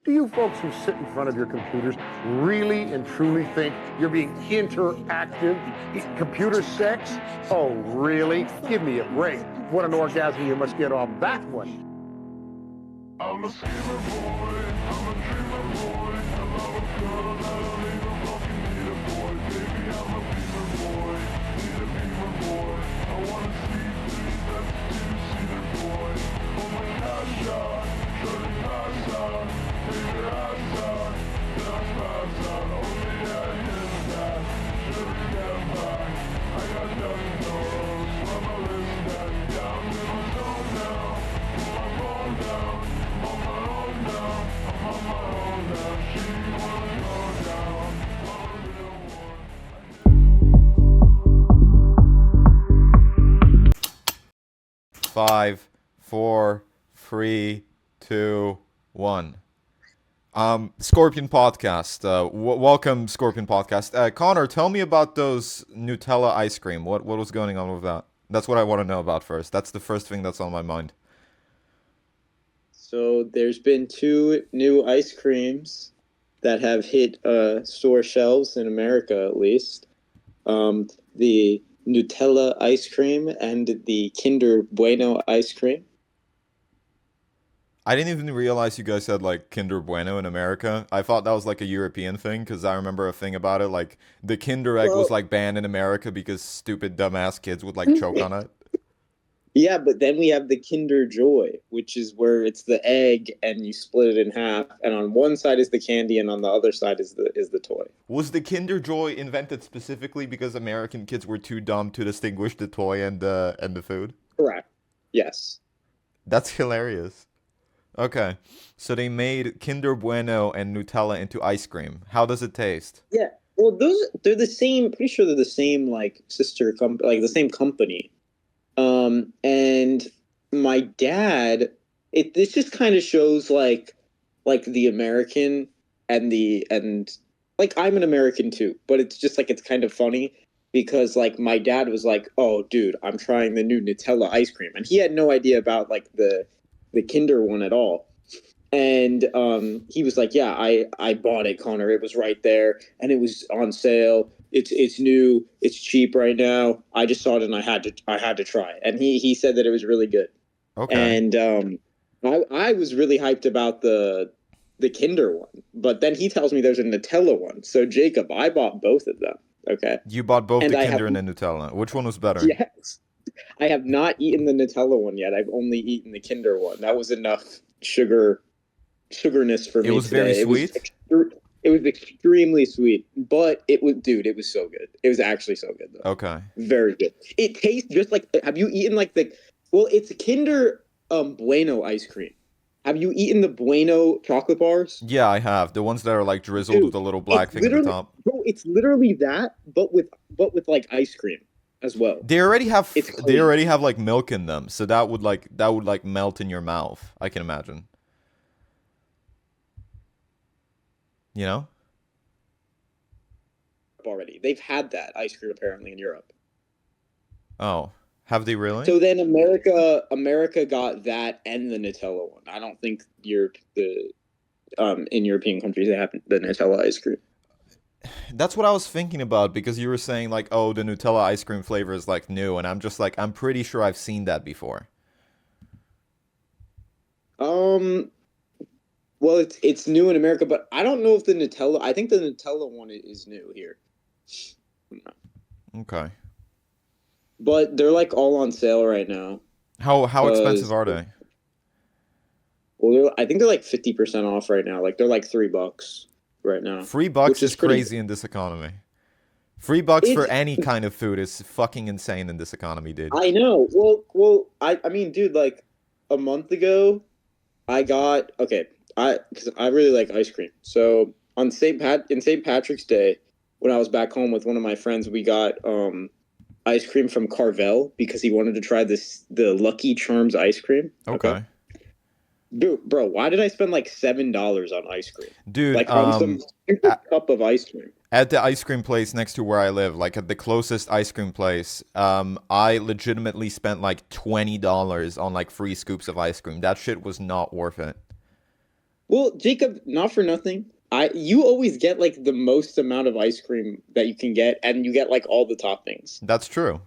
Do you folks who sit in front of your computers really and truly think you're being interactive? Computer sex? Oh, really? Give me a break. What an orgasm you must get off that one. I'm a schemer boy, I'm a dreamer boy, I love a girl, I don't even fucking need a boy. Baby, I'm a beamer boy, need a beamer boy. I wanna see things that's two-seater boy. Oh my gosh, shorty pass out, take your ass out, then I pass out. Only I hit that, shorty get back. I got nothing knows from a list that, yeah, I'm in my zone now, put my phone down. On my own now, I'm on my own now. She wanna go down, I'm a real one. 5, 4, 3, 2, 1. Scorpion Podcast. Welcome, Scorpion Podcast. Connor, tell me about those Nutella ice cream. What was going on with that? That's what I want to know about first. That's the first thing that's on my mind. So there's been two new ice creams that have hit store shelves in America, at least. The Nutella ice cream and the Kinder Bueno ice cream. I didn't even realize you guys had like Kinder Bueno in America. I thought that was like a European thing because I remember a thing about it. Like the Kinder Egg was like banned in America because stupid dumbass kids would like choke on it. Yeah, but then we have the Kinder Joy, which is where it's the egg and you split it in half, and on one side is the candy and on the other side is the toy. Was the Kinder Joy invented specifically because American kids were too dumb to distinguish the toy and the food? Correct. Yes. That's hilarious. Okay, so they made Kinder Bueno and Nutella into ice cream. How does it taste? Yeah. Well, they're the same. Pretty sure they're the same, like sister company, like the same company. And my dad, this just kind of shows like the American and like I'm an American too, but it's just like it's kind of funny because like my dad was like, "Oh, dude, I'm trying the new Nutella ice cream," and he had no idea about like the Kinder one at all. And he was like, "Yeah, I bought it, Connor. It was right there, and it was on sale. It's new. It's cheap right now. I just saw it, and I had to try it." And he said that it was really good. Okay. And I was really hyped about the Kinder one, but then he tells me there's a Nutella one. So Jacob, I bought both of them. Okay. You bought both And the Kinder and the Nutella. Which one was better? yes, I have not eaten the Nutella one yet. I've only eaten the Kinder one. That was enough sugarness for me. It was today. very sweet. It was extremely sweet, but it was so good. It was actually so good though. Okay. Very good. It tastes just like. Have you eaten like it's a Kinder Bueno ice cream. Have you eaten the Bueno chocolate bars? Yeah, I have. The ones that are like drizzled Dude, with a little black thing at the top. Bro, it's literally that, but with like ice cream as well. They already have like milk in them, so that would like melt in your mouth, I can imagine. You know? Already. They've had that ice cream apparently in Europe. Oh, have they really? So then America got that and the Nutella one. I don't think in European countries they have the Nutella ice cream. That's what I was thinking about because you were saying like, oh, the Nutella ice cream flavor is like new, and I'm just like, I'm pretty sure I've seen that before. Well, it's new in America, but I don't know if the Nutella. I think the Nutella one is new here. Okay. But they're like all on sale right now. How expensive are they? Well, I think they're like 50% off right now. Like they're like $3 right now. $3 is crazy in this economy. $3 for any kind of food is fucking insane in this economy, dude. I know. Well, I mean, dude, like a month ago, because I really like ice cream. So on St. Patrick's Day, when I was back home with one of my friends, we got ice cream from Carvel because he wanted to try the Lucky Charms ice cream. Okay. Dude, bro, why did I spend like $7 on ice cream? Dude, like on some stupid cup of ice cream. At the ice cream place next to where I live, like at the closest ice cream place, I legitimately spent like $20 on like 3 scoops of ice cream. That shit was not worth it. Well, Jacob, not for nothing. You always get like the most amount of ice cream that you can get, and you get like all the toppings. That's true.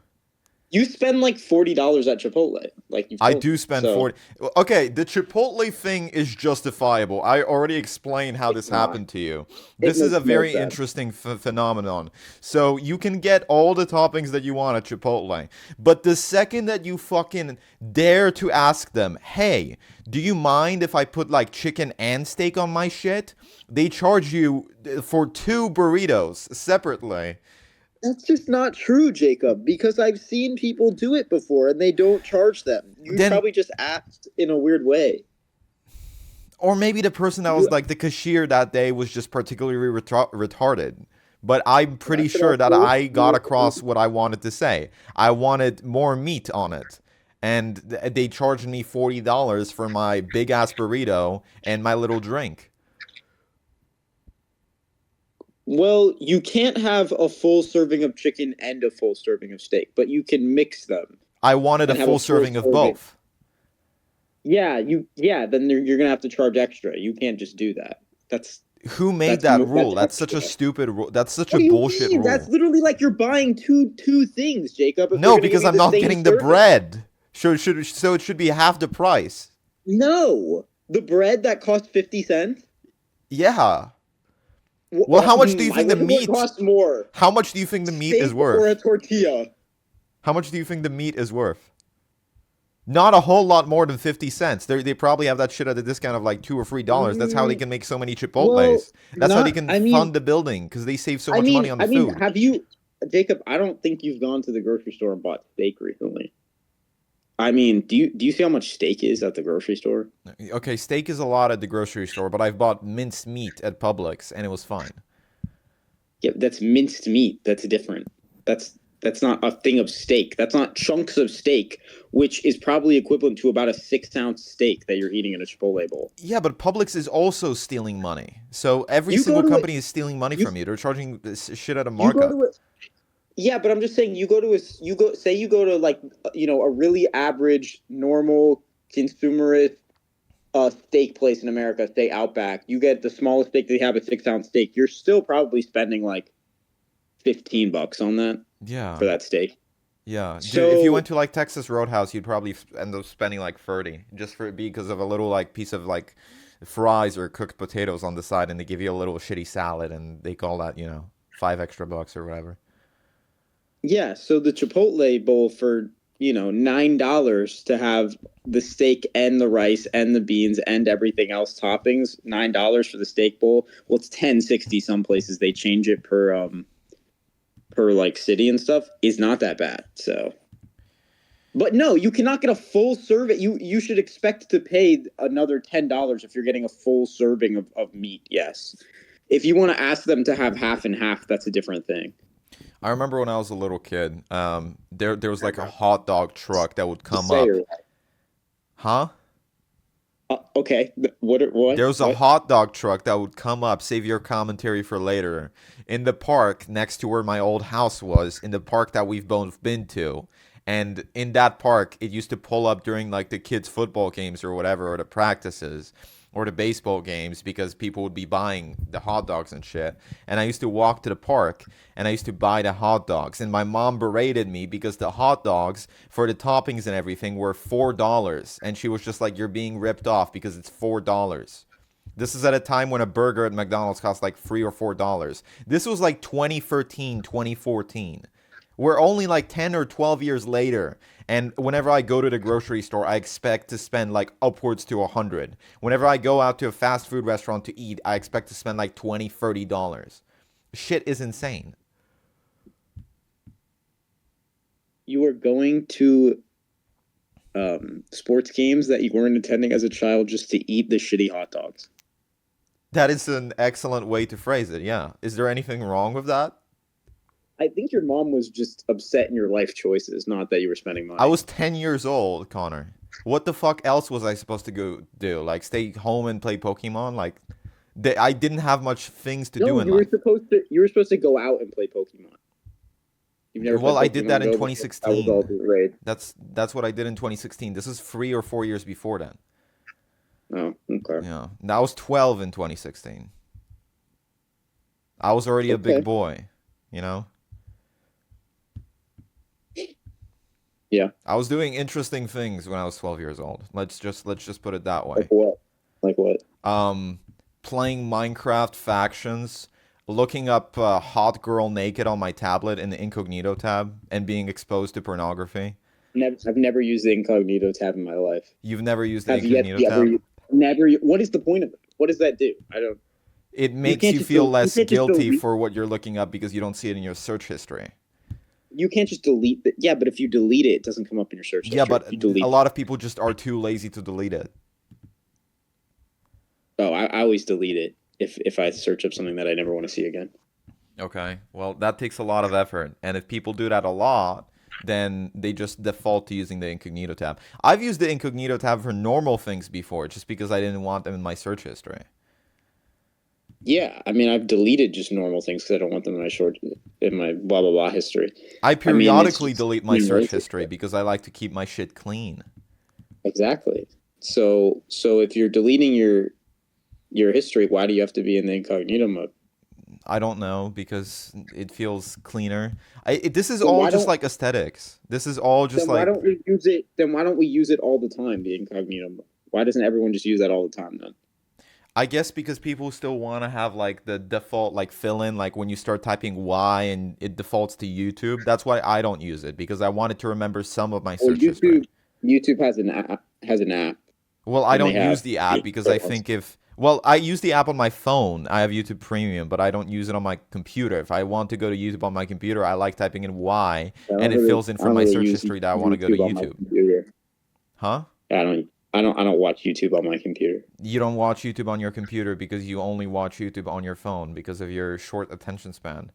You spend like $40 at Chipotle, like you've I told do me. spend So 40. Okay, the Chipotle thing is justifiable. I already explained how this it's not. happened to you. It This is a makes no very sense. interesting phenomenon. So you can get all the toppings that you want at Chipotle, but the second that you fucking dare to ask them, "Hey, do you mind if I put like chicken and steak on my shit?" They charge you for 2 burritos separately. That's just not true, Jacob, because I've seen people do it before and they don't charge them. You Then probably just asked in a weird way. or maybe the person that was You, like the cashier that day was just particularly retarded. But I'm pretty that could sure that also I be got across what I wanted to say. I wanted more meat on it. And they charged me $40 for my big ass burrito and my little drink. well, you can't have a full serving of chicken and a full serving of steak, but you can mix them I wanted a and have a full full serving of serving. both. Then you're gonna have to charge extra. You can't just do that. Who made that rule? That's That's such a extra. stupid rule. That's such What a do you bullshit mean? That's rule. literally like you're buying two things, Jacob. If they're No, gonna give because you I'm the not same getting the serving. bread. So it should be half the price. No, the bread that costs 50 cents. Yeah. Well, how much do you I think the wonder what meat? costs more, How much do you think the meat is steak or a worth? tortilla? How much do you think the meat is worth? Not a whole lot more than 50 cents. They probably have that shit at a discount of like $2 or $3. That's how they Mm, can make so many well, Chipotles. That's how they not. can fund the building because they save so much money on the I mean, food. have you, Jacob? I don't think you've gone to the grocery store and bought steak recently. I mean, do you see how much steak is at the grocery store? Okay, steak is a lot at the grocery store, but I've bought minced meat at Publix and it was fine. Yeah, that's minced meat. That's different. That's not a thing of steak. That's not chunks of steak, which is probably equivalent to about a 6-ounce steak that you're eating in a Chipotle bowl. Yeah, but Publix is also stealing money. So every You go single to company is stealing money you from you. They're charging this shit at a you go markup. to a yeah, but I'm just saying you go to you go to like a really average normal consumerist steak place in America, say Outback. You get the smallest steak they have, a 6-ounce steak. You're still probably spending like $15 on that Yeah. for that steak. Yeah, dude, So if you went to like Texas Roadhouse, you'd probably end up spending like 30 just for because of a little like piece of like fries or cooked potatoes on the side, and they give you a little shitty salad, and they call that, $5 extra or whatever. yeah, so the Chipotle bowl for $9 to have the steak and the rice and the beans and everything else toppings. $9 for the steak bowl. Well, it's 10.60 some places. They change it per like city and stuff. Is not that bad. So, but no, you cannot get a full serving. You should expect to pay another $10 if you're getting a full serving of meat. Yes, if you want to ask them to have half and half, that's a different thing. I remember when I was a little kid, there was like a hot dog truck that would come Say up. it. Huh? Okay. What? There was a hot dog truck that would come up, save your commentary for later, in the park next to where my old house was, in the park that we've both been to. And in that park, it used to pull up during like the kids' football games or whatever, or the practices, or the baseball games, because people would be buying the hot dogs and shit. And I used to walk to the park and I used to buy the hot dogs. And my mom berated me because the hot dogs for the toppings and everything were $4. And she was just like, "You're being ripped off because it's $4." This is at a time when a burger at McDonald's cost like $3 or $4. This was like 2013, 2014. We're only like 10 or 12 years later, and whenever I go to the grocery store, I expect to spend like upwards to 100. Whenever I go out to a fast food restaurant to eat, I expect to spend like $20, $30. Shit is insane. You were going to sports games that you weren't attending as a child just to eat the shitty hot dogs. That is an excellent way to phrase it, yeah. Is there anything wrong with that? I think your mom was just upset in your life choices, not that you were spending money. I was 10 years old, Connor. What the fuck else was I supposed to go do? Like, stay home and play Pokemon? Like, I didn't have much things to do in life. You were supposed to go out and play Pokemon. You've never Well, played I did that in Pokemon Go? 2016. That was all great. That's what I did in 2016. This is 3 or 4 years before then. Oh, okay. Yeah. And I was 12 in 2016. I was already a big Okay. boy, you know? Yeah. I was doing interesting things when I was 12 years old. Let's just put it that Like way. what? Like what? Um, Playing Minecraft factions, looking up hot girl naked on my tablet in the incognito tab, and being exposed to pornography. I've never used the incognito tab in my life. You've never used the Have you incognito ever? tab? Never. What is the point of it? What does that do? I don't. It You makes can't you just feel you less can't just guilty delete. for what you're looking up because you don't see it in your search history. You can't just delete it. Yeah, but if you delete it, it doesn't come up in your search history. Yeah, but If you delete a lot of people just are too lazy to delete it. Oh, I always delete it if I search up something that I never want to see again. Okay, well, that takes a lot of effort. And if people do that a lot, then they just default to using the incognito tab. I've used the incognito tab for normal things before, just because I didn't want them in my search history. Yeah, I mean, I've deleted just normal things because I don't want them in my blah blah blah history. I I mean, it's periodically just delete my being search lazy. history because I like to keep my shit clean. Exactly. So if you're deleting your history, why do you have to be in the incognito mode? I don't know because it feels cleaner. This is Then all why just don't like aesthetics. This is all just then why like don't we use it? Then why don't we use it all the time? The incognito mode. Why doesn't everyone just use that all the time then? I guess because people still want to have like the default like fill in like when you start typing Y and it defaults to YouTube. That's why I don't use it because I wanted to remember some of my Or search history. YouTube has an app, Well, I and they don't use have the app because I think I use the app on my phone. I have YouTube Premium, but I don't use it on my computer. If I want to go to YouTube on my computer, I like typing in Y and it fills in I from don't my really search use history that I want to go to YouTube on my YouTube. computer. Huh? I don't watch YouTube on my computer. You don't watch YouTube on your computer because you only watch YouTube on your phone because of your short attention span.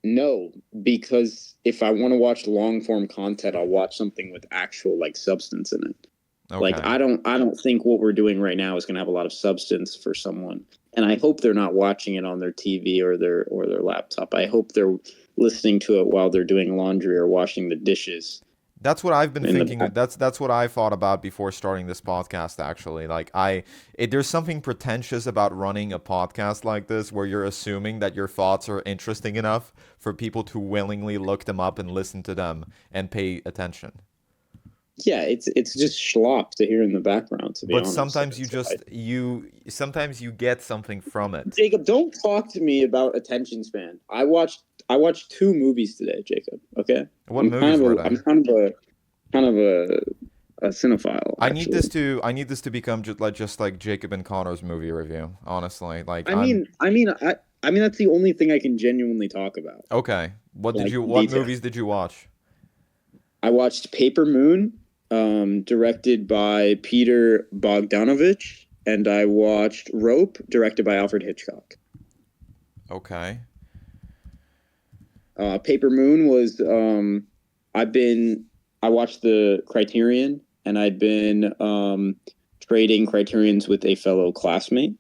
No, because if I want to watch long form content, I'll watch something with actual like substance in it. Like Okay. I don't think what we're doing right now is going to have a lot of substance for someone. And I hope they're not watching it on their TV or their laptop. I hope they're listening to it while they're doing laundry or washing the dishes That's what I've been in the thinking. back. That's what I thought about before starting this podcast. Actually, like there's something pretentious about running a podcast like this, where you're assuming that your thoughts are interesting enough for people to willingly look them up and listen to them and pay attention. Yeah, it's just schlop to hear in the background, to be But honest. sometimes sometimes you get something from it. Jacob, don't talk to me about attention span. I watched 2 movies today, Jacob. Okay, What movies were they? I'm kind of a cinephile, actually. I need this to become just like Jacob and Connor's movie review. Honestly, like I mean, that's the only thing I can genuinely talk about. okay. Like What detail. movies did you watch? I watched Paper Moon, directed by Peter Bogdanovich, and I watched Rope, directed by Alfred Hitchcock. Okay. Paper Moon was I watched the Criterion, and I'd been trading Criterions with a fellow classmate.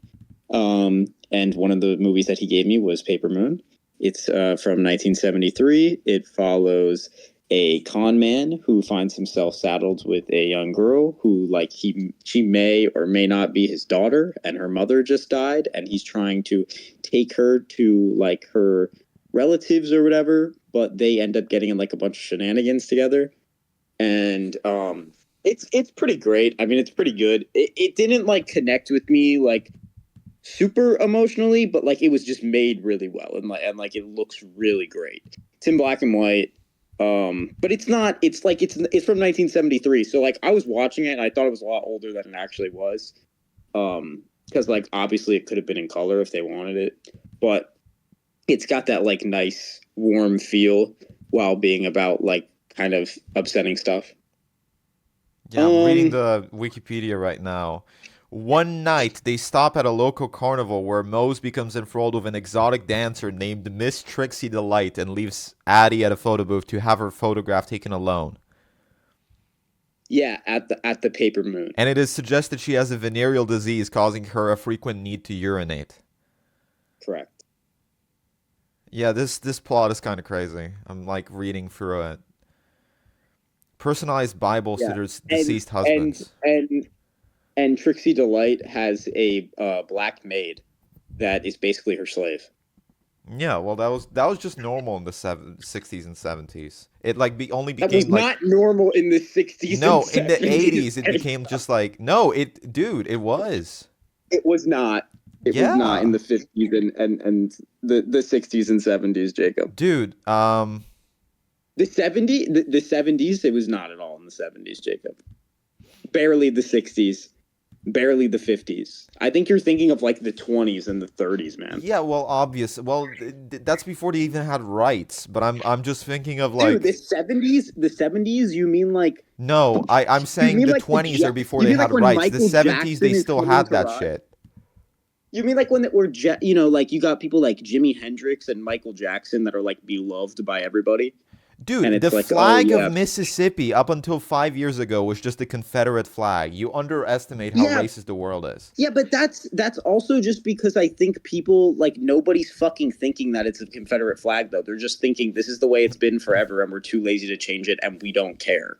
And one of the movies that he gave me was Paper Moon. It's from 1973. It follows a con man who finds himself saddled with a young girl who, like, she may or may not be his daughter, and her mother just died, and he's trying to take her to like her relatives or whatever, but they end up getting in like a bunch of shenanigans together. And it's pretty great. I mean, it's pretty good. It didn't like connect with me like super emotionally, but like it was just made really well, and it looks really great. It's in black and white. But it's not. It's from 1973. So like I was watching it and I thought it was a lot older than it actually was. Because like obviously it could have been in color if they wanted it, but it's got that like nice warm feel while being about like kind of upsetting stuff. Yeah, I'm reading the Wikipedia right now. One night, they stop at a local carnival where Mose becomes enthralled with an exotic dancer named Miss Trixie Delight and leaves Addie at a photo booth to have her photograph taken alone. Yeah, at the Paper Moon. And it is suggested she has a venereal disease causing her a frequent need to urinate. Correct. Yeah, this plot is kind of crazy. I'm like reading through it. Personalized Bible to their deceased husbands. And And Trixie Delight has a black maid that is basically her slave. Yeah, well, that was just normal in the 60s and 70s. It like only That was became like not normal in the 60s and no, in the 70s. 80s it became just like no, dude, it was. It was not. It was not in Yeah. the 50s and the 60s and 70s, Jacob. Dude, The 70s, it was not at all in the 70s, Jacob. Barely the 60s, barely the 50s. I think you're thinking of like the 20s and the 30s, man. yeah, well, obvious. Well, that's before they even had rights, but I'm just thinking of Dude, like the 70s, you mean like no, I'm you saying mean the like 20s are before you they mean like had when rights. The Michael 70s Jackson they is still coming had to that rock? shit. You mean like when we're you know, like you got people like Jimi Hendrix and Michael Jackson that are like beloved by everybody? And Dude, the it's like, oh flag of yeah. Mississippi up until 5 years ago was just a Confederate flag. You underestimate how Yeah, racist the world is. yeah, but that's also just because I think people like nobody's fucking thinking that it's a Confederate flag though. They're just thinking this is the way it's been forever and we're too lazy to change it and we don't care.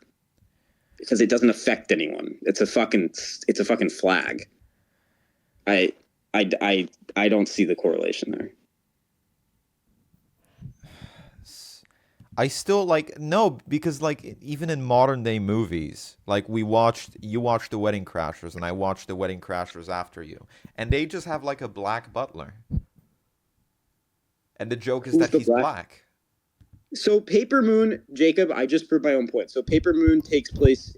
Because it doesn't affect anyone. It's a fucking flag. I I don't see the correlation there. I still like no because like even in modern day movies, like you watched The Wedding Crashers and I watched The Wedding Crashers after you, and they just have like a black butler, and the joke is Who's that the he's black? black. So Paper Moon, Jacob, I just proved my own point. So Paper Moon takes place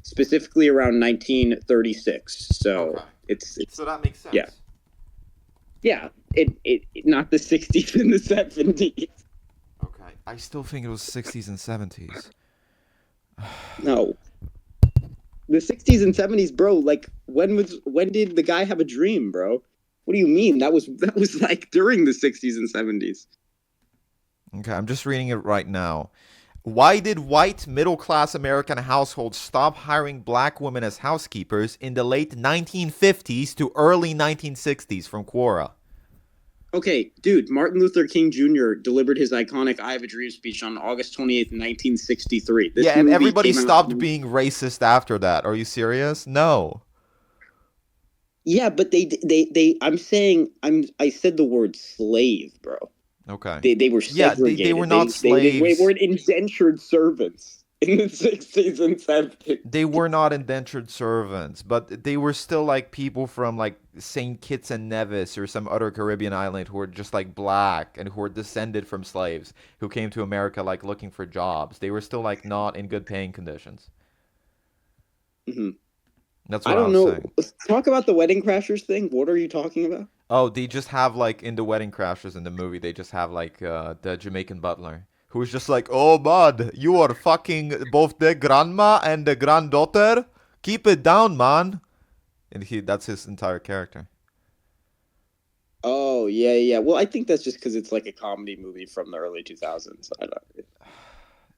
specifically around 1936. So Okay, it's so that makes sense. yeah. Yeah, it not the 60s and the 70s. Okay, I still think it was 60s and 70s. No. The 60s and 70s, bro. Like when did the guy have a dream, bro? What do you mean? That was like during the 60s and 70s. Okay, I'm just reading it right now. Why did white middle-class American households stop hiring black women as housekeepers in the late 1950s to early 1960s from Quora? Okay, dude, Martin Luther King Jr. delivered his iconic I Have a Dream speech on August 28th, 1963. This Yeah, and movie everybody came out. stopped being racist after that. Are you serious? No. Yeah, but I said the word slave, bro. Okay. They were Yeah, segregated. they were not They slaves. weren't indentured servants in the 60s and 70s. They were not indentured servants, but they were still like people from like St. Kitts and Nevis or some other Caribbean island who were just like black and who were descended from slaves who came to America like looking for jobs. They were still like not in good paying conditions. Mm-hmm. That's I what I don't was know. saying. Let's talk about the Wedding Crashers thing. What are you talking about? Oh, they just have like in the Wedding Crashers in the movie, they just have like the Jamaican butler who's just like, "Oh, bud, you are fucking both the grandma and the granddaughter. Keep it down, man." And that's his entire character. Oh, yeah, yeah. Well, I think that's just because it's like a comedy movie from the early 2000s. I don't,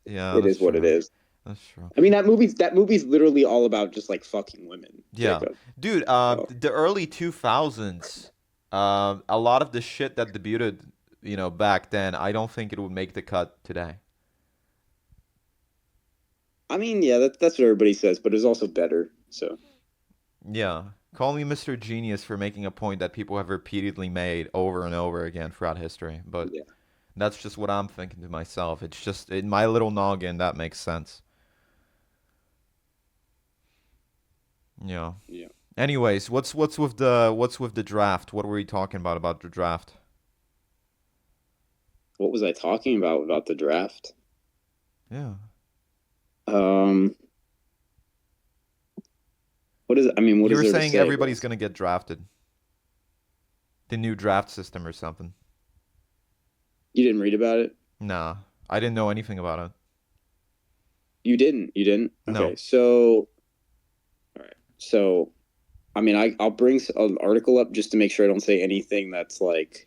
Yeah, it that's is what it true. is. That's true. I mean, that movie's literally all about just like fucking women, Yeah, Jacob. dude. So, The early 2000s, a lot of the shit that debuted, back then, I don't think it would make the cut today. I mean, yeah, that's what everybody says, but it's also better. So, Yeah. Call me Mr. Genius for making a point that people have repeatedly made over and over again throughout history, but yeah. that's just what I'm thinking to myself. It's just in my little noggin that makes sense. Yeah. Yeah. Anyways, what's with the draft? What were we talking about the draft? What was I talking about the draft? Yeah. Um, what is? I mean, what You is were there to saying say, bro? everybody's gonna get drafted. The new draft system or something. You didn't read about it? Nah, I didn't know anything about it. You didn't? You didn't? Okay, No. so all right. So, I mean, I'll bring an article up just to make sure I don't say anything that's like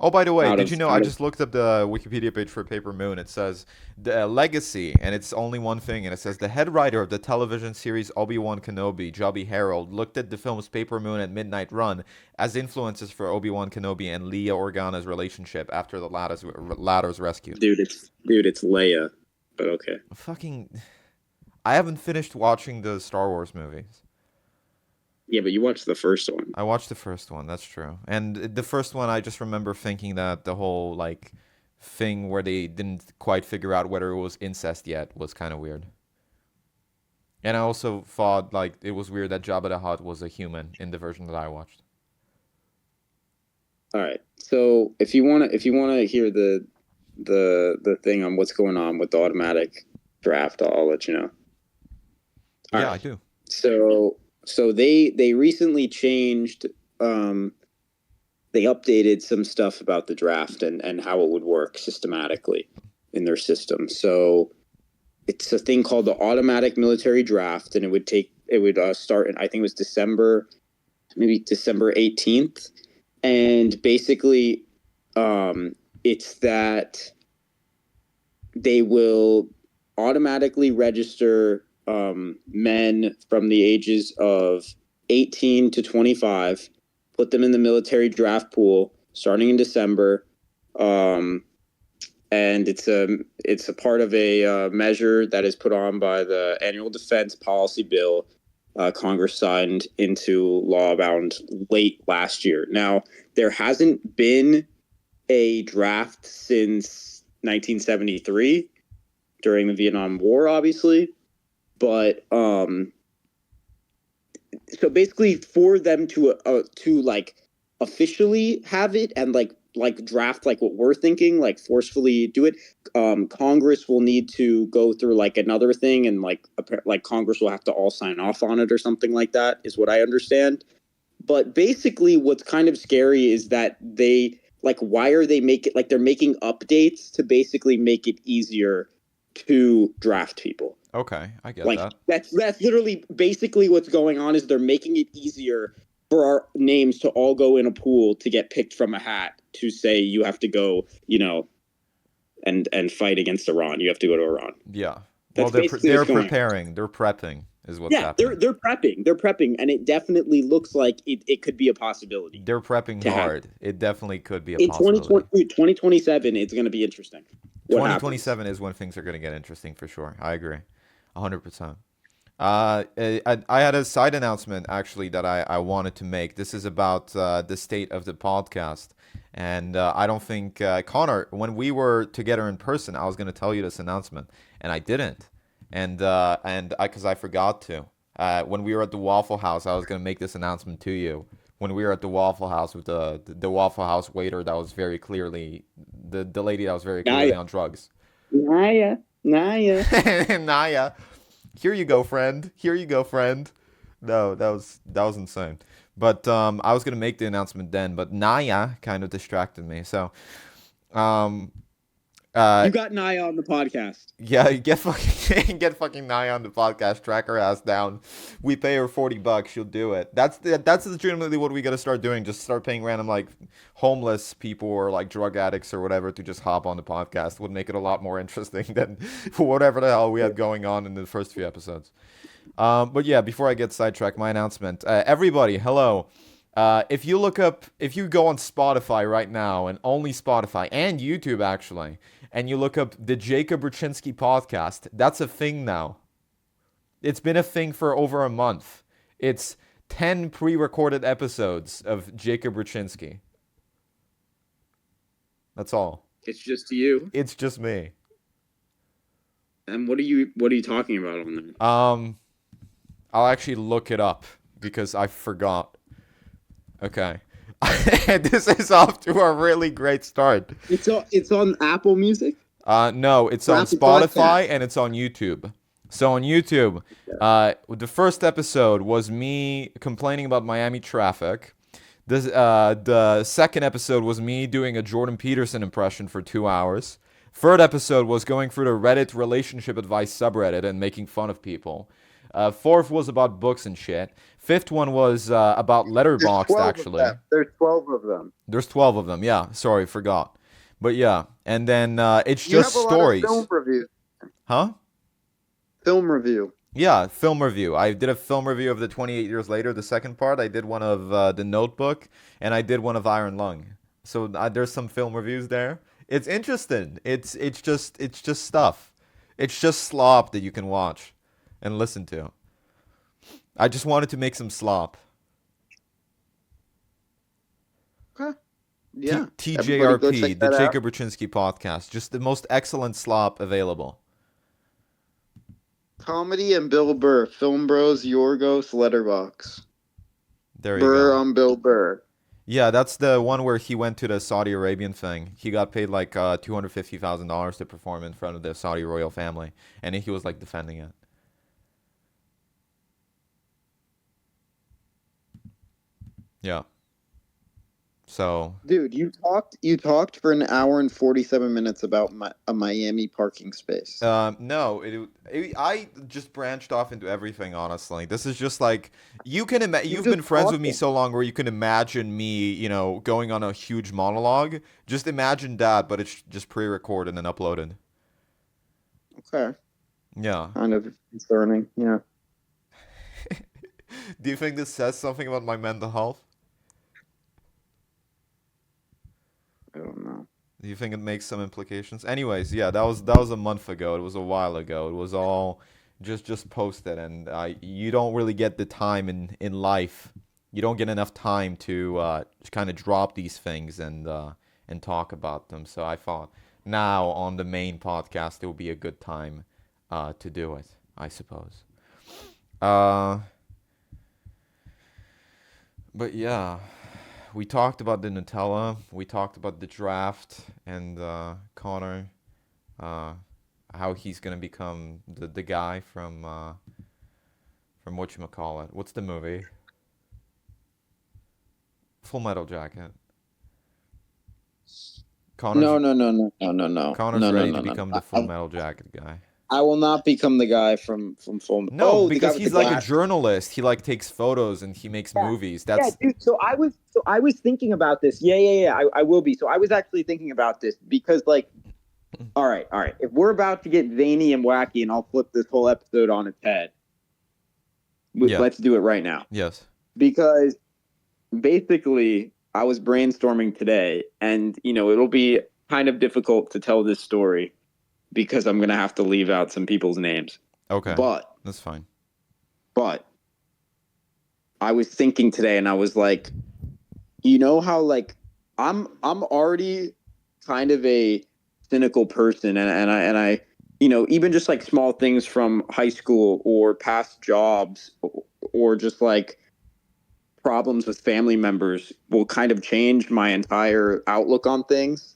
Oh, by the way, did you know I out of. just looked up the Wikipedia page for Paper Moon. It says the legacy, and it's only one thing, and it says the head writer of the television series Obi-Wan Kenobi, Joby Harold, looked at the films Paper Moon and Midnight Run as influences for Obi-Wan Kenobi and Leia Organa's relationship after the latter's rescue. It's Leia, but okay. Fucking, I haven't finished watching the Star Wars movies. Yeah, but you watched the first one. I watched the first one. That's true. And the first one, I just remember thinking that the whole like thing where they didn't quite figure out whether it was incest yet was kind of weird. And I also thought like it was weird that Jabba the Hutt was a human in the version that I watched. All right. So if you wanna hear the thing on what's going on with the automatic draft, I'll let you know. All Yeah, right. I do. So they recently changed. They updated some stuff about the draft and how it would work systematically in their system. So it's a thing called the automatic military draft, and it would start in, I think it was maybe December 18th, and basically, it's that they will automatically register men from the ages of 18 to 25, put them in the military draft pool starting in December. And it's a part of a measure that is put on by the annual defense policy bill Congress signed into law around late last year. Now, there hasn't been a draft since 1973 during the Vietnam War, obviously. But so basically, for them to like officially have it and like draft like what we're thinking, like forcefully do it, Congress will need to go through like another thing, and like Congress will have to all sign off on it or something like that, is what I understand. But basically, what's kind of scary is that why are they making they're making updates to basically make it easier to draft people. Okay, I get Like that. that's literally basically what's going on, is they're making it easier for our names to all go in a pool to get picked from a hat, to say you have to go, and fight against Iran. You have to go to Iran. Yeah. That's Well, basically they're what's going on. preparing. They're prepping is what's Yeah, happening. they're prepping. They're prepping, and it definitely looks like it could be a possibility. They're prepping to have. hard. It definitely could be a In possibility. 2027, it's going to be interesting. What 2027 is when things are going to get interesting for sure. I agree. 100%. I had a side announcement actually that I wanted to make. This is about the state of the podcast. And I don't think, Connor, when we were together in person, I was going to tell you this announcement. And I didn't. And because I forgot to. When we were at the Waffle House, I was going to make this announcement to you. When we were at the Waffle House with the Waffle House waiter that was very clearly, the lady that was very clearly on drugs. Naya. Naya. Here you go, friend. Here you go, friend. No, that was insane. But I was gonna make the announcement then, but Naya kind of distracted me. So, you got Naya on the podcast. Yeah, get fucking Naya on the podcast. Track her ass down. We pay her $40. She'll do it. That's legitimately what we gotta start doing. Just start paying random like homeless people or like drug addicts or whatever to just hop on the podcast. Would make it a lot more interesting than whatever the hell we had going on in the first few episodes. But yeah, before I get sidetracked, my announcement. Everybody, hello. If you go on Spotify right now, and only Spotify and YouTube actually, and you look up the Jacob Ruczynski podcast, that's a thing now. It's been a thing for over a month. It's 10 pre-recorded episodes of Jacob Ruczynski. That's all. It's just you. It's just me. And what are you talking about on there? I'll actually look it up because I forgot. Okay. This is off to a really great start. It's on Apple Music? No, it's on Spotify and it's on YouTube. So on YouTube, the first episode was me complaining about Miami traffic. The second episode was me doing a Jordan Peterson impression for 2 hours. Third episode was going through the Reddit relationship advice subreddit and making fun of people. Fourth was about books and shit. Fifth one was about Letterboxd, actually. There's 12 of them. There's 12 of them, yeah. Sorry, forgot. But yeah, and then it's just stories. You have a lot of film reviews. Huh? Film review. Yeah, film review. I did a film review of the 28 Years Later, the second part. I did one of The Notebook, and I did one of Iron Lung. So there's some film reviews there. It's interesting. It's just stuff. It's just slop that you can watch and listen to. I just wanted to make some slop. Okay. Yeah. Everybody go TJRP, check the that out. Jacob Brzezinski podcast. Just the most excellent slop available. Comedy and Bill Burr, Film Bros, Yorgos, Letterbox. There you Burr go. on Bill Burr. Yeah, that's the one where he went to the Saudi Arabian thing. He got paid like $250,000 to perform in front of the Saudi royal family, and he was like defending it. Yeah. So, Dude, you talked for an hour and 47 minutes about a Miami parking space. no, I just branched off into everything. Honestly, this is just like you can You're You've just been friends with me talking. so long, where you can imagine me, going on a huge monologue. Just imagine that, but it's just pre-recorded and uploaded. Okay. Yeah. Kind of concerning. Yeah. Do you think this says something about my mental health? I don't know. Do you think it makes some implications? Anyways, yeah, that was a month ago. It was a while ago. It was all just posted, and you don't really get the time in life. You don't get enough time to just kind of drop these things and talk about them. So I thought now on the main podcast it would be a good time to do it, I suppose. Uh, but yeah. We talked about the Nutella. We talked about the draft and Connor, uh, how he's gonna become the guy from whatchamacallit. What's the movie? Full Metal Jacket. Connor's No, no, no, no, no, no, no, Connor's no, no, ready no, to no. become the Full Metal Jacket guy. I will not become the guy from Full. No, Oh, the guy because with the he's like a glasses. journalist. He like takes photos and he makes Yeah, movies. yeah, That's dude. So I was thinking about this. Yeah. I will be. So I was actually thinking about this because, like, all right. If we're about to get zany and wacky, and I'll flip this whole episode on its head, yeah. let's do it right now. Yes. Because basically, I was brainstorming today, and it'll be kind of difficult to tell this story because I'm gonna have to leave out some people's names. Okay. But That's fine. I was thinking today, and I was like, how like I'm already kind of a cynical person, and I even just like small things from high school or past jobs or just like problems with family members will kind of change my entire outlook on things.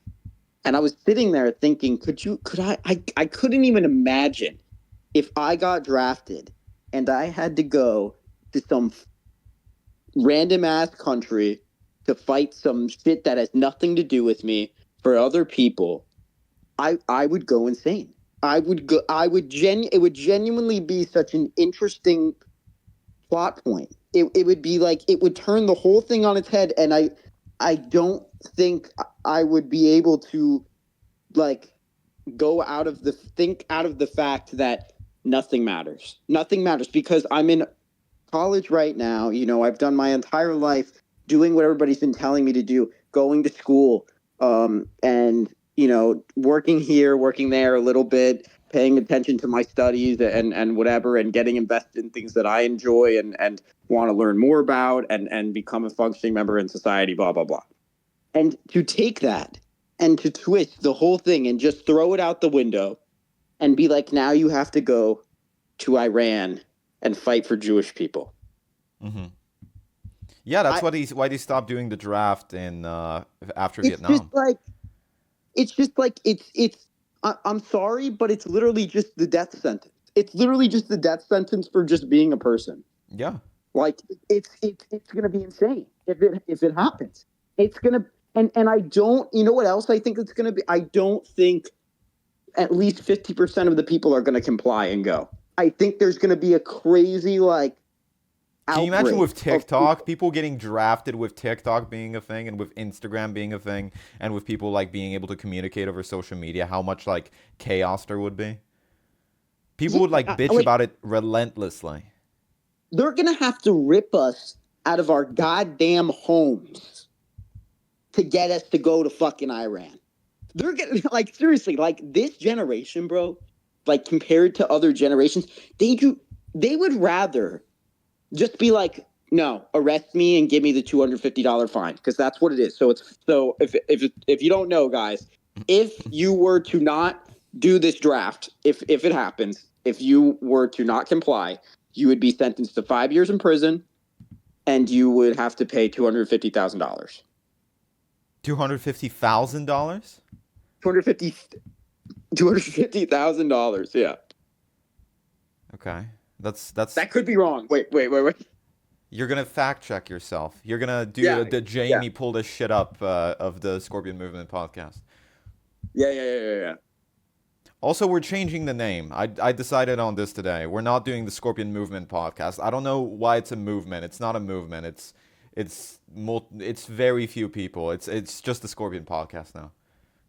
And I was sitting there thinking, I couldn't even imagine if I got drafted and I had to go to some random ass country to fight some shit that has nothing to do with me for other people. I would go insane. It would genuinely be such an interesting plot point. It would be like it would turn the whole thing on its head, and I don't think I would be able to like go out of the fact that nothing matters. Nothing matters because I'm in college right now. I've done my entire life doing what everybody's been telling me to do, going to school, and working here, working there a little bit, paying attention to my studies and whatever, and getting invested in things that I enjoy and want to learn more about and become a functioning member in society, blah, blah, blah. And to take that and to twist the whole thing and just throw it out the window and be like, now you have to go to Iran and fight for Jewish people. Mm-hmm. Yeah, that's why they stopped doing the draft in after Vietnam. It's just like I'm sorry, but it's literally just the death sentence. It's literally just the death sentence for just being a person. Yeah. Like it's gonna be insane if it happens. It's gonna and I don't. You know what else I think it's gonna be? I don't think at least 50% of the people are gonna comply and go. I think there's gonna be a crazy like. Can you imagine with TikTok, people getting drafted with TikTok being a thing and with Instagram being a thing and with people like being able to communicate over social media, how much like chaos there would be? People would like bitch about it relentlessly. They're going to have to rip us out of our goddamn homes to get us to go to fucking Iran. They're getting like seriously, like this generation, bro, like compared to other generations, they would rather just be like, No, arrest me and give me the $250 fine, because that's what it is. So if you don't know, guys, if you were to not do this draft, if it happens, if you were to not comply, you would be sentenced to 5 years in prison, and you would have to pay $250,000. $250,000? 250 $250,000. Yeah, Okay. That's that could be wrong. Wait. You're gonna fact check yourself. You're gonna do Yeah, the yeah, Jamie pull this shit up of the Scorpion Movement podcast. yeah. Also, we're changing the name. I decided on this today. We're not doing the Scorpion Movement podcast. I don't know why it's a movement. It's not a movement. It's very few people. It's just the Scorpion podcast now.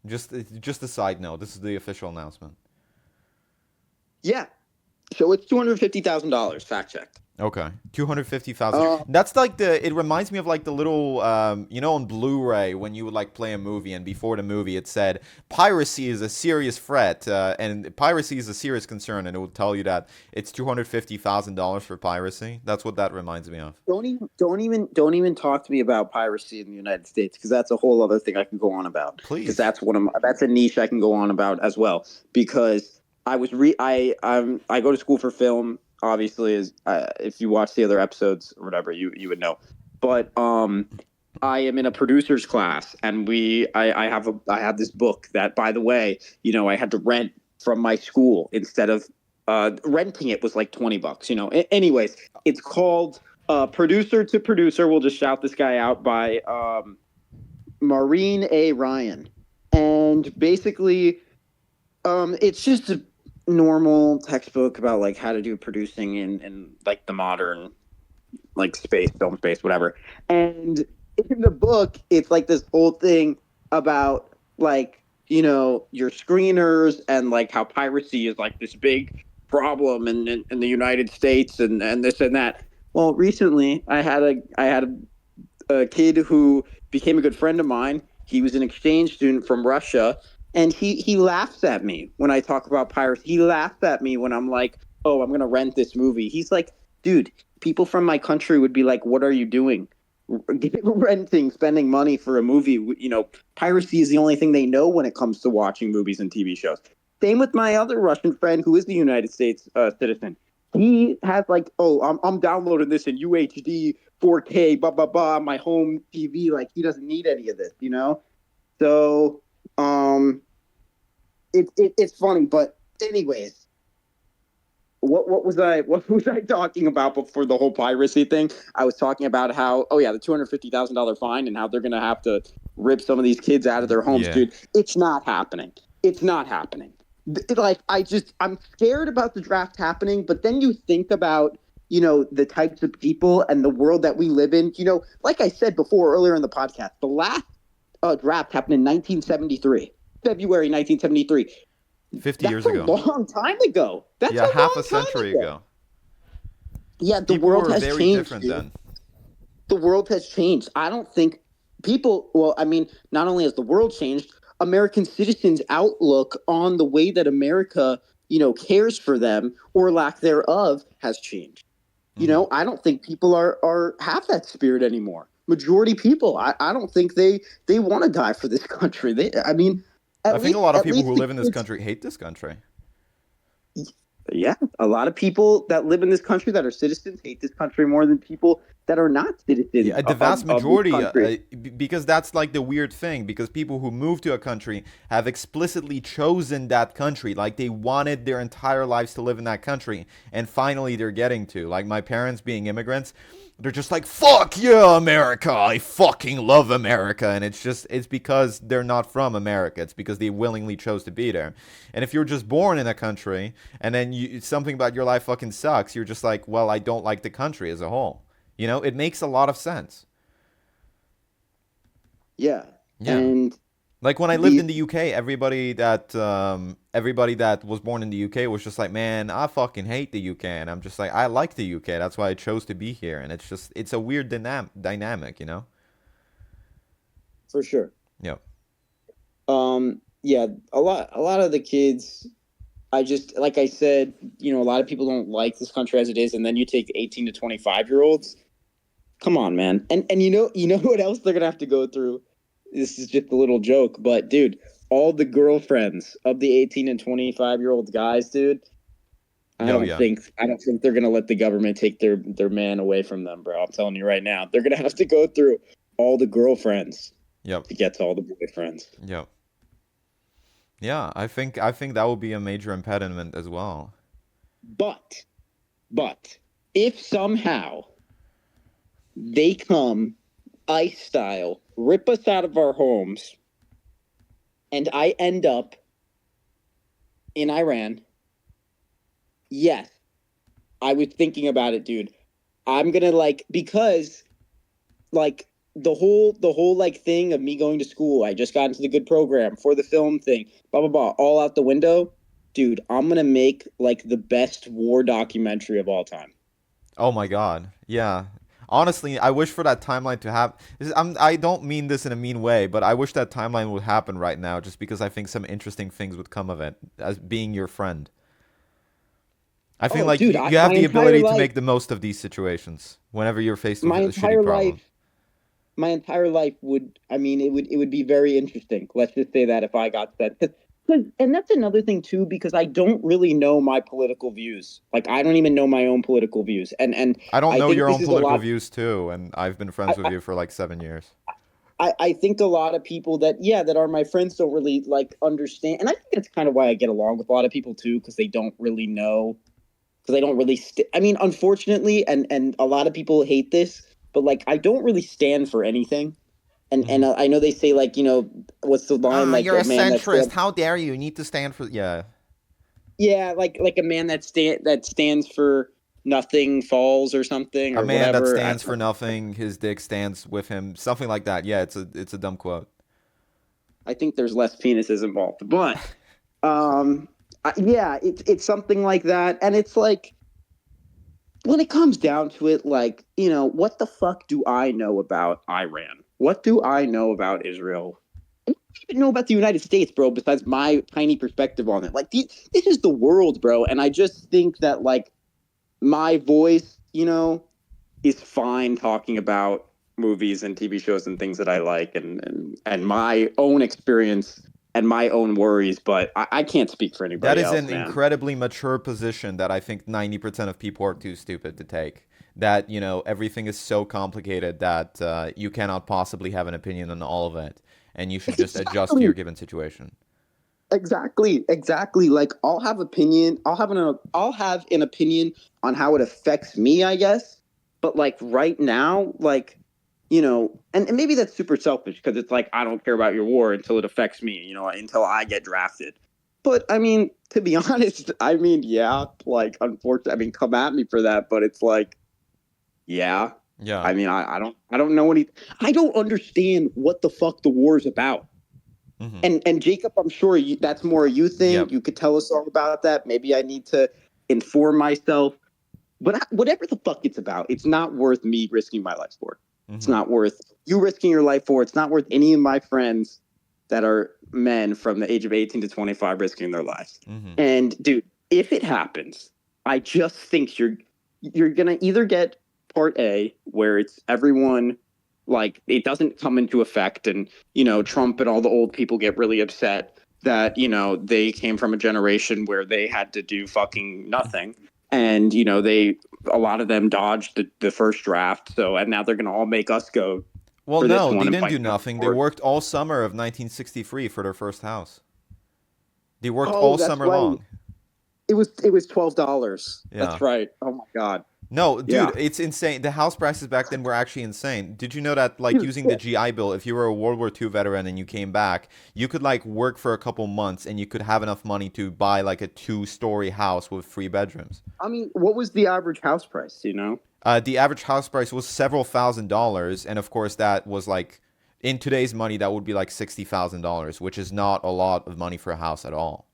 Just a side note. This is the official announcement. Yeah. So it's $250,000. Fact checked. Okay, 250,000. That's like it reminds me of like the little, on Blu-ray when you would like play a movie and before the movie it said piracy is a serious threat and piracy is a serious concern, and it would tell you that it's $250,000 for piracy. That's what that reminds me of. Don't even talk to me about piracy in the United States, because that's a whole other thing I can go on about. Please, because that's a niche I can go on about as well. Because I go to school for film. Obviously, is if you watch the other episodes or whatever, you would know. But I am in a producer's class, and I have this book that, by the way, I had to rent from my school instead of renting. It was like $20. Anyways, it's called Producer to Producer. We'll just shout this guy out, by Maureen A. Ryan, and basically, it's just a normal textbook about like how to do producing in like the modern like film space, whatever. And in the book, it's like this whole thing about like, your screeners, and like how piracy is like this big problem in the United States, and this and that. Well, recently I had a kid who became a good friend of mine. He was an exchange student from Russia. And he laughs at me when I talk about piracy. He laughs at me when I'm like, oh, I'm going to rent this movie. He's like, dude, people from my country would be like, what are you doing? Renting, spending money for a movie. Piracy is the only thing they know when it comes to watching movies and TV shows. Same with my other Russian friend who is the United States citizen. He has like, oh, I'm downloading this in UHD 4K, blah, blah, blah, on my home TV. Like, he doesn't need any of this, So... It's funny, but anyways, what was I talking about before the whole piracy thing? I was talking about how, the $250,000 fine, and how they're gonna have to rip some of these kids out of their homes, dude. It's not happening. It's not happening. I'm scared about the draft happening, but then you think about the types of people and the world that we live in. Like I said before earlier in the podcast, the last draft happened in 1973. February 1973. 50 years ago. That's a long time ago. That's half a century ago. Yeah, the world has changed. Very different then. The world has changed. I don't think people. Well, I mean, not only has the world changed, American citizens' outlook on the way that America, cares for them or lack thereof has changed. I don't think people have that spirit anymore. Majority people, I don't think they want to die for this country. I think a lot of people who live in this country hate this country. Yeah, a lot of people that live in this country that are citizens hate this country more than people that are not citizens. Yeah, the vast majority, because that's like the weird thing, because people who move to a country have explicitly chosen that country, like they wanted their entire lives to live in that country, and finally they're getting to. Like my parents being immigrants, they're just like, fuck yeah, America, I fucking love America. And it's because they're not from America. It's because they willingly chose to be there. And if you're just born in a country and then something about your life fucking sucks, you're just like, well, I don't like the country as a whole. It makes a lot of sense. Yeah. And like when I lived in the UK, everybody that was born in the UK was just like, man, I fucking hate the UK. And I'm just like, I like the UK. That's why I chose to be here. And it's a weird dynamic, For sure. Yeah. Yeah, a lot of the kids, like I said, a lot of people don't like this country as it is. And then you take 18 to 25-year-olds, Come on, man. And you know what else they're gonna have to go through? This is just a little joke, but dude, all the girlfriends of the 18 and 25-year-old guys, dude. Yo, yeah. I don't think they're gonna let the government take their man away from them, bro. I'm telling you right now, they're gonna have to go through all the girlfriends Yep. to get to all the boyfriends. Yep. Yeah, I think that would be a major impediment as well. But if somehow they come ice style, rip us out of our homes, and I end up in Iran, yes, I was thinking about it, dude. I'm gonna because like the whole like thing of me going to school. I just got into the good program for the film thing, blah blah blah, all out the window. Dude, I'm gonna make like the best war documentary of all time. Oh my God. Yeah. Honestly, I wish for that timeline to happen. I don't mean this in a mean way, but I wish that timeline would happen right now just because I think some interesting things would come of it as being your friend. I think Oh, like dude, you my have the entire ability to life, make the most of these situations whenever you're faced with my a shitty entire problem. life, my entire life would. I mean, it would be very interesting. Let's just say that if I got that, and that's another thing too, because I don't really know my political views. Like I don't even know my own political views, and I don't I know think your this own is a political lot. views too, and I've been friends with I, you for like 7 years. I think a lot of people that are my friends don't really like understand, and I think that's kind of why I get along with a lot of people too, because they don't really know, because they don't really. I mean, unfortunately, and a lot of people hate this, but like I don't really stand for anything, and Hmm. I know they say like what's the line, like You're a a man that centrist. stands, How dare you? You need to stand for yeah. yeah, like a man that stands for nothing falls or something A or man that whatever. I stands don't for know. nothing, his dick stands with him. Something like that. Yeah, it's a dumb quote. I think there's less penises involved, but yeah, it's something like that, and it's like when it comes down to it, like what the fuck do I know about Iran? What do I know about Israel? I don't even know about the United States, bro. Besides my tiny perspective on it, like this is the world, bro, and I just think that like my voice, is fine talking about movies and TV shows and things that I like and my own experience and my own worries, but I can't speak for That anybody is else, an man. incredibly mature position that I think 90% of people are too stupid to take. That, everything is so complicated that you cannot possibly have an opinion on all of it, and you should just adjust to your Exactly. given situation. Exactly. Like I'll have an opinion on how it affects me, I guess. But like right now, like and maybe that's super selfish because it's like I don't care about your war until it affects me, until I get drafted. But I mean, to be honest, I mean, yeah, like unfortunately, I mean, come at me for that, but it's like, yeah. Yeah. I mean, I don't know I don't understand what the fuck the war is about. Hmm. And Jacob, I'm sure that's more a you thing. Yep. You could tell us all about that. Maybe I need to inform myself. But whatever the fuck it's about, it's not worth me risking my life for. It's Hmm. not worth you risking your life for. It's not worth any of my friends that are men from the age of 18 to 25 risking their lives. Hmm. And dude, if it happens, I just think you're gonna either get part A, where it's everyone like it doesn't come into effect, and Trump and all the old people get really upset that they came from a generation where they had to do fucking nothing, and they a lot of them dodged the first draft, so and now they're gonna all make us go Well, for this no, one they and didn't fight do them nothing. They for it. worked all summer of 1963 for their first house. They worked Oh, all that's summer right. long. It was $12. Yeah. That's right. Oh my god. No, Yeah. dude, it's insane. The house prices back then were actually insane. Did you know that, like, Dude, using the yeah. GI Bill, if you were a World War II veteran and you came back, you could, like, work for a couple months and you could have enough money to buy, like, a two-story house with 3 bedrooms. I mean, what was the average house price? The average house price was several $1,000s, and of course, that was, like, in today's money, that would be, like, $60,000, which is not a lot of money for a house at all.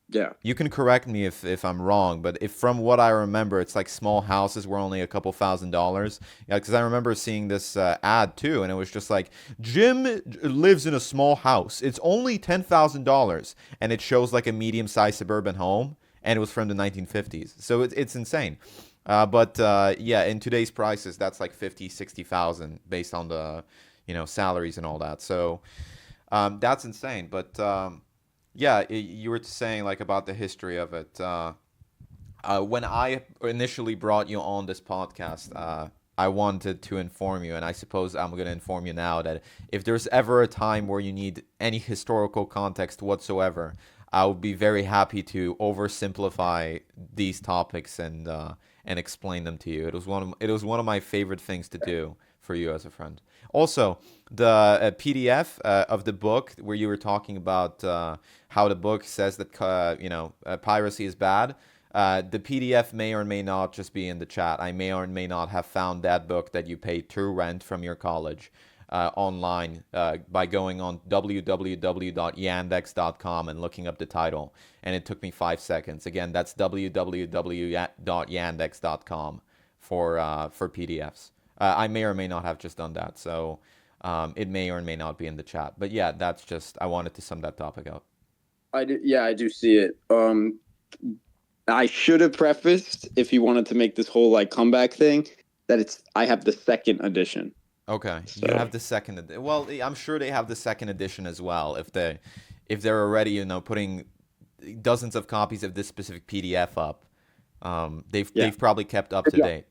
Yeah. You can correct me if I'm wrong, but if from what I remember, it's like small houses were only a couple $1,000s. Yeah, because I remember seeing this ad too, and it was just like Jim lives in a small house. It's only $10,000, and it shows like a medium-sized suburban home, and it was from the 1950s. So it's insane. But yeah, in today's prices, that's like 50, 60,000 based on the, salaries and all that. So that's insane. But yeah, you were saying like about the history of it. When I initially brought you on this podcast, I wanted to inform you, and I suppose I'm going to inform you now that if there's ever a time where you need any historical context whatsoever, I would be very happy to oversimplify these topics and explain them to you. It was one of my favorite things to do for you as a friend. Also, the PDF of the book where you were talking about how the book says that piracy is bad. The PDF may or may not just be in the chat. I may or may not have found that book that you paid to rent from your college online by going on www.yandex.com and looking up the title. And it took me 5 seconds. Again, that's www.yandex.com for PDFs. I may or may not have just done that. So it may or may not be in the chat. But yeah, that's just, I wanted to sum that topic up. I do. Yeah, I do see it. I should have prefaced, if you wanted to make this whole like comeback thing, that I have the second edition. Okay, So you have the second. Well, I'm sure they have the second edition as well. If they're already putting dozens of copies of this specific PDF up, they've probably kept up to Yeah. date.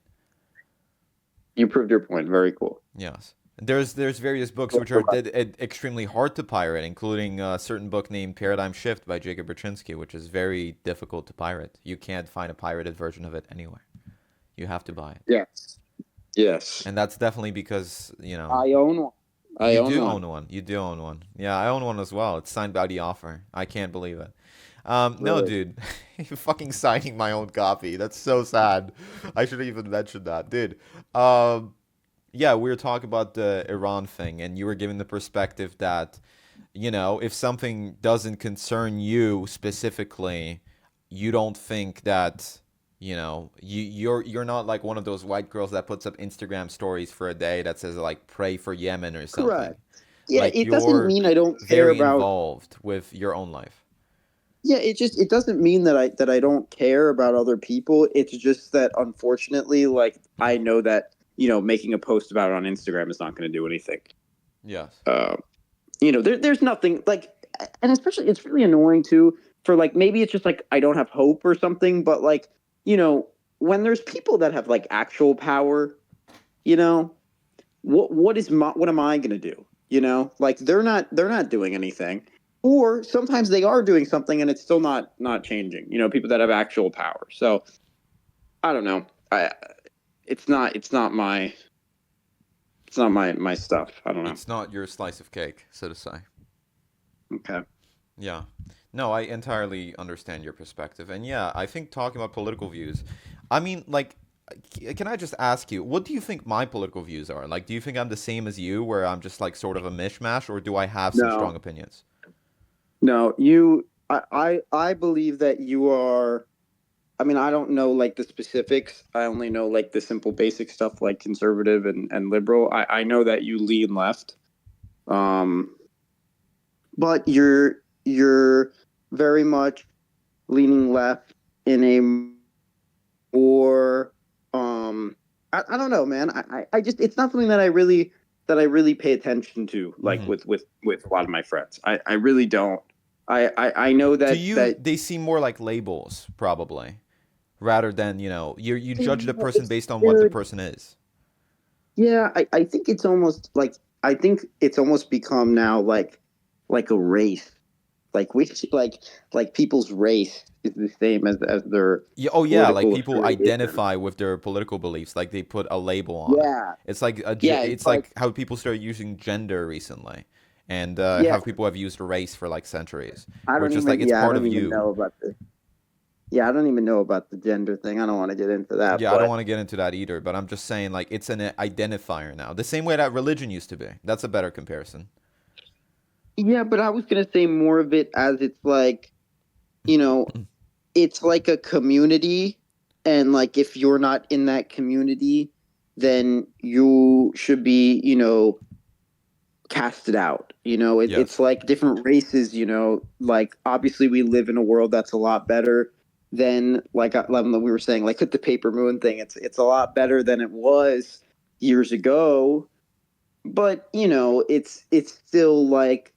You proved your point. Very cool. Yes. There's various books which are extremely hard to pirate, including a certain book named Paradigm Shift by Jacob Berczynski, which is very difficult to pirate. You can't find a pirated version of it anywhere. You have to buy it. Yes. Yes. And that's definitely because, I own one. I you own do one. own one. You do own one. Yeah, I own one as well. It's signed by the author. I can't believe it. No, Really? dude. You're fucking signing my own copy. That's so sad. I should have even mentioned that. Dude. Yeah, we were talking about the Iran thing, and you were giving the perspective that, if something doesn't concern you specifically, you don't think that, you're not like one of those white girls that puts up Instagram stories for a day that says like pray for Yemen or something. Correct. Yeah, Like it doesn't you're mean I don't care very about. involved with your own life. Yeah, it doesn't mean that I don't care about other people. It's just that unfortunately, like I know that making a post about it on Instagram is not going to do anything. Yes. There's nothing like, and especially it's really annoying too for like maybe it's just like I don't have hope or something, but like when there's people that have like actual power, what am I going to do? Like they're not doing anything. Or sometimes they are doing something and it's still not changing. People that have actual power. So I don't know. It's not my stuff. I don't know. It's not your slice of cake, so to say. Okay. Yeah. No, I entirely understand your perspective. And yeah, I think talking about political views, I mean, like, can I just ask you, what do you think my political views are? Like, do you think I'm the same as you, where I'm just like sort of a mishmash, or do I have some strong opinions? No, I believe that you are. I mean, I don't know like the specifics. I only know like the simple basic stuff like conservative and liberal. I know that you lean left. But you're very much leaning left in a more I don't know, man. I just it's not something that I really pay attention to like with a lot of my friends. I really don't. I know that to you they seem more like labels probably rather than you judge the person based on what the person is. Yeah, I think it's almost like become now like a race. Like like people's race is the same as their like people identify with their political beliefs, like they put a label on it. It's like it's like how people started using gender recently, and how people have used race for like centuries. Where it's just like it's part of you. I don't even know about the gender thing. I don't want to get into that. Yeah, I don't want to get into that either, but I'm just saying like it's an identifier now. The same way that religion used to be. That's a better comparison. Yeah, but I was going to say more of it as it's like, it's like a community. And like, if you're not in that community, then you should be, casted out. It's like different races, like obviously we live in a world that's a lot better than like we were saying, like with the paper moon thing. It's a lot better than it was years ago. But it's still like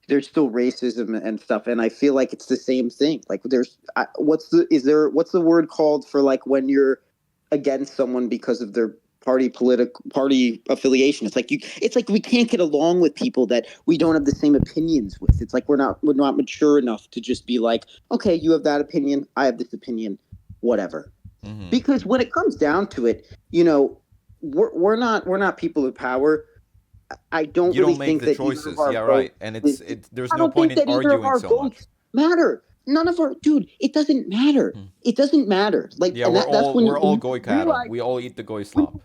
there's still racism and stuff, and I feel like it's the same thing. Like what's the word called for like when you're against someone because of their party affiliation? It's like we can't get along with people that we don't have the same opinions with. It's like we're not mature enough to just be like, okay, you have that opinion, I have this opinion, whatever. Mm-hmm. Because when it comes down to it, we're not people of power. I don't You really don't make think the that choices. either of our Yeah, votes, right. And there's I no don't point think in that either of arguing our so much. votes matter. None of our dude, it doesn't matter. Hmm. It doesn't matter. Like, Yeah, and that's we're all when goy you cattle. realize We all eat the goy when, slop.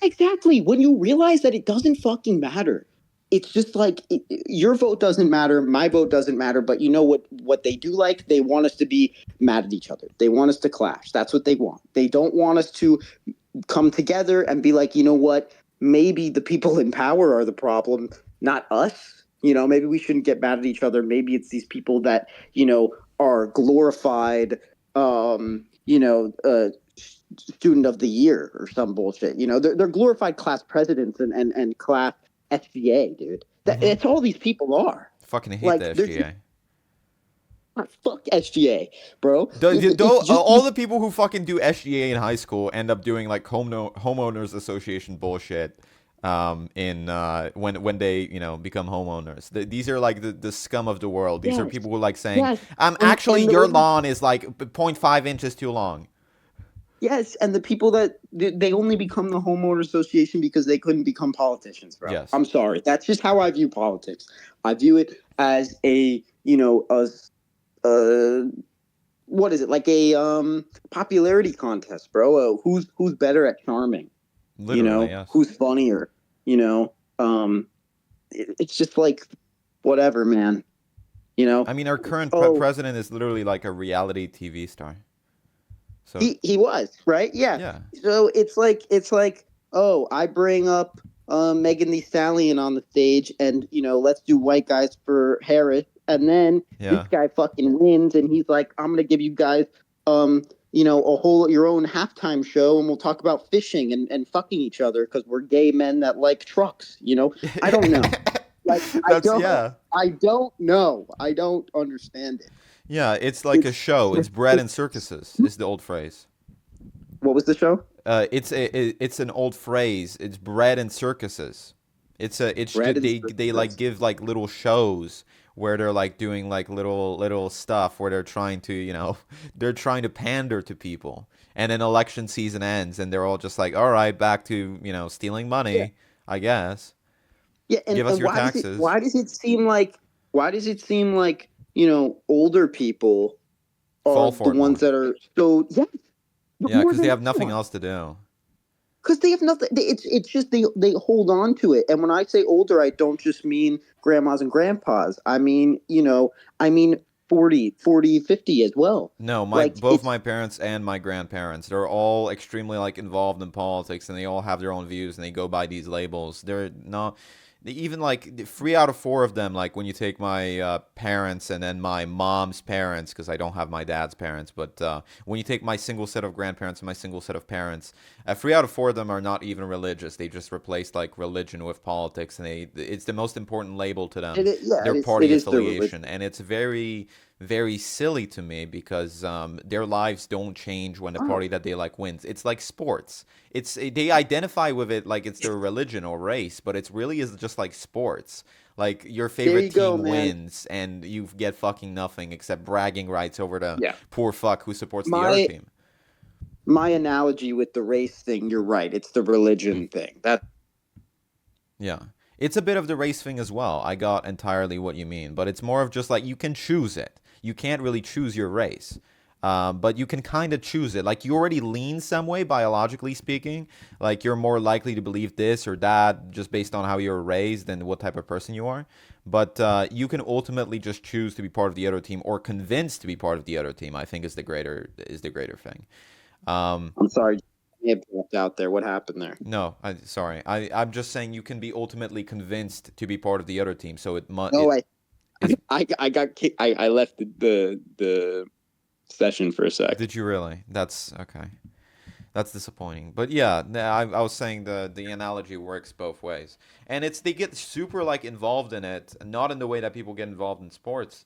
exactly when you realize that it doesn't fucking matter. It's just like your vote doesn't matter, my vote doesn't matter. But you know what they do like? They want us to be mad at each other. They want us to clash. That's what they want. They don't want us to come together and be like, you know what? Maybe the people in power are the problem, not us. Maybe we shouldn't get mad at each other. Maybe it's these people that are glorified, student of the year or some bullshit. They're glorified class presidents and class SGA, dude. Mm-hmm. That's all these people are. Fucking hate the Like, there's SGA. fuck SGA, bro. Though It's just all the people who fucking do SGA in high school end up doing like homeowners association bullshit. In when they become homeowners, these are like the scum of the world. These are yes, people who like saying, yes. actually And the your only lawn is like 0.5 inches too long. yes, and the people that they only become the homeowner association because they couldn't become politicians, bro. Yes. I'm sorry. That's just how I view politics. I view it as a what is it? Like a popularity contest, bro. Who's better at charming? Literally, yes. Who's funnier? You know, it's just like whatever, man. I mean, our current Oh, president is literally like a reality TV star. So he was, right? Yeah. yeah, So it's like oh, I bring up Megan Thee Stallion on the stage, and let's do white guys for Harris, and then this yeah. guy fucking wins, and he's like, I'm gonna give you guys a whole your own halftime show, and we'll talk about fishing and fucking each other because we're gay men that like trucks. I don't know. Like That's yeah. I don't know. I don't understand it. Yeah, it's like a It's show. It's bread and circuses is the old phrase. what was the show? It's an old phrase. It's bread and circuses. It's Bread just and they like circuses. give like little shows where they're like doing like little stuff where they're trying to they're trying to pander to people. And then election season ends and they're all just like, all right, back to stealing Yeah. money, I guess. Yeah, and, Give us and your why does it taxes. why does it seem like older people are Fall the for it ones more. that are so yeah, but Yeah, more because they than have nothing anyone. else to do. Because they have nothing. It's just they hold on to it. And when I say older, I don't just mean grandmas and grandpas. I mean 40, 50 as well. No, Like both it's my parents and my grandparents, they're all extremely like involved in politics and they all have their own views and they go by these labels. They're not even like 3 out of 4 of them, like when you take my parents and then my mom's parents, because I don't have my dad's parents, but when you take my single set of grandparents and my single set of parents, 3 out of 4 of them are not even religious. They just replaced like religion with politics, and it's the most important label to them, yeah, their it party is their religion. affiliation, and it's very very silly to me because their lives don't change when the Oh, party that they like wins. It's like sports. They identify with it like it's their religion or race, but it's really is just like sports. Like your there favorite you go, team man. wins and you get fucking nothing except bragging rights over the Yeah. poor fuck who supports the other My team. my analogy with the race thing, you're right. It's the Hmm. religion thing. That Yeah. It's a bit of the race thing as well. I got entirely what you mean, but it's more of just like you can choose it. You can't really choose your race. But you can kind of choose it. Like you already lean some way, biologically speaking. Like you're more likely to believe this or that just based on how you're raised and what type of person you are. But you can ultimately just choose to be part of the other team or convinced to be part of the other team. I think is the greater thing. Um, I'm sorry, it dropped out there. What happened there? no, sorry. I'm just saying you can be ultimately convinced to be part of the other team. So No, it's I got kicked. I left the session for a sec. Did you really? That's okay. That's disappointing. But yeah, I was saying the analogy works both ways. And they get super like involved in it, not in the way that people get involved in sports.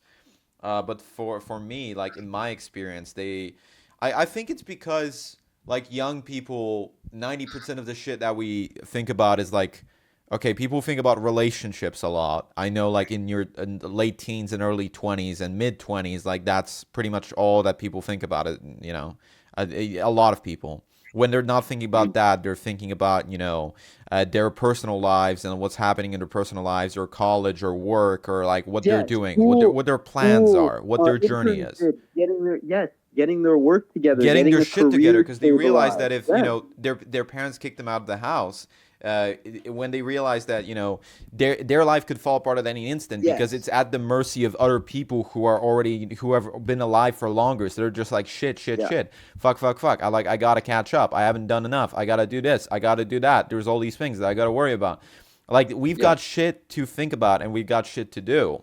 But for me, like in my experience, I think it's because like young people, 90% of the shit that we think about is like, okay, people think about relationships a lot. I know like in the late teens and early 20s and mid 20s, like that's pretty much all that people think about it, you know. A lot of people. When they're not thinking about that, they're thinking about, you know, their personal lives and what's happening in their personal lives or college or work or like what they're doing, what their plans are, what their journey is. Getting their work together, Getting their shit together because they realize that if, you Yeah. know, their parents kicked them out of the house, when they realize that, you know, their life could fall apart at any instant because it's at the mercy of other people who have been alive for longer. So they're just like shit, fuck. I gotta catch up. I haven't done enough. I gotta do this. I gotta do that. There's all these things that I gotta worry about. Like we've got shit to think about and we've got shit to do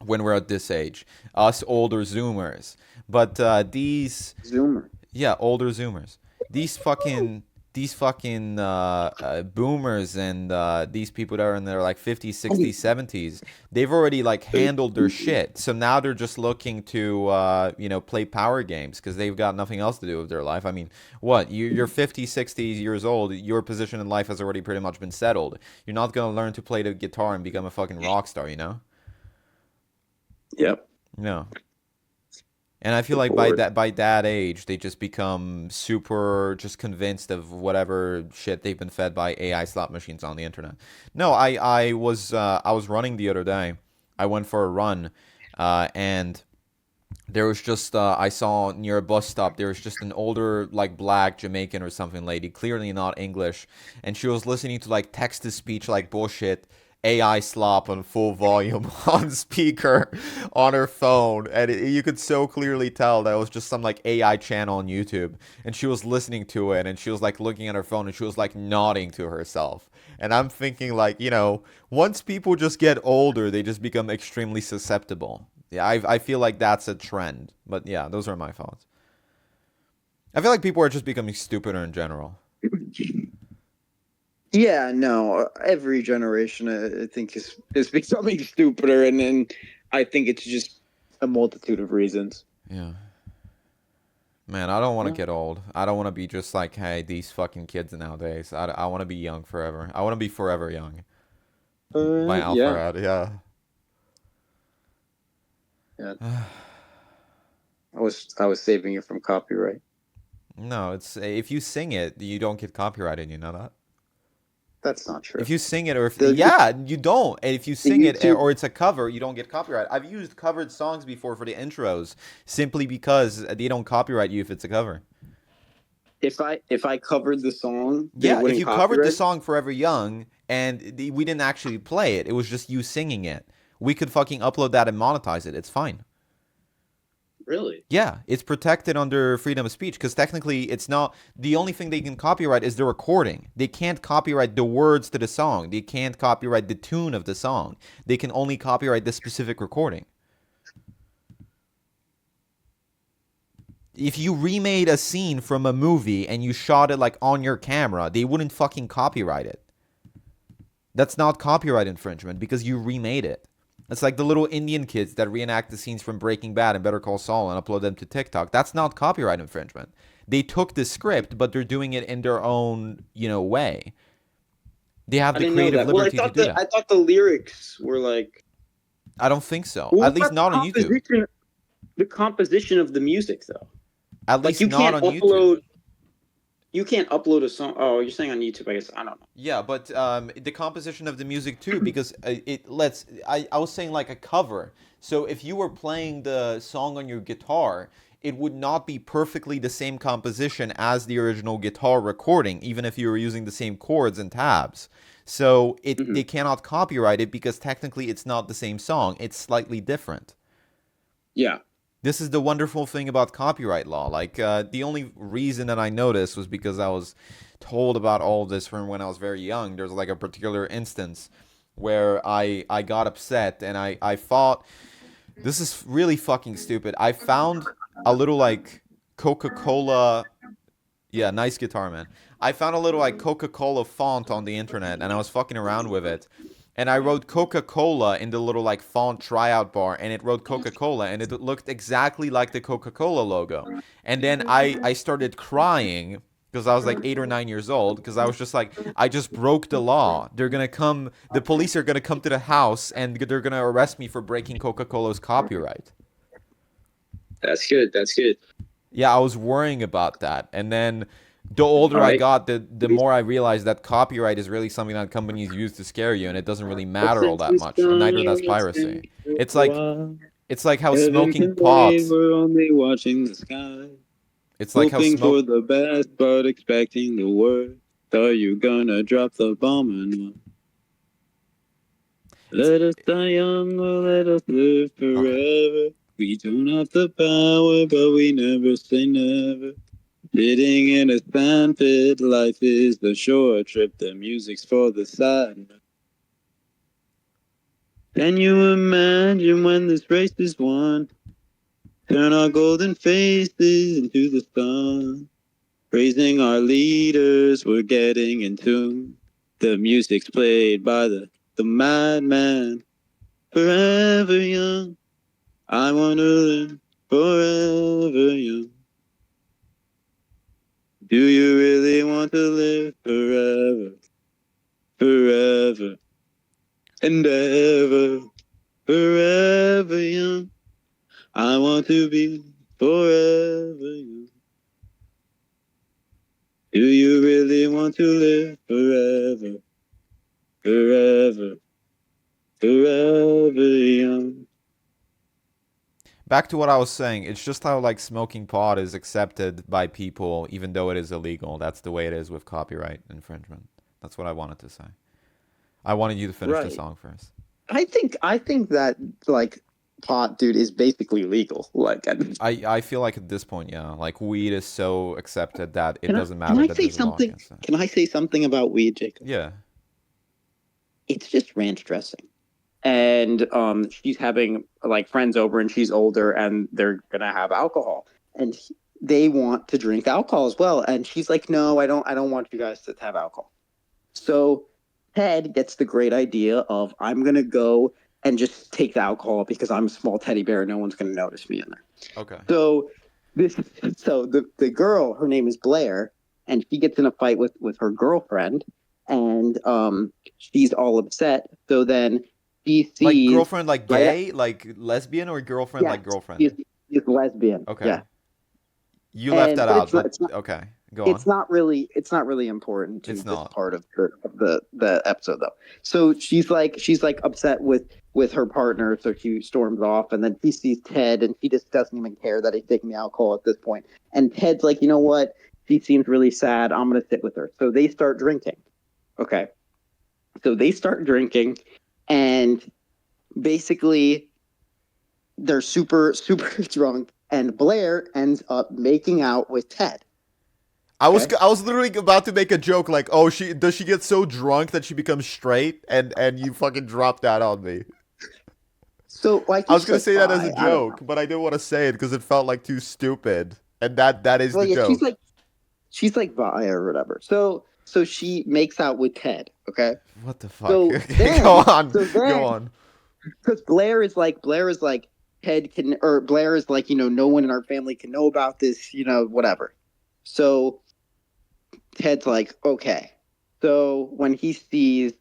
when we're at this age. Us older Zoomers, but these Zoomer. older Zoomers. These fucking boomers and these people that are in their like 50s, 60s, 70s, they've already like handled their shit. So now they're just looking to, you know, play power games because they've got nothing else to do with their life. I mean, what? You're 50, 60 years old. Your position in life has already pretty much been settled. You're not going to learn to play the guitar and become a fucking rock star, you know? Yep. No. And I feel like by that age, they just become super just convinced of whatever shit they've been fed by AI slot machines on the internet. No, I was running the other day. I went for a run, and there was just I saw near a bus stop there was just an older like black Jamaican or something lady, clearly not English, and she was listening to like text to speech like bullshit. AI slop on full volume on speaker on her phone, and you could so clearly tell that it was just some like AI channel on YouTube, and she was listening to it and she was like looking at her phone and she was like nodding to herself. And I'm thinking like, you know, once people just get older, they just become extremely susceptible. Yeah, I feel like that's a trend. But yeah, those are my thoughts. I feel like people are just becoming stupider in general. Yeah, no. Every generation, I think, is becoming stupider, and then I think it's just a multitude of reasons. Yeah. Man, I don't want to get old. I don't want to be just like, hey, these fucking kids nowadays. I want to be young forever. I want to be forever young. My Alfred, yeah. I was saving it from copyright. No, it's if you sing it, you don't get copyrighted. You know that? That's not true. If you sing it, or you don't. And if you sing it, or it's a cover, you don't get copyright. I've used covered songs before for the intros, simply because they don't copyright you if it's a cover. If I covered the song, if you covered the song Forever Young, and we didn't actually play it, it was just you singing it, we could fucking upload that and monetize it. It's fine. Really? Yeah, it's protected under freedom of speech because technically it's not the only thing they can copyright is the recording. They can't copyright the words to the song. They can't copyright the tune of the song. They can only copyright the specific recording. If you remade a scene from a movie and you shot it like on your camera, they wouldn't fucking copyright it. That's not copyright infringement because you remade it. It's like the little Indian kids that reenact the scenes from Breaking Bad and Better Call Saul and upload them to TikTok. That's not copyright infringement. They took the script, but they're doing it in their own, way. They have the creative liberty to do that. I thought the lyrics were like... I don't think so. At least not on YouTube. The composition of the music, though. At least not on YouTube. You can't upload a song. Oh, you're saying on YouTube, I guess. I don't know. Yeah, but the composition of the music too, because I was saying like a cover. So if you were playing the song on your guitar, it would not be perfectly the same composition as the original guitar recording, even if you were using the same chords and tabs. So they cannot copyright it because technically it's not the same song. It's slightly different. Yeah. This is the wonderful thing about copyright law. Like, the only reason that I noticed was because I was told about all of this from when I was very young. There's like a particular instance where I got upset and I thought, this is really fucking stupid. I found a little like Coca-Cola. Yeah, nice guitar, man. I found a little like Coca-Cola font on the internet, and I was fucking around with it. And I wrote Coca-Cola in the little like font tryout bar, and it wrote Coca-Cola, and it looked exactly like the Coca-Cola logo. And then I started crying because I was like 8 or 9 years old, because I was just like, I just broke the law. They're gonna come, the police are gonna come to the house, and they're gonna arrest me for breaking Coca-Cola's copyright. That's good. That's good. Yeah, I was worrying about that. And then the older All I right. got, the more I realized that copyright is really something that companies use to scare you, and it doesn't really matter all that much. And neither does piracy. It's like how Heaven smoking can wait, pot. we're only watching the sky. It's like how Hoping for smoke. the best, but expecting the worst. Are you gonna drop the bomb or not? Let us die young or let us live forever. Okay. We don't have the power, but we never say never. Sitting in a sandpit, life is the short trip. The music's for the side. Can you imagine when this race is won? Turn our golden faces into the sun. Praising our leaders, we're getting in tune. The music's played by the madman. Forever young, I want to live forever young. Do you really want to live forever? Forever and ever. Forever young, I want to be forever young. Do you really want to live forever? Forever, forever young. Back to what I was saying. It's just how like smoking pot is accepted by people, even though it is illegal. That's the way it is with copyright infringement. That's what I wanted to say. I wanted you to finish the Right. song first. I think that like pot, dude, is basically legal. Like, I feel like at this point, yeah, like weed is so accepted that it doesn't can matter I that say there's a law something? against it. Can I say something about weed, Jacob? Yeah. It's just ranch dressing. And she's having like friends over, and she's older, and they're gonna have alcohol, and they want to drink alcohol as well. And she's like, "No, I don't want you guys to have alcohol." So Ted gets the great idea of, "I'm gonna go and just take the alcohol because I'm a small teddy bear. No one's gonna notice me in there." Okay. So this, so the girl, her name is Blair, and she gets in a fight with her girlfriend, and she's all upset. So then she Like sees, girlfriend, like right, gay, like lesbian, or girlfriend, yeah, like girlfriend? she's lesbian. Okay. Yeah, You left that but out, it's not but it's not okay. Go on. it's not really important to It's this not. part of the episode though. So she's like upset with her partner, so she storms off, and then she sees Ted, and she just doesn't even care that he's taking the alcohol at this point. And Ted's like, you know what? She seems really sad. I'm gonna sit with her. So they start drinking. Okay. So they start drinking, and basically they're super drunk, and Blair ends up making out with Ted. Okay. I was literally about to make a joke like, oh, she get so drunk that she becomes straight, and you fucking dropped that on me. So like I you was gonna said, say that as a I don't know. joke, but I didn't want to say it because it felt like too stupid, and that is Well, the yeah, joke. she's like bi or whatever. So she makes out with Ted. Okay. What the fuck? So Go then on, so go then on. because Blair is like Ted can, or Blair is like, no one in our family can know about this, whatever. So Ted's like, okay. So when he sees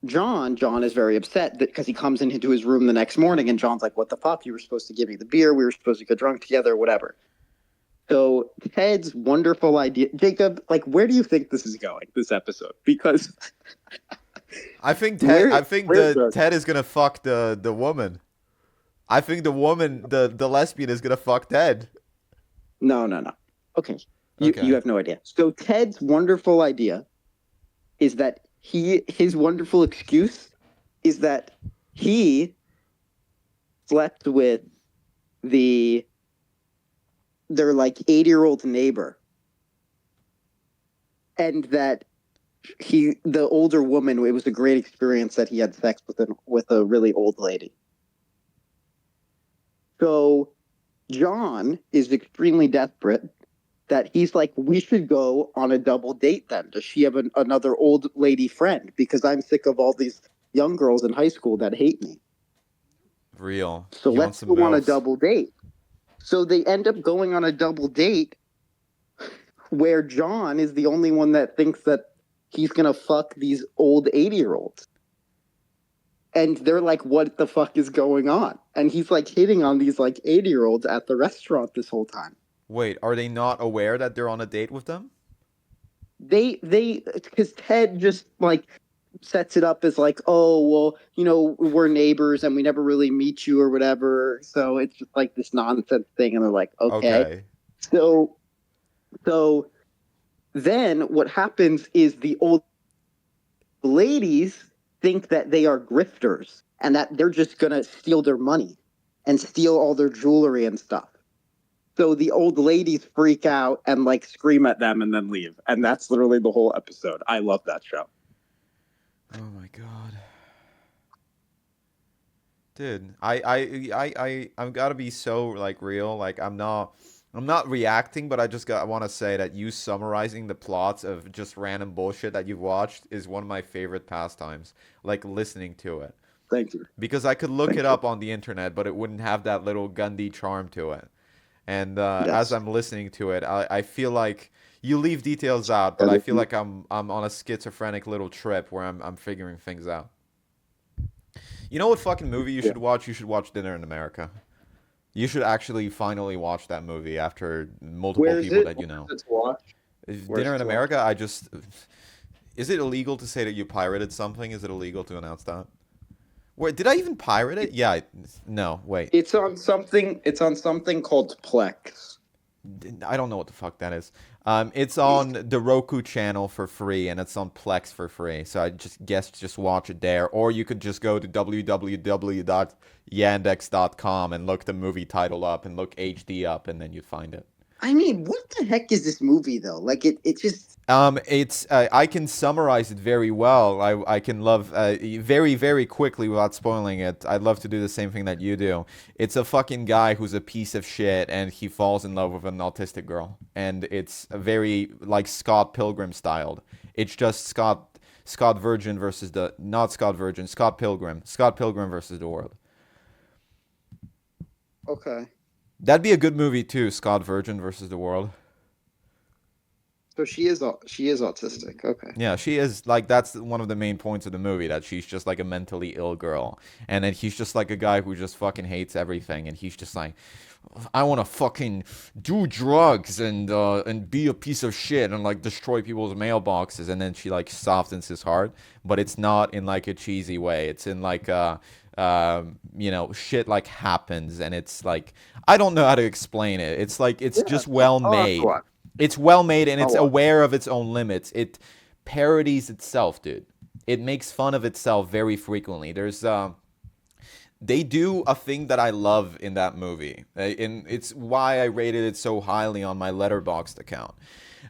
John is very upset because he comes into his room the next morning, and John's like, what the fuck? You were supposed to give me the beer. We were supposed to get drunk together, whatever. So Ted's wonderful idea, Jacob, like, where do you think this is going, this episode? Because I think where where's the the Ted is gonna fuck the woman. I think the woman, the lesbian, is gonna fuck Ted. no. Okay. You Okay. have no idea. So Ted's wonderful idea is that his wonderful excuse is that he slept with their like 80-year-old neighbor, and that the older woman, it was a great experience that he had sex with a really old lady. So John is extremely desperate that he's like, we should go on a double date then. Does she have another old lady friend? Because I'm sick of all these young girls in high school that hate me. Real. So He wants let's some go on a MILFs. double date. So they end up going on a double date where John is the only one that thinks that he's going to fuck these old 80-year-olds. And they're like, what the fuck is going on? And he's like hitting on these like 80-year-olds at the restaurant this whole time. Wait, are they not aware that they're on a date with them? Because Ted just like sets it up as like, oh, well, you know, we're neighbors and we never really meet you or whatever. So it's just like this nonsense thing. And they're like, okay. Okay. So then what happens is the old ladies think that they are grifters and that they're just going to steal their money and steal all their jewelry and stuff. So the old ladies freak out and like scream at them and then leave. And that's literally the whole episode. I love that show. Oh my god. Dude, I'm gotta be so like real. Like I'm not reacting, but I want to say that you summarizing the plots of just random bullshit that you've watched is one of my favorite pastimes. Like listening to it. Thank you. Because I could look Thank it up on the internet, but it wouldn't have that little Gundy charm to it. And as Yes. I'm listening to it, I feel like you leave details out, but I feel like I'm on a schizophrenic little trip where I'm figuring things out. You know what fucking movie you should watch? You should watch Dinner in America. You should actually finally watch that movie after multiple Where is people it? that you know. Where is it to watch? Where's Dinner it in to America, I just... Is it illegal to say that you pirated something? Is it illegal to announce that? Wait, did I even pirate it? Yeah, no, wait. It's on something. It's on something called Plex. I don't know what the fuck that is. It's on the Roku channel for free, and it's on Plex for free. So I just watch it there, or you could just go to www.yandex.com and look the movie title up and look HD up, and then you'd find it. I mean, what the heck is this movie though? Like it just. It's I can summarize it very well. I can love very very quickly without spoiling it. I'd love to do the same thing that you do. It's a fucking guy who's a piece of shit and he falls in love with an autistic girl, and it's very like Scott Pilgrim styled. It's just Scott Pilgrim versus the world. Okay. That'd be a good movie too, Scott Virgin versus the world. So she is autistic. Okay. Yeah, she is like that's one of the main points of the movie, that she's just like a mentally ill girl, and then he's just like a guy who just fucking hates everything, and he's just like, I want to fucking do drugs and be a piece of shit and like destroy people's mailboxes, and then she like softens his heart, but it's not in like a cheesy way. It's in like shit like happens, and it's like I don't know how to explain it. It's like it's just well made. It's well made, and it's aware of its own limits. It parodies itself, dude. It makes fun of itself very frequently. They do a thing that I love in that movie, and it's why I rated it so highly on my Letterboxd account.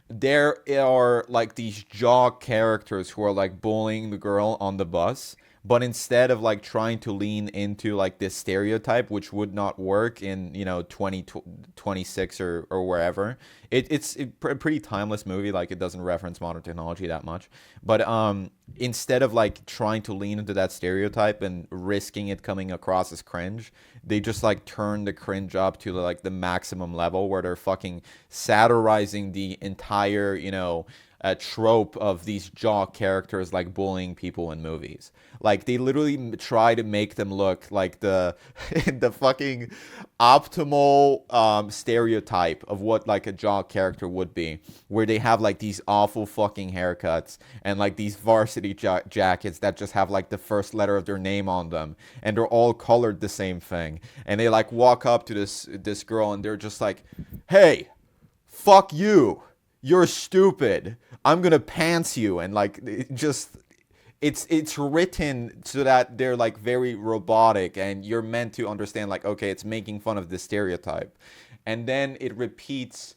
There are like these jock characters who are like bullying the girl on the bus, but instead of like trying to lean into like this stereotype, which would not work in 2026 or wherever, it's a pretty timeless movie. Like it doesn't reference modern technology that much, but instead of like trying to lean into that stereotype and risking it coming across as cringe, they just like turn the cringe up to like the maximum level where they're fucking satirizing the entire a trope of these jock characters like bullying people in movies. Like they literally try to make them look like the fucking optimal stereotype of what like a jock character would be, where they have like these awful fucking haircuts and like these varsity jackets that just have like the first letter of their name on them, and they're all colored the same thing, and they like walk up to this girl and they're just like, hey, fuck you, you're stupid, I'm gonna pants you, and like it's written so that they're like very robotic, and you're meant to understand like, okay, it's making fun of this stereotype, and then it repeats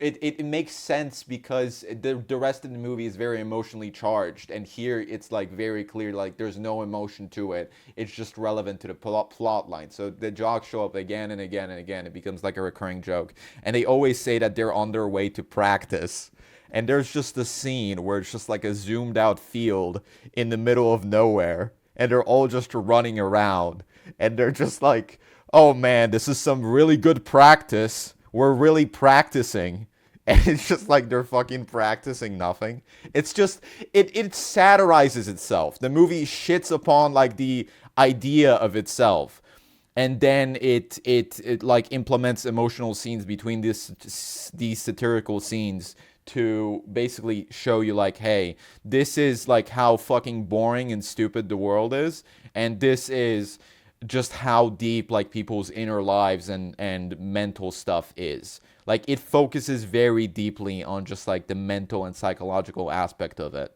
it makes sense because the rest of the movie is very emotionally charged, and here it's like very clear, like there's no emotion to it. It's just relevant to the plot line. So the jokes show up again and again and again. It becomes like a recurring joke, and they always say that they're on their way to practice. And there's just a scene where it's just like a zoomed out field in the middle of nowhere, and they're all just running around, and they're just like, oh man, this is some really good practice. We're really practicing. And it's just like they're fucking practicing nothing. It's just, it satirizes itself. The movie shits upon like the idea of itself. And then it like implements emotional scenes between these satirical scenes to basically show you like, hey, this is like how fucking boring and stupid the world is. And this is just how deep like people's inner lives and mental stuff is. Like it focuses very deeply on just like the mental and psychological aspect of it.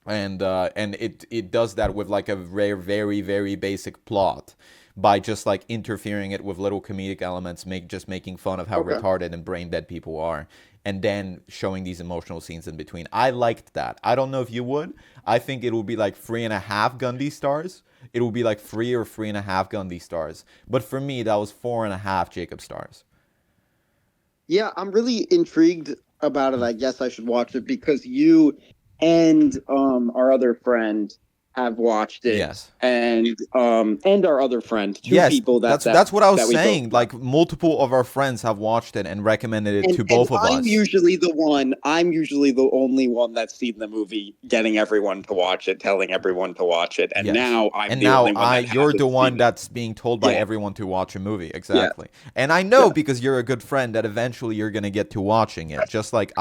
And it does that with like a very very very basic plot by just like interfering it with little comedic elements, making fun of how retarded and brain dead people are, and then showing these emotional scenes in between. I liked that. I don't know if you would. I think it will be like 3.5 Gundy stars. It will be like 3 or 3.5 Gundy stars. But for me, that was 4.5 Jacob stars. Yeah, I'm really intrigued about it. I guess I should watch it because you and our other friend have watched it. Yes. And our other friend, two yes, people that's what I was saying. both... Like multiple of our friends have watched it and recommended it to both of us. I'm usually the only one that's seen the movie, getting everyone to watch it, telling everyone to watch it. And Yes. now you're the one that's being told by everyone to watch a movie. Exactly. Yeah. And I know because you're a good friend that eventually you're going to get to watching it. Just like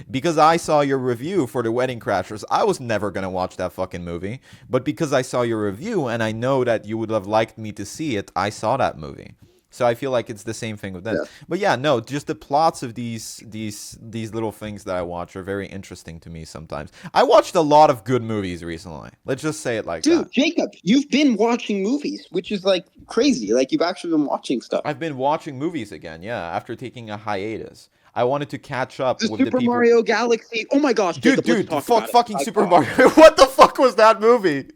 because I saw your review for The Wedding Crashers, I was never going to watch that fucking movie. But because I saw your review and I know that you would have liked me to see it, I saw that movie. So I feel like it's the same thing with this. Yeah. But yeah, no, just the plots of these little things that I watch are very interesting to me sometimes. I watched a lot of good movies recently. Let's just say it like that. Dude, Jacob, you've been watching movies, which is like crazy. Like you've actually been watching stuff. I've been watching movies again, yeah, after taking a hiatus. I wanted to catch up with the people. Super Mario Galaxy. Oh my gosh, Jacob, dude, fucking Super Mario. What the fuck was that movie?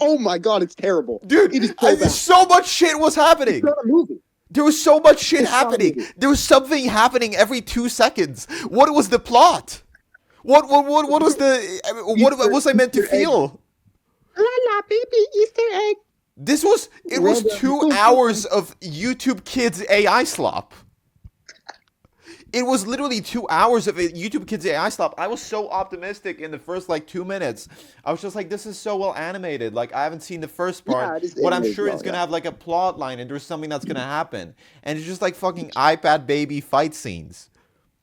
Oh my god, it's terrible. Dude, it is so much shit was happening. It's not a movie. There was so much shit happening. There was something happening every 2 seconds. What was the plot? What was what was I meant to feel? La la, baby, Easter egg. It was 2 hours of YouTube Kids AI slop. It was literally 2 hours of YouTube Kids AI slop. I was so optimistic in the first like 2 minutes. I was just like, this is so well animated. Like I haven't seen the first part, but I'm sure it's gonna have like a plot line and there's something that's gonna happen. And it's just like fucking iPad baby fight scenes.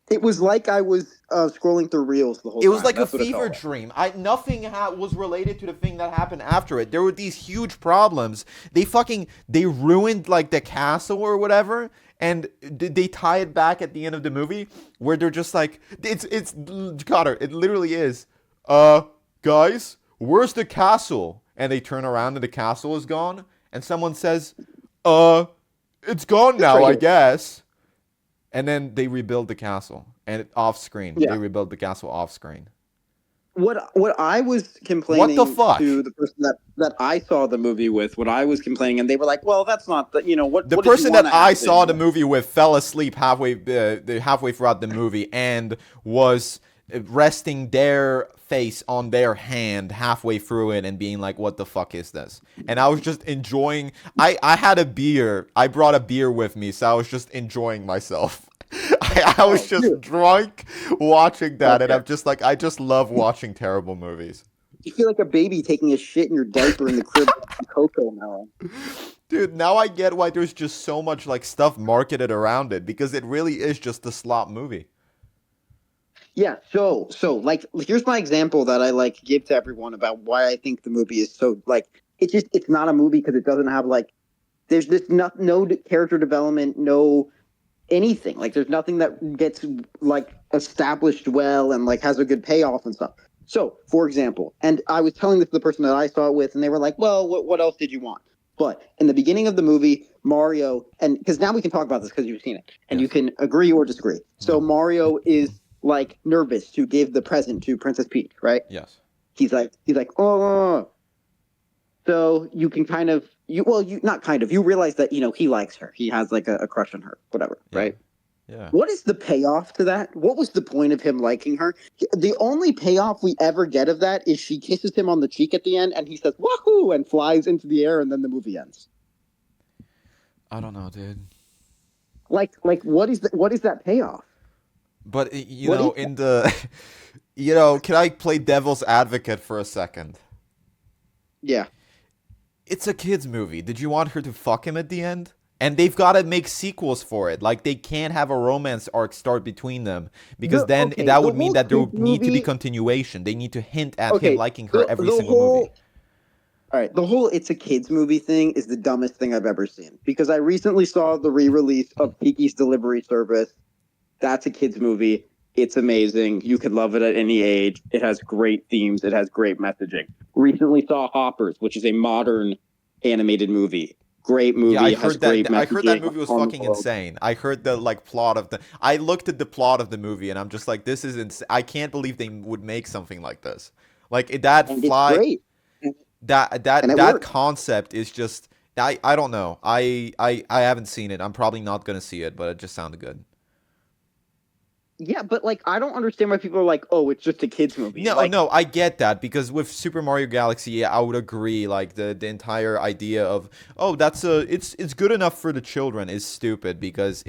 It was like I was scrolling through reels the whole time. It was like a fever dream. Nothing was related to the thing that happened after it. There were these huge problems. They ruined like the castle or whatever. And they tie it back at the end of the movie where they're just like, it's Connor, it literally is, guys, where's the castle? And they turn around and the castle is gone. And someone says, it's gone now, I guess. And then they rebuild the castle and off screen. Yeah. They rebuild the castle off screen. What I was complaining what the fuck? To the person that I saw the movie with, what I was complaining, and they were like, "Well, that's not the what." The what person that I saw the movie with fell asleep halfway throughout the movie and was resting their face on their hand halfway through it and being like, "What the fuck is this?" And I was just enjoying. I had a beer. I brought a beer with me, so I was just enjoying myself. I was just drunk watching that, and I'm just like, I just love watching terrible movies. You feel like a baby taking a shit in your diaper in the crib with Cocoa Melon. Dude, now I get why there's just so much like stuff marketed around it, because it really is just a slop movie. Yeah, so like here's my example that I like give to everyone about why I think the movie is so like it's not a movie because it doesn't have like there's just no character development, no anything. Like there's nothing that gets like established well and like has a good payoff and stuff. So, for example, and I was telling this to the person that I saw it with, and they were like, "Well, what else did you want?" But in the beginning of the movie, Mario, and because now we can talk about this because you've seen it, and Yes. you can agree or disagree. So No. Mario is like nervous to give the present to Princess Peach, right? Yes. He's like, oh. So you can kind of, you not kind of, you realize that, he likes her. He has like a crush on her, whatever, Yeah. right? Yeah. What is the payoff to that? What was the point of him liking her? The only payoff we ever get of that is she kisses him on the cheek at the end, and he says "wahoo" and flies into the air, and then the movie ends. I don't know, dude. Like what is that payoff? But What is in the, can I play devil's advocate for a second? Yeah. It's a kid's movie. Did you want her to fuck him at the end? And they've got to make sequels for it. Like, they can't have a romance arc start between them, because that would mean that there would need to be continuation. They need to hint at him liking her every single movie. All right, the whole "it's a kids movie" thing is the dumbest thing I've ever seen. Because I recently saw the re-release of Kiki's Delivery Service. That's a kids movie. It's amazing. You could love it at any age. It has great themes. It has great messaging. Recently saw Hoppers, which is a modern animated movie. Great movie. Yeah, I has heard great that. I heard that messaging movie was on the fucking world. insane. I heard the plot of the. I looked at the plot of the movie and I'm just like, this is insane. I can't believe they would make something like this. Like that And fly. it's great. That concept is just. I don't know. I haven't seen it. I'm probably not gonna see it, but it just sounded good. Yeah, but I don't understand why people are like, "Oh, it's just a kids movie." No, I get that, because with Super Mario Galaxy, yeah, I would agree. Like the entire idea of, oh, it's good enough for the children is stupid, because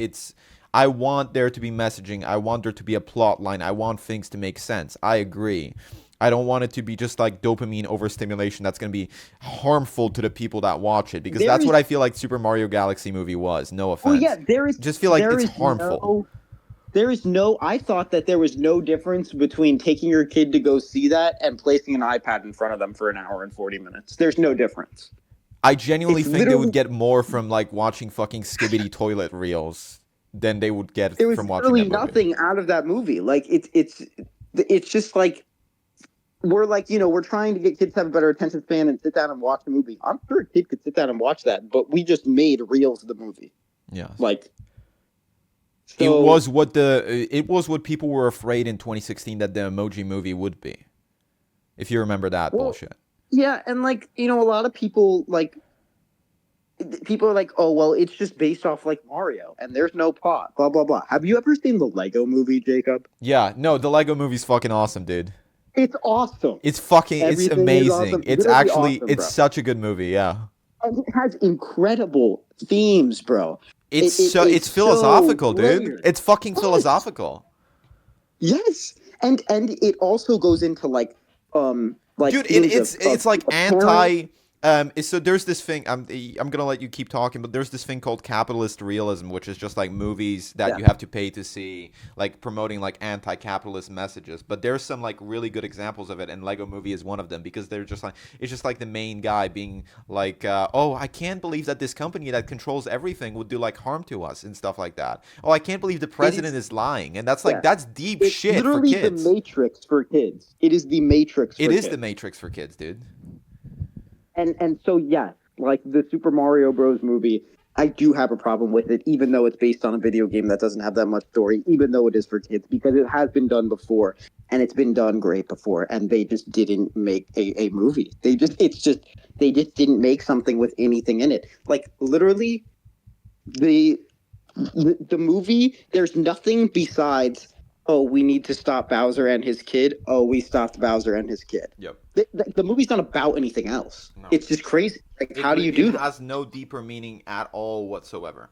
I want there to be messaging. I want there to be a plot line. I want things to make sense. I agree. I don't want it to be just like dopamine overstimulation that's going to be harmful to the people that watch it, because that's what I feel like Super Mario Galaxy movie was. No offense. Oh yeah, just feel like it's harmful. I thought that there was no difference between taking your kid to go see that and placing an iPad in front of them for an hour and 40 minutes. There's no difference. I genuinely think they would get more from watching fucking Skibbity toilet reels than they would get from watching that movie. There was literally nothing out of that movie. It's just like we're trying to get kids to have a better attention span and sit down and watch the movie. I'm sure a kid could sit down and watch that, but we just made reels of the movie. Yeah. So, it was what people were afraid in 2016 that the Emoji Movie would be. If you remember that bullshit. Yeah, and a lot of people are like, "Oh, well, it's just based off Mario and there's no plot, blah blah blah." Have you ever seen the Lego Movie, Jacob? Yeah, no, the Lego Movie's fucking awesome, dude. It's awesome. It's amazing. Awesome. It's actually awesome, such a good movie, yeah. And it has incredible themes, bro. It's philosophical, so dude. layered. It's fucking philosophical. Yes, and it also goes into dude, it's like anti. So there's this thing. I'm gonna let you keep talking, but there's this thing called capitalist realism, which is just like movies that you have to pay to see, promoting anti-capitalist messages. But there's some really good examples of it, and Lego Movie is one of them, because they're just it's just the main guy being oh, I can't believe that this company that controls everything would do harm to us and stuff like that. Oh, I can't believe the president is lying, and that's that's deep shit for kids. It's literally the Matrix for kids. It is the Matrix. It is the Matrix for kids, dude. And so, yes, the Super Mario Bros. Movie, I do have a problem with it, even though it's based on a video game that doesn't have that much story, even though it is for kids, because it has been done before, and it's been done great before, and they just didn't make a movie. They just didn't make something with anything in it. Literally, the movie, there's nothing besides, oh, we need to stop Bowser and his kid. Oh, we stopped Bowser and his kid. Yep. The movie's not about anything else. No. It's just crazy. How do you do that? It has no deeper meaning at all whatsoever.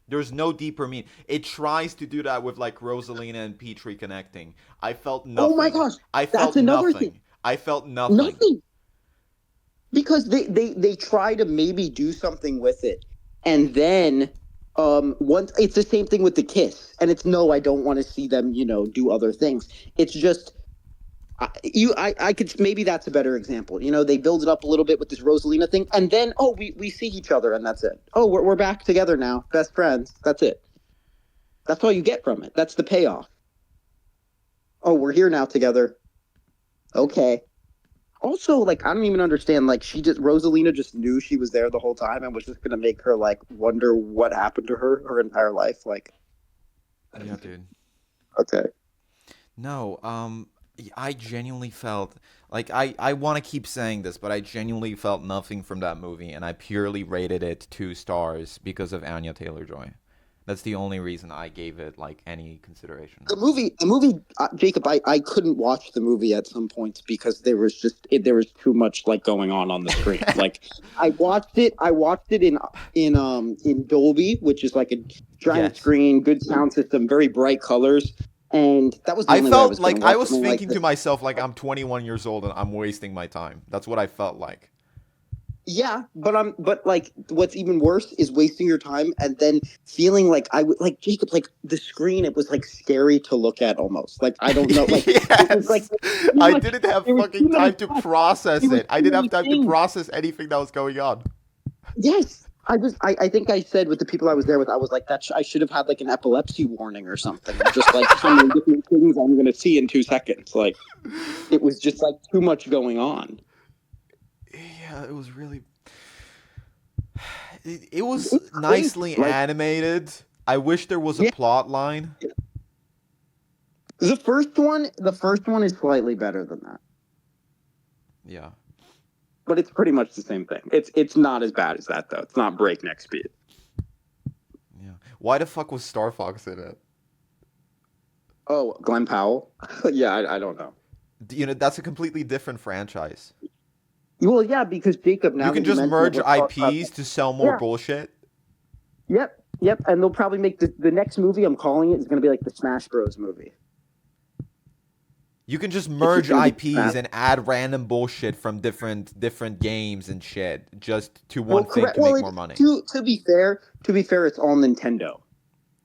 There's no deeper meaning. It tries to do that with Rosalina and Peach reconnecting. I felt nothing. Oh my gosh, that's another thing. I felt nothing. Nothing. Because they try to maybe do something with it, and then once it's the same thing with the kiss, and it's no, I don't want to see them, do other things. It's just. I could, maybe that's a better example. They build it up a little bit with this Rosalina thing, and then we see each other, and that's it. Oh, we're back together now, best friends. That's it. That's all you get from it. That's the payoff. Oh, we're here now together. Okay. Also, like, I don't even understand. Like, Rosalina just knew she was there the whole time and was just gonna make her like wonder what happened to her entire life. Like, Yeah, dude. okay, No, I genuinely felt like I want to keep saying this, but I genuinely felt nothing from that movie, and I purely rated it 2 stars because of Anya Taylor-Joy. That's the only reason I gave it like any consideration. the movie, Jacob. I couldn't watch the movie at some points because there was too much like going on the screen. Like, I watched it in Dolby, which is like a giant Yes. screen, good sound system, very bright colors. And that was the I only way I felt was going like to I watch was something like thinking this. to myself like I'm 21 years old and I'm wasting my time. That's what I felt like. Yeah, but like what's even worse is wasting your time and then feeling like I would like Jacob, like the screen, it was like scary to look at almost. Like, I don't know, like it was like Yes. too I much, didn't have there was too fucking many time to cuts, process there was it. I too didn't many have time to things. process anything that was going on. Yes. I think I said with the people I was there with, I was like I should have had like an epilepsy warning or something of just like how many different things I'm gonna see in 2 seconds. Like, it was just like too much going on. Yeah, it was really. It was It's crazy. nicely Like, animated. I wish there was a yeah, plot line. the first one is slightly better than that. Yeah. But it's pretty much the same thing. It's not as bad as that though. It's not breakneck speed. Yeah. Why the fuck was Star Fox in it? Oh, Glenn Powell. Yeah, I don't know. You know, that's a completely different franchise. Well, yeah, because Jacob. You Now can that you just mention it, merge let's talk about IPs that. to sell more Yeah. bullshit. Yep. And they'll probably make the next movie. I'm calling it is going to be like the Smash Bros. Movie. You can just It's merge gonna be IPs Smash. and add random bullshit from different games and shit just to Well, one thing correct. to Well, make more money. to be fair, it's all Nintendo.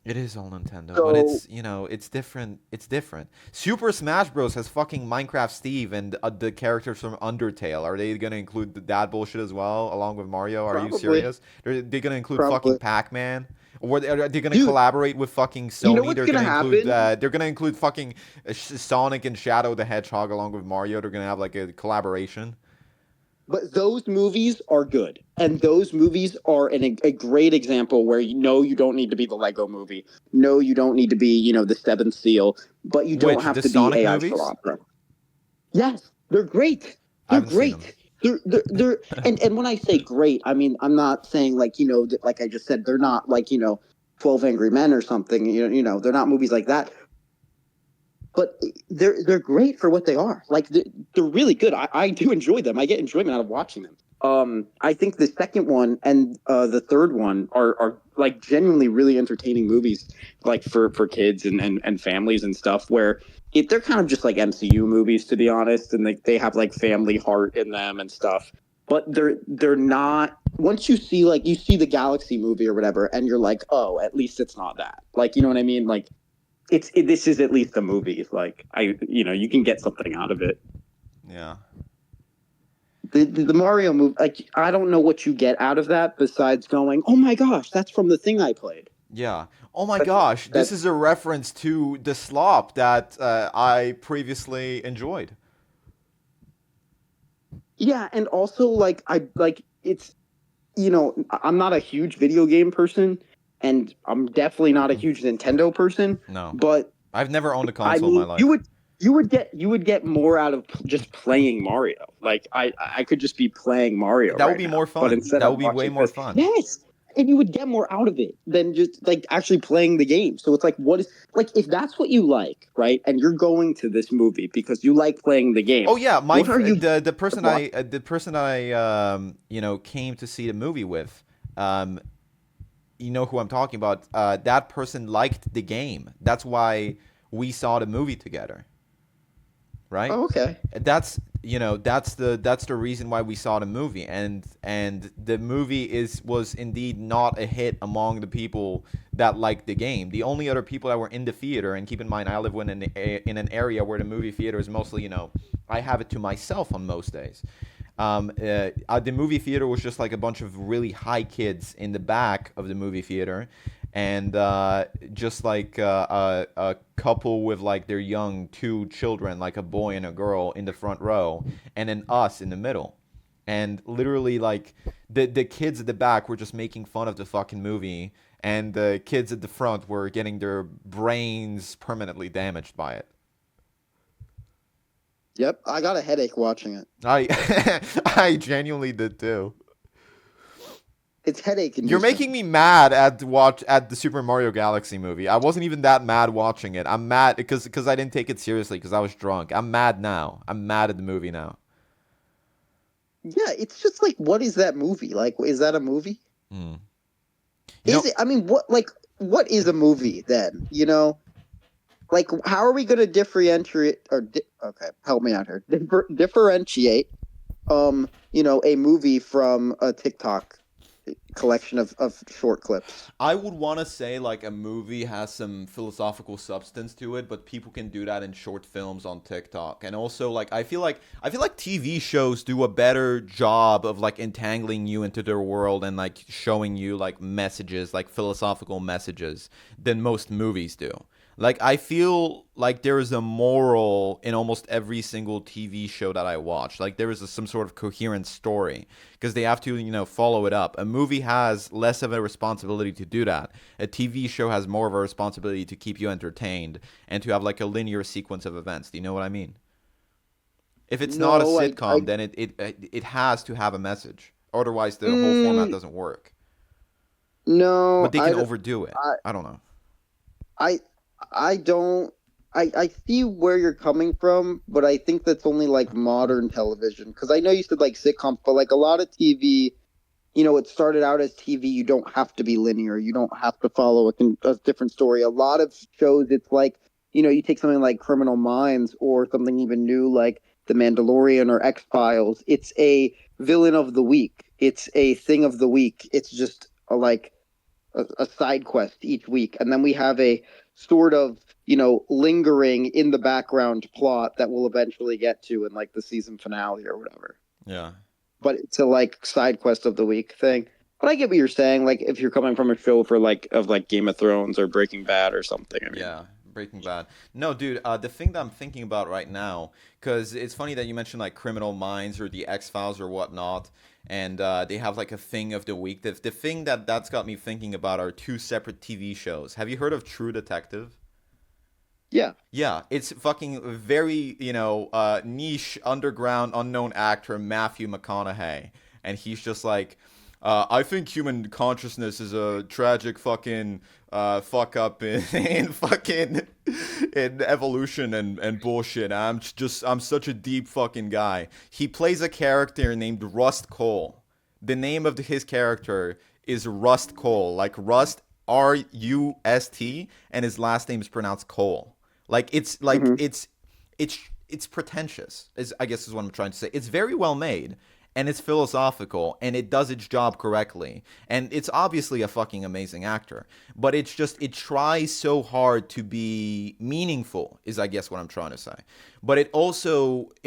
It is all Nintendo, but So it's, you know, it's different. It's different. Super Smash Bros. Has fucking Minecraft Steve and the characters from Undertale. Are they gonna include that bullshit as well, along with Mario? Are you probably, serious? They gonna include fucking probably, Pac-Man? Or are they gonna dude. collaborate with fucking You know Sony? what's gonna happen? They're gonna include fucking Sonic and Shadow the Hedgehog along with Mario. They're gonna have like a collaboration. But those movies are good, and those movies are a great example where you don't need to be the Lego Movie. No, you don't need to be the Seventh Seal, but you don't Which have the to be Sonic AI movies? Cilantro. Yes, they're great. I They're haven't seen them. great. They're and when I say great, I mean I'm not saying like like I just said, they're not like 12 Angry Men or something. They're not movies like that. But they're great for what they are. Like they're really good. I do enjoy them. I get enjoyment out of watching them. I think the second one and the third one are like genuinely really entertaining movies, like for kids and families and stuff. Where they're kind of just like MCU movies, to be honest, and they have like family heart in them and stuff. But they're not. Once you see the Galaxy movie or whatever, and you're like, oh, at least it's not that. Like, you know what I mean? Like, this is at least a movie. Like, you can get something out of it. Yeah. The Mario movie, like, I don't know what you get out of that besides going, oh my gosh, that's from the thing I played. Yeah. Oh my gosh, this is a reference to the slop that I previously enjoyed. Yeah, and also like it's I'm not a huge video game person, and I'm definitely not a huge Nintendo person. No. But I've never owned a I console in my mean, life. you would get more out of just playing Mario. Like, I could just be playing Mario. That would right be now, more but fun. instead That I'm would be way watching more this. fun. Yes, and you would get more out of it than just like actually playing the game. So it's like, what is like if that's what you like, right? And you're going to this movie because you like playing the game. Oh yeah, What are you the person watching? I came to see the movie with, you know who I'm talking about. That person liked the game. That's why we saw the movie together. Right? Oh, okay. That's the reason why we saw the movie, and the movie was indeed not a hit among the people that liked the game. The only other people that were in the theater, and keep in mind I live in an area where the movie theater is mostly, I have it to myself on most days. The movie theater was just like a bunch of really high kids in the back of the movie theater, and just like a couple with like their young two children, like a boy and a girl in the front row, and then us in the middle. And literally, like, the kids at the back were just making fun of the fucking movie, and the kids at the front were getting their brains permanently damaged by it. Yep, I got a headache watching it. I I genuinely did too. It's headache inducing. You're making me mad at the Super Mario Galaxy movie. I wasn't even that mad watching it. I'm mad because I didn't take it seriously because I was drunk. I'm mad now. I'm mad at the movie now. Yeah, it's just like, what is that movie? Like, is that a movie? Mm. Is it? I mean, what is a movie then? You know, like, how are we going to differentiate? Okay, help me out here. Differentiate, a movie from a TikTok collection of short clips. I would want to say like a movie has some philosophical substance to it, but people can do that in short films on TikTok. And also like I feel like TV shows do a better job of like entangling you into their world and like showing you like messages, like philosophical messages than most movies do. Like, I feel like there is a moral in almost every single TV show that I watch. Like, there is some sort of coherent story because they have to, follow it up. A movie has less of a responsibility to do that. A TV show has more of a responsibility to keep you entertained and to have, like, a linear sequence of events. Do you know what I mean? If it's not a No, sitcom, then it has to have a message. Otherwise, the whole format doesn't work. No, But they can overdo it. I don't know. I don't. I see where you're coming from, but I think that's only like modern television. Because I know you said like sitcoms, but like a lot of TV, it started out as TV. You don't have to be linear. You don't have to follow a different story. A lot of shows, it's like, you take something like Criminal Minds or something even new like The Mandalorian or X-Files. It's a villain of the week. It's a thing of the week. It's just a side quest each week. And then we have a sort of, lingering in the background plot that we'll eventually get to in like the season finale or whatever. Yeah. But it's a like side quest of the week thing. But I get what you're saying. Like if you're coming from a show of Game of Thrones or Breaking Bad or something. I mean, Yeah, Breaking Bad. No, dude, the thing that I'm thinking about right now, because it's funny that you mentioned like Criminal Minds or the X-Files or whatnot, and they have like a thing of the week. The thing that's got me thinking about are two separate TV shows. Have you heard of True Detective? yeah. Yeah, it's fucking very, niche, underground, unknown actor Matthew McConaughey. And he's just like, I think human consciousness is a tragic fucking fuck up in fucking in evolution and bullshit. I'm such a deep fucking guy. He plays a character named Rust Cole. The name of his character is Rust Cole, like Rust, Rust, and his last name is pronounced Cole. Like it's it's pretentious, I guess is what I'm trying to say. It's very well made and it's philosophical and it does its job correctly. And it's obviously a fucking amazing actor. But it's just it tries so hard to be meaningful, is I guess what I'm trying to say. But it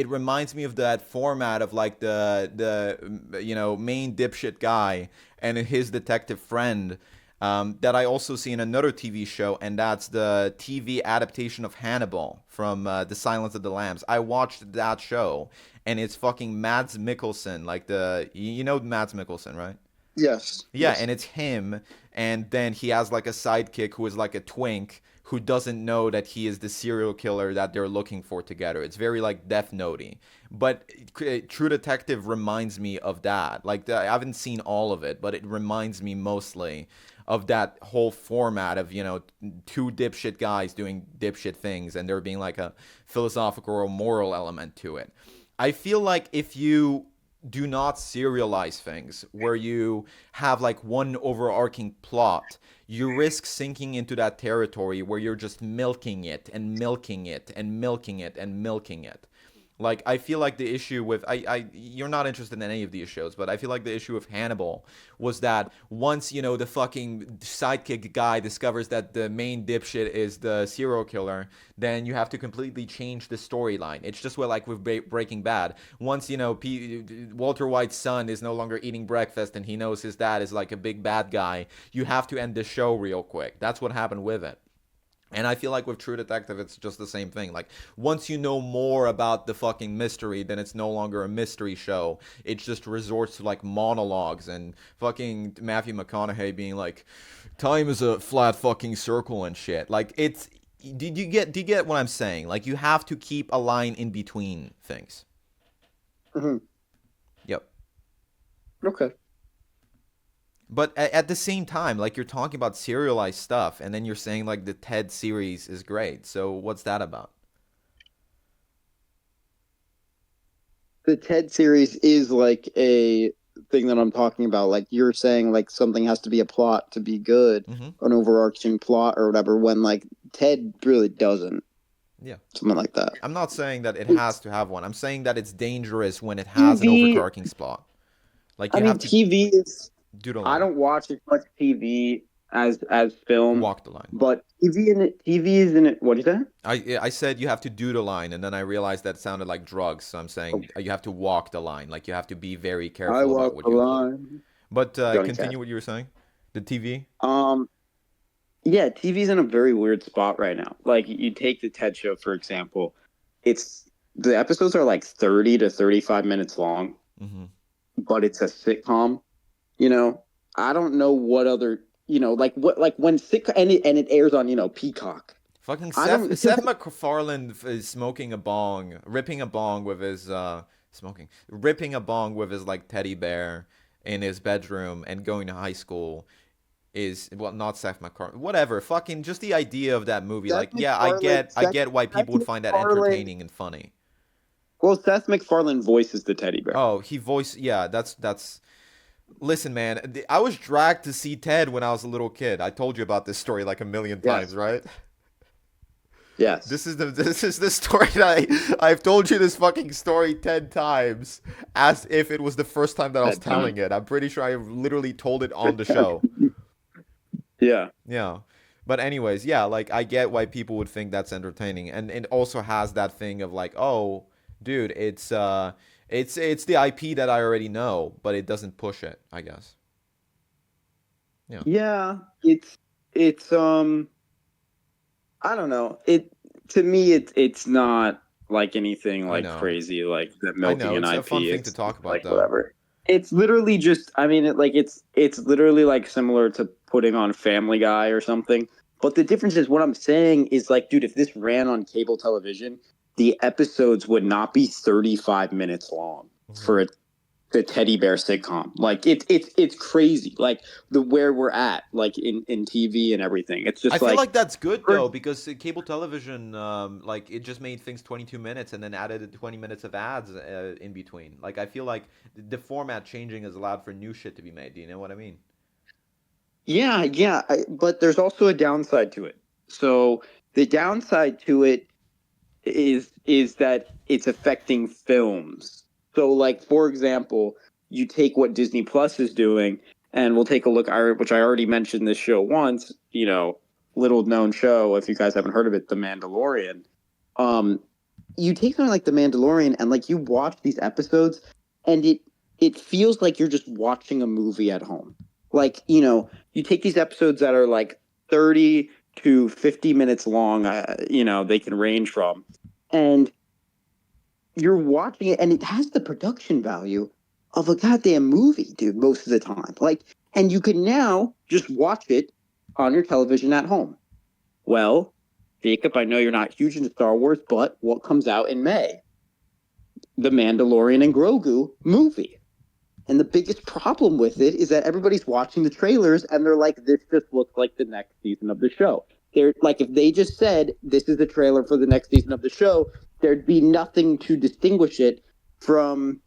reminds me of that format of like the main dipshit guy and his detective friend. That I also see in another TV show, and that's the TV adaptation of Hannibal from The Silence of the Lambs. I watched that show, and it's fucking Mads Mikkelsen, like you know Mads Mikkelsen, right? Yes. Yeah, Yes. and it's him, and then he has like a sidekick who is like a twink who doesn't know that he is the serial killer that they're looking for together. It's very like Death Note-y. But True Detective reminds me of that. Like I haven't seen all of it, but it reminds me mostly of that whole format of, two dipshit guys doing dipshit things and there being like a philosophical or moral element to it. I feel like if you do not serialize things where you have like one overarching plot, you risk sinking into that territory where you're just milking it and milking it and milking it and milking it. Like, I feel like the issue with you're not interested in any of these shows, but I feel like the issue with Hannibal was that once, you know, the fucking sidekick guy discovers that the main dipshit is the serial killer, then you have to completely change the storyline. It's just like with Breaking Bad. Once, you know, Walter White's son is no longer eating breakfast and he knows his dad is like a big bad guy, you have to end the show real quick. That's what happened with it. And I feel like with True Detective, it's just the same thing. Like, once you know more about the fucking mystery, then it's no longer a mystery show. It just resorts to, like, monologues and fucking Matthew McConaughey being like, time is a flat fucking circle and shit. Like, it's... Do you get what I'm saying? Like, you have to keep a line in between things. Mm-hmm. Yep. Okay. But at the same time, like, you're talking about serialized stuff, and then you're saying, like, the Ted series is great. So what's that about? The Ted series is like a thing that I'm talking about. Like you're saying, like something has to be a plot to be good, an overarching plot or whatever, when like Ted really doesn't. Yeah. Something like that. I'm not saying that it has to have one. I'm saying that it's dangerous when it has an TV overarching plot. Like, you I mean, have to TV is. do the I line. don't watch as much TV as film, Walk the line. but TV isn't it. What is that? I said you have to do the line, and then I realized that sounded like drugs. So I'm saying you have to walk the line. Like, you have to be very I careful about walk what the you include. line. But Johnny continue Cash. what you were saying. The TV. Yeah, TV's in a very weird spot right now. Like you take the TED show for example, the episodes are like 30 to 35 minutes long, but it's a sitcom. You know, I don't know what other like when sitcom and it airs on Peacock. Fucking Seth MacFarlane is smoking a bong, ripping a bong with his ripping a bong with his like teddy bear in his bedroom and going to high school. Is well, not Seth MacFarlane, whatever. Fucking just the idea of that movie. Seth like, yeah, I get why people would find that entertaining and funny. Well, Seth MacFarlane voices the teddy bear. Oh, yeah, that's. Listen, man, I was dragged to see Ted when I was a little kid. I told you about this story like a million times, right? Yes. This is the story that I've told you this fucking story 10 times as if it was the first time that I was telling it. I'm pretty sure I literally told it on the show. Yeah. Yeah. But anyways, yeah, like, I get why people would think that's entertaining. And it also has that thing of like, oh, dude, it's the IP that I already know, but it doesn't push it, I guess. Yeah. Yeah, it's I don't know. To me it's not like anything like crazy like the milking an IP. It's a fun thing to talk about, like though. whatever. It's literally just it's literally like similar to putting on Family Guy or something. But the difference is what I'm saying is like, dude, if this ran on cable television, the episodes would not be 35 minutes long for the teddy bear sitcom. Like it's crazy. Like where we're at, like in TV and everything. It's just I feel like that's good though, because cable television, like, it just made things 22 minutes and then added 20 minutes of ads in between. Like, I feel like the format changing has allowed for new shit to be made. Do you know what I mean? Yeah. But there's also a downside to it. So the downside to it is that it's affecting films. So, like, for example, you take what Disney Plus is doing, and we'll take a look, which I already mentioned this show once, little known show, if you guys haven't heard of it, The Mandalorian. You take something like The Mandalorian, and, like, you watch these episodes, and it feels like you're just watching a movie at home. Like, you take these episodes that are, like, 30 to 50 minutes long, they can range from, and you're watching it, and it has the production value of a goddamn movie, dude, most of the time. Like, and you can now just watch it on your television at home. Well, Jacob, I know you're not huge into Star Wars, but what comes out in May? The Mandalorian and Grogu movie. And the biggest problem with it is that everybody's watching the trailers, and they're like, this just looks like the next season of the show. They're like, if they just said, this is the trailer for the next season of the show, there'd be nothing to distinguish it from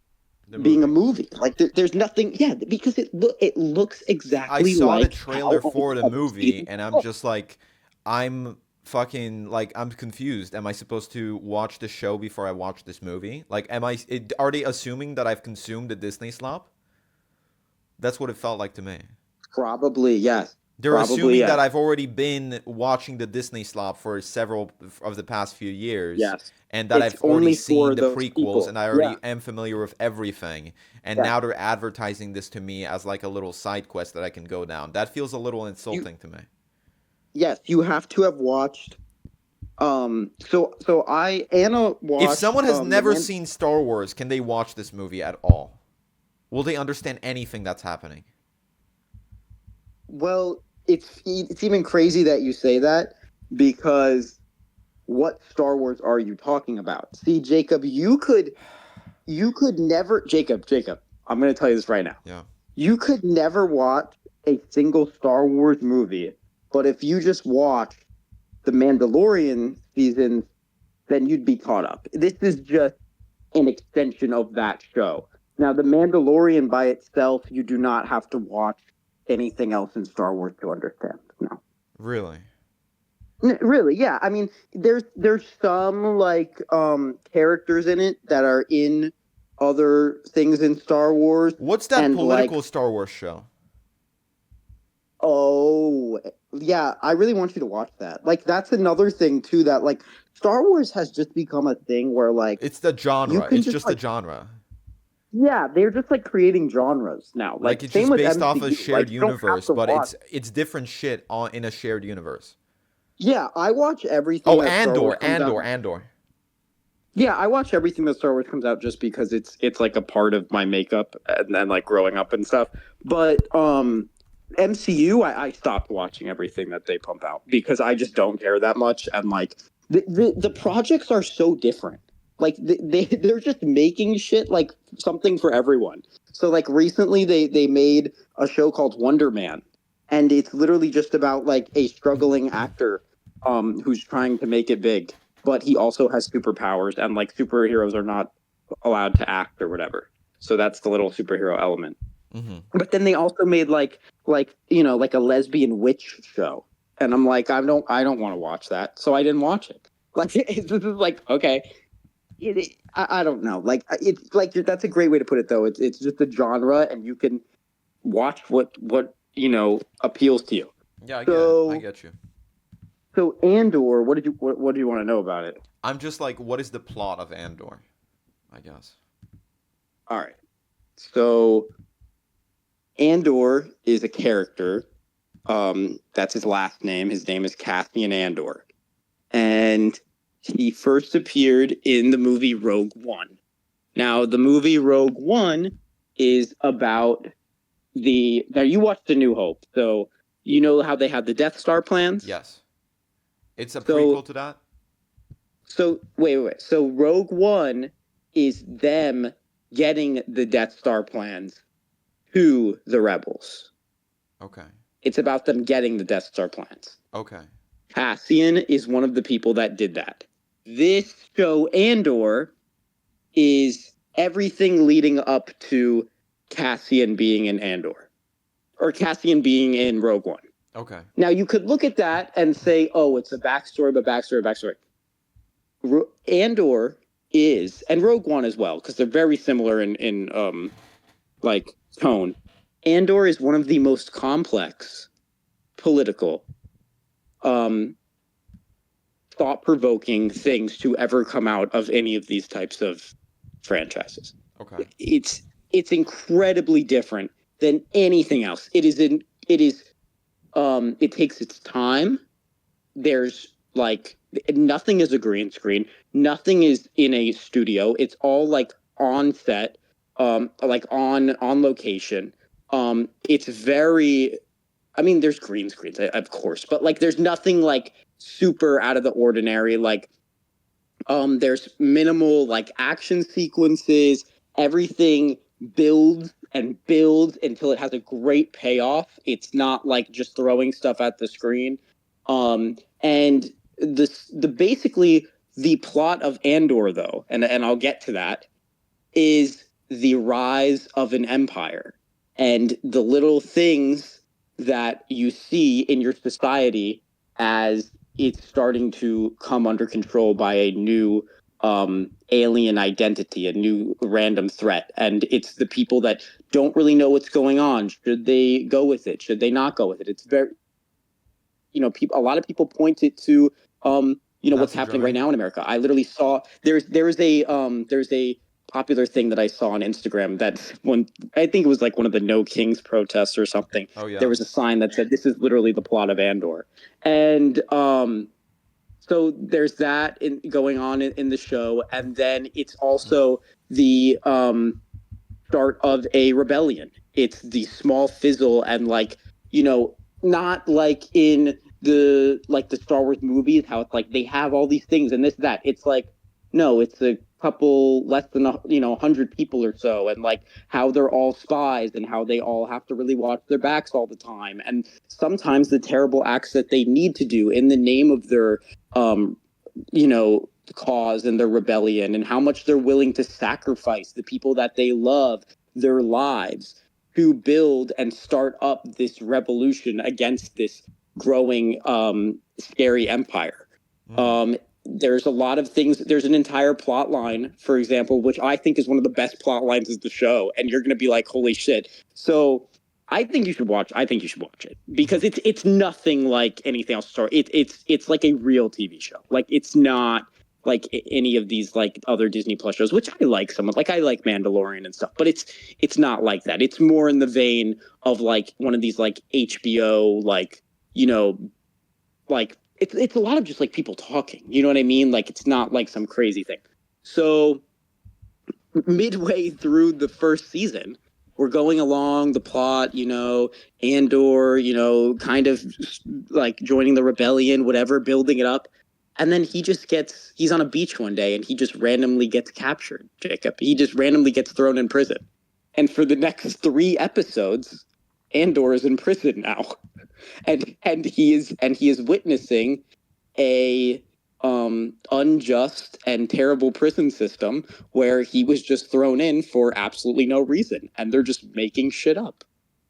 being a movie. Like, there's nothing, because it looks exactly like... I saw the trailer for the movie, and I'm just like, I'm fucking like I'm confused. Am I supposed to watch the show before I watch this movie? Like, are they assuming that I've consumed the Disney slop? That's what it felt like to me. Probably yes. They're Probably assuming yes. that I've already been watching the Disney slop for several of the past few years, Yes. and that It's I've already only seen for the those prequels, people. and I Yeah. already am familiar with everything. And Yeah. now they're advertising this to me as like a little side quest that I can go down. That feels a little insulting to me. Yes, you have to have watched. So Anna watched. If someone has the never seen Star Wars, can they watch this movie at all? Will they understand anything that's happening? Well, it's even crazy that you say that, because what Star Wars are you talking about? See, Jacob, you could never, Jacob, I'm going to tell you this right now. Yeah. You could never watch a single Star Wars movie, but if you just watch the Mandalorian seasons, then you'd be caught up. This is just an extension of that show. Now, the Mandalorian by itself, you do not have to watch anything else in Star Wars to understand. No. Really? Really, yeah. I mean, there's some like characters in it that are in other things in Star Wars. What's that and political like, Star Wars show? oh, yeah, I really want you to watch that. Like, that's another thing too, that like Star Wars has just become a thing where like It's the genre. you can It's just just like, the genre. yeah, they're just like creating genres now. Like Like it's same just with based off MCU. a shared Like, you don't have universe, to but watch. it's different shit in a shared universe. Yeah, I watch everything. Oh, that Star Wars comes out. Andor. Yeah, I watch everything that Star Wars comes out just because it's like a part of my makeup and then like growing up and stuff. But MCU, I stopped watching everything that they pump out because I just don't care that much. And like the projects are so different. Like they're just making shit like something for everyone. So like recently they made a show called Wonder Man, and it's literally just about like a struggling actor who's trying to make it big, but he also has superpowers, and like superheroes are not allowed to act or whatever. So that's the little superhero element. Mm-hmm. But then they also made like like a lesbian witch show, and I'm like, I don't want to watch that, so I didn't watch it. Like it's just like, okay, I don't know. Like it's like that's a great way to put it though. It's just a genre, and you can watch what appeals to you. Yeah, I So get you. so Andor, what do you want to know about it? I'm just like, what is the plot of Andor? I guess. All right. So Andor is a character. That's his last name. His name is Cassian Andor. And he first appeared in the movie Rogue One. Now, the movie Rogue One is about now you watched A New Hope, so you know how they had the Death Star plans? Yes. It's a prequel to that? So, wait. So Rogue One is them getting the Death Star plans to the rebels. Okay. It's about them getting the Death Star plans. Okay. Cassian is one of the people that did that. This show, Andor, is everything leading up to Cassian being in Andor. Or Cassian being in Rogue One. Okay. Now, you could look at that and say, oh, it's a backstory. Andor is, and Rogue One as well, because they're very similar in like tone. Andor is one of the most complex, political, thought-provoking things to ever come out of any of these types of franchises. Okay. It's incredibly different than anything else. It takes its time. There's like nothing is a green screen. Nothing is in a studio. It's all like on set, like on location. It's very, I mean, there's green screens, of course, but like there's nothing like super out of the ordinary. Like, there's minimal like action sequences. Everything builds and builds until it has a great payoff. It's not like just throwing stuff at the screen. And the basically the plot of Andor though, and I'll get to that, is the rise of an empire and the little things that you see in your society as it's starting to come under control by a new alien identity, a new random threat. And it's the people that don't really know what's going on. Should they go with it? Should they not go with it? It's very, people, a lot of people point it to, what's happening right now in America. I literally saw there's a popular thing that I saw on Instagram that when I think it was like one of the No Kings protests or something. Oh yeah. There was a sign that said, "This is literally the plot of Andor," and so there's that going on in the show, and then it's also the start of a rebellion. It's the small fizzle, and not like in the Star Wars movies, how it's like they have all these things and this that. It's like, no, it's a couple less than 100 people or so, and like how they're all spies and how they all have to really watch their backs all the time, and sometimes the terrible acts that they need to do in the name of their um cause and their rebellion, and how much they're willing to sacrifice the people that they love, their lives, to build and start up this revolution against this growing scary empire. There's a lot of things. There's an entire plot line, for example, which I think is one of the best plot lines of the show, and you're going to be like, holy shit. So I think you should watch it because it's nothing like anything else. It's like a real TV show. Like, it's not like any of these like other Disney Plus shows, which I like some of. Like, I like Mandalorian and stuff, but it's not like that. It's more in the vein of like one of these like HBO like it's a lot of just like people talking. You know what I mean? Like, it's not like some crazy thing. So midway through the first season, we're going along the plot, Andor, kind of like joining the rebellion, whatever, building it up. And then he's on a beach one day and he just randomly gets captured, Jacob. He just randomly gets thrown in prison. And for the next 3 episodes, Andor is in prison now. And he is witnessing a unjust and terrible prison system where he was just thrown in for absolutely no reason, and they're just making shit up,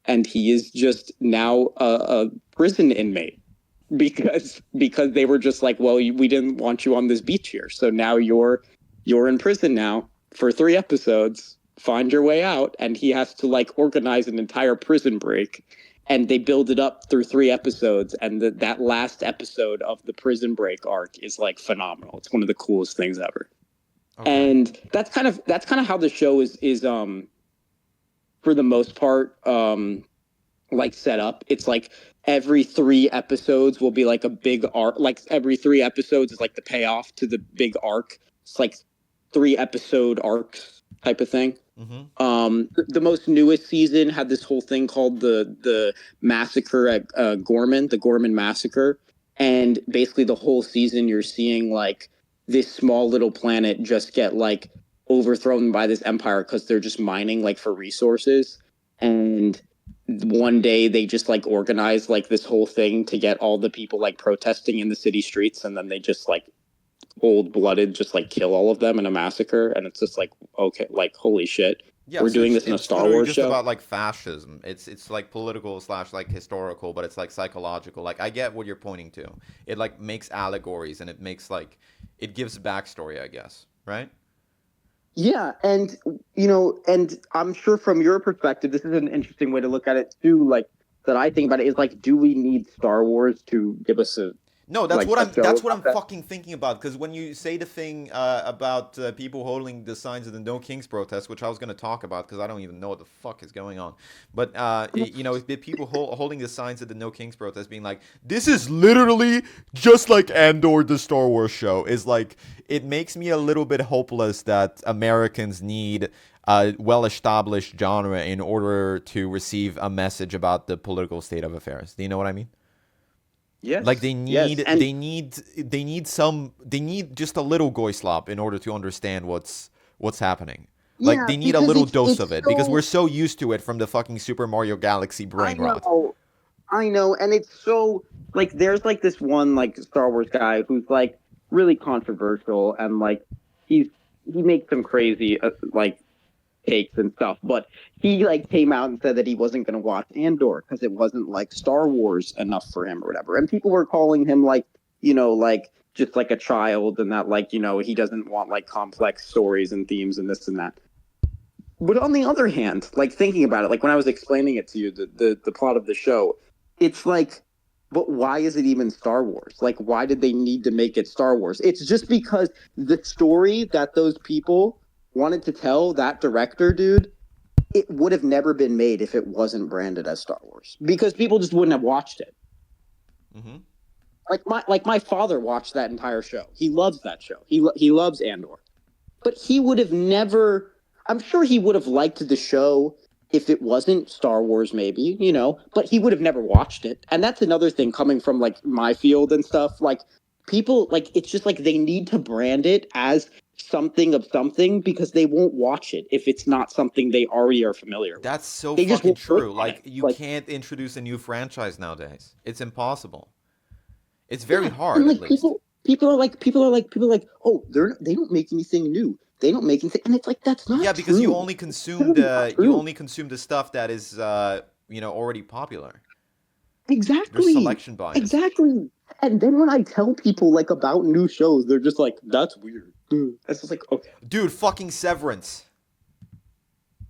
and he is just now a prison inmate because they were just like, well, we didn't want you on this beach here, so now you're in prison now for 3 episodes. Find your way out. And he has to like organize an entire prison break, and they build it up through 3 episodes, and that last episode of the prison break arc is like phenomenal. It's one of the coolest things ever. Okay. And that's kind of how the show is for the most part like set up. It's like every 3 episodes will be like a big arc. Like, every 3 episodes is like the payoff to the big arc. It's like 3 episode arcs type of thing. The most newest season had this whole thing called the massacre at Gorman, the Gorman massacre, and basically the whole season you're seeing like this small little planet just get like overthrown by this empire because they're just mining like for resources. And one day they just like organize like this whole thing to get all the people like protesting in the city streets, and then they just like cold-blooded just like kill all of them in a massacre. And it's just like, okay, like, holy shit. Yeah, we're doing this in a Star Wars just show. About like fascism. It's like political / like historical, but it's like psychological. Like, I get what you're pointing to. It like makes allegories, and it makes like, it gives backstory, I guess, right? Yeah, and and I'm sure from your perspective, this is an interesting way to look at it too. Like, that I think about it is like, do we need Star Wars to give us a No, that's like, what I'm fucking thinking about. Because when you say the thing about people holding the signs of the No Kings protest, which I was going to talk about because I don't even know what the fuck is going on. But the people holding the signs of the No Kings protest, being like, "This is literally just like Andor, the Star Wars show," is like, it makes me a little bit hopeless that Americans need a well-established genre in order to receive a message about the political state of affairs. Do you know what I mean? Yes. Like, they need just a little goy-slop in order to understand what's happening. Like, Yeah, they need a little dose of it, because so, we're so used to it from the fucking Super Mario Galaxy brain rot. I know, and it's so like, there's like this one like Star Wars guy who's like really controversial, and like he makes some crazy like takes and stuff, but he like came out and said that he wasn't going to watch Andor because it wasn't like Star Wars enough for him or whatever. And people were calling him like, like just like a child, and that like he doesn't want like complex stories and themes and this and that. But on the other hand, like thinking about it, like when I was explaining it to you, the plot of the show, it's like, but why is it even Star Wars? Like, why did they need to make it Star Wars? It's just because the story that those people wanted to tell, that director, dude, it would have never been made if it wasn't branded as Star Wars, because people just wouldn't have watched it. Mm-hmm. Like my father watched that entire show. He loves that show. He loves Andor, but he would have never. I'm sure he would have liked the show if it wasn't Star Wars, maybe, but he would have never watched it. And that's another thing coming from like my field and stuff. Like people, like it's just like they need to brand it as something of something because they won't watch it if it's not something they already are familiar with. That's so They just fucking won't click true. on Like it. you Like, can't introduce a new franchise nowadays. It's impossible. It's very yeah, hard, and at like least. people are like, oh, they don't make anything new. They don't make anything, and it's like that's not Yeah, because true. you only consume It's not the true. stuff that is already popular. There's Exactly. selection bias. Exactly. And then when I tell people like about new shows, they're just like, "That's weird." It's just like, okay, Dude, fucking Severance.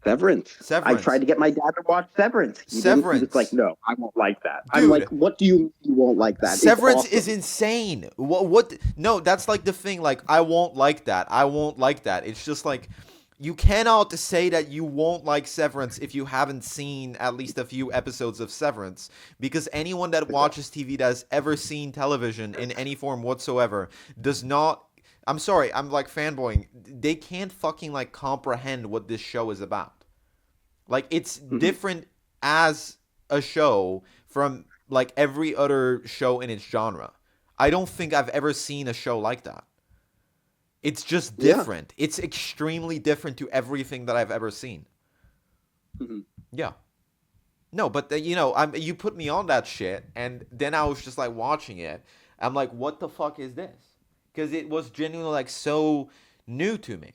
Severance. I Severance. tried to get my dad to watch Severance. He didn't. He was like, Severance. "No, I won't like that." I'm like, Dude, "What do you mean you won't like that? It's Severance awesome." is insane. What no, that's like the thing, like I won't like that. I won't like that. It's just like you cannot say that you won't like Severance if you haven't seen at least a few episodes of Severance, because anyone that watches TV that has ever seen television in any form whatsoever does not. I'm sorry, I'm like fanboying. They can't fucking like comprehend what this show is about. Like it's different as a show from like every other show in its genre. I don't think I've ever seen a show like that. It's just Yeah. different. It's extremely different to everything that I've ever seen. Mhm. Yeah. No, but you put me on that shit, and then I was just like watching it. I'm like, what the fuck is this? Because it was genuinely like so new to me.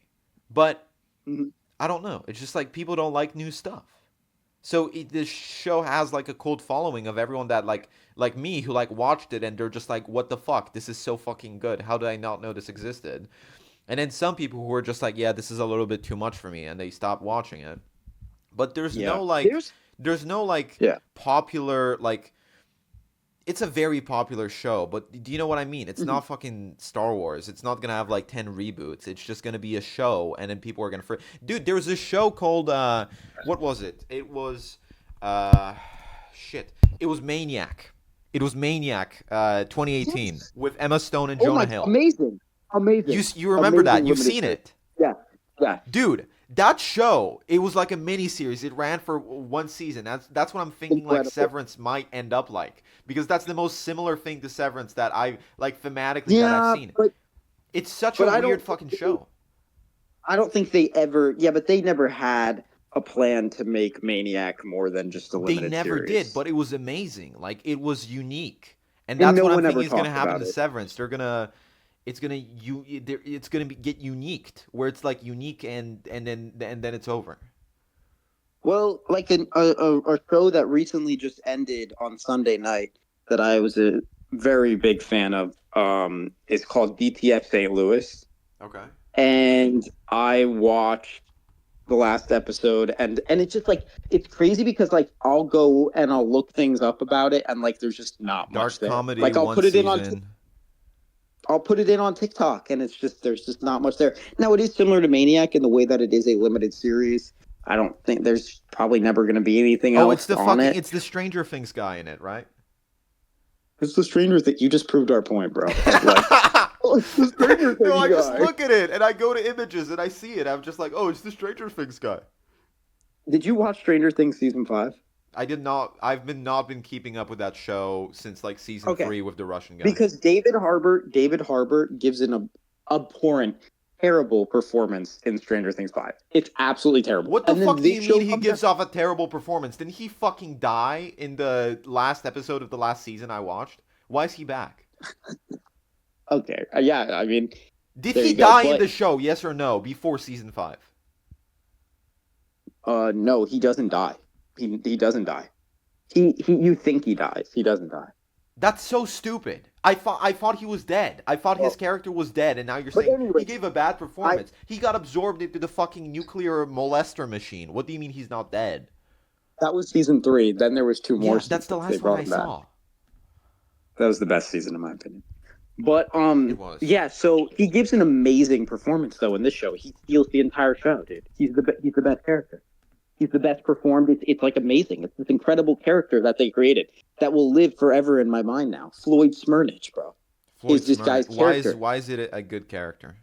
But Mhm. I don't know. It's just like people don't like new stuff. So this show has like a cult following of everyone that like me who like watched it and they're just like, what the fuck? This is so fucking good. How did I not know this existed? And then some people who are just like, yeah, this is a little bit too much for me, and they stop watching it. But Yeah. there's no like Yeah. popular like it's a very popular show, but do you know what I mean? It's not fucking Star Wars. It's not gonna have like 10 reboots. It's just gonna be a show, and then people are gonna dude, there was a show called what was it? It was shit. It was Maniac. It was Maniac 2018 Yes. with Emma Stone and Oh Jonah my! Hill. Amazing. You remember that? Amazing You've limited seen series. it. Yeah. Yeah. Dude, that show, it was like a mini series. It ran for one season. That's what I'm thinking like Incredible. Severance might end up like, because that's the most similar thing to Severance that I like thematically that Yeah, I've seen. but It's such but a I weird don't. fucking show. I don't think they ever. Yeah, but they never had a plan to make Maniac more than just a They limited never did, series, but it was amazing. Like it was unique. And and that's no what I'm one thinking ever is going to talked happen about to it. Severance. It's going to get uniqued, where it's like unique and then it's over. Well, like a show that recently just ended on Sunday night that I was a very big fan of is called DTF St. Louis, Okay. and I watched the last episode, and it's just like it's crazy because like I'll go and I'll look things up about it, and like there's just not much Dark there. comedy, Like one season. I'll put it in on TikTok, and it's just there's just not much there. Now it is similar to Maniac in the way that it is a limited series. I don't think there's probably never going to be anything Oh, it's else the on fucking it. it's the Stranger Things guy in it, right? It's the Stranger Things. You just proved our point, bro. Like, oh, it's the Stranger No, Things I just guy. look at it and I go to images and I see it. I'm just like, oh, it's the Stranger Things guy. Did you watch Stranger Things season 5? I did not. I've not been keeping up with that show since like season Okay. 3 with the Russian guy. Because David Harbour gives an abhorrent, terrible performance in Stranger Things 5. It's absolutely terrible. What the And then fuck do this you show mean he comes gives out- off a terrible performance? Didn't he fucking die in the last episode of the last season I watched? Why is he back? Okay, yeah, I mean, Did there he you go, die in but- the show? Yes or no? Before season 5? no, he doesn't die. He doesn't die. You think he dies. He doesn't die. That's so stupid. I thought he was dead. I thought his character was dead, and now you're But saying anyways, he gave a bad performance. He got absorbed into the fucking nuclear molester machine. What do you mean he's not dead? that was season 3. Then there was 2 more Yeah, seasons. that's the They last one brought I him back. saw. That was the best season in my opinion. But It was. yeah, so he gives an amazing performance though in this show. He steals the entire show, dude. He's the best character. He's the best performed. It's like amazing. It's this incredible character that they created that will live forever in my mind now. Floyd Smyrnich, bro. Floyd Is this Smyrna. guy's character. Why is it a good character?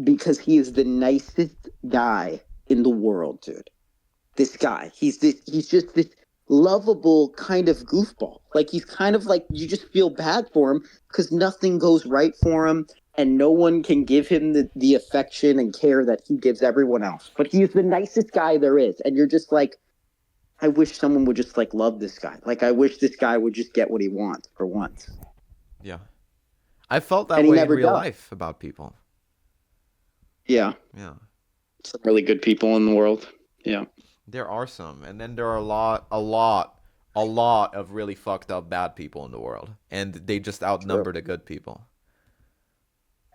Because he is the nicest guy in the world, dude. This guy. He's just this lovable kind of goofball. Like he's kind of like you just feel bad for him because nothing goes right for him and no one can give him the affection and care that he gives everyone else. But he is the nicest guy there is. And you're just like, I wish someone would just like love this guy. Like I wish this guy would just get what he wants for once. Yeah. I felt that And he way in never real does. life about people. Yeah. Yeah. Some really good people in the world. Yeah. There are some, and then there are a lot of really fucked up bad people in the world, and they just outnumber the good people.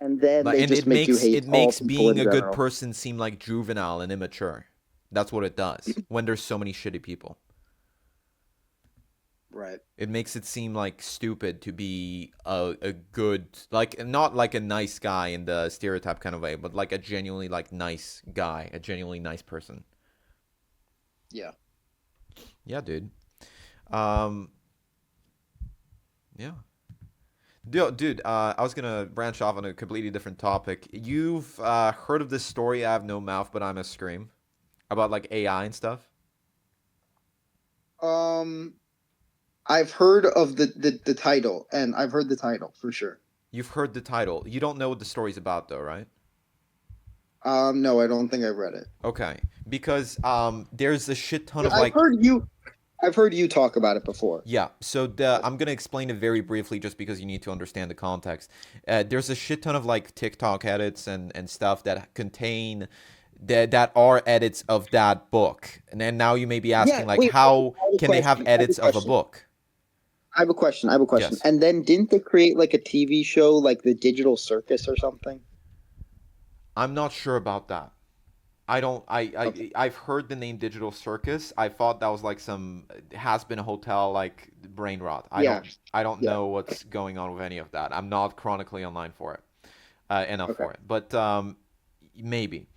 And then Like, they and just make you hate it all makes people being in a good general. person seem like juvenile and immature. That's what it does when there's so many shitty people. Right. It makes it seem like stupid to be a good, like not like a nice guy in the stereotype kind of way, but like a genuinely like nice guy, a genuinely nice person. Yeah. Yeah, dude. Yeah. Dude, I was gonna branch off on a completely different topic. You've heard of this story, I have no mouth, but I'm a scream, about like AI and stuff? I've heard of the title, and I've heard the title for sure. You've heard the title. You don't know what the story's about, though, right? No, I don't think I've read it. Okay, because there's a shit ton of I've like. heard you talk about it before. Yeah, so I'm gonna explain it very briefly, just because you need to understand the context. There's a shit ton of like TikTok edits and stuff that contain that are edits of that book, and then now you may be asking like, wait, how I have a can they have question. I have a edits of a question. book? I have a question. Yes. And then didn't they create like a TV show, like the Digital Circus or something? I'm not sure about that. I've heard the name Digital Circus. I thought that was like some has-been hotel like brain rot. I don't know what's going on with any of that. I'm not chronically online for it enough for it, but maybe.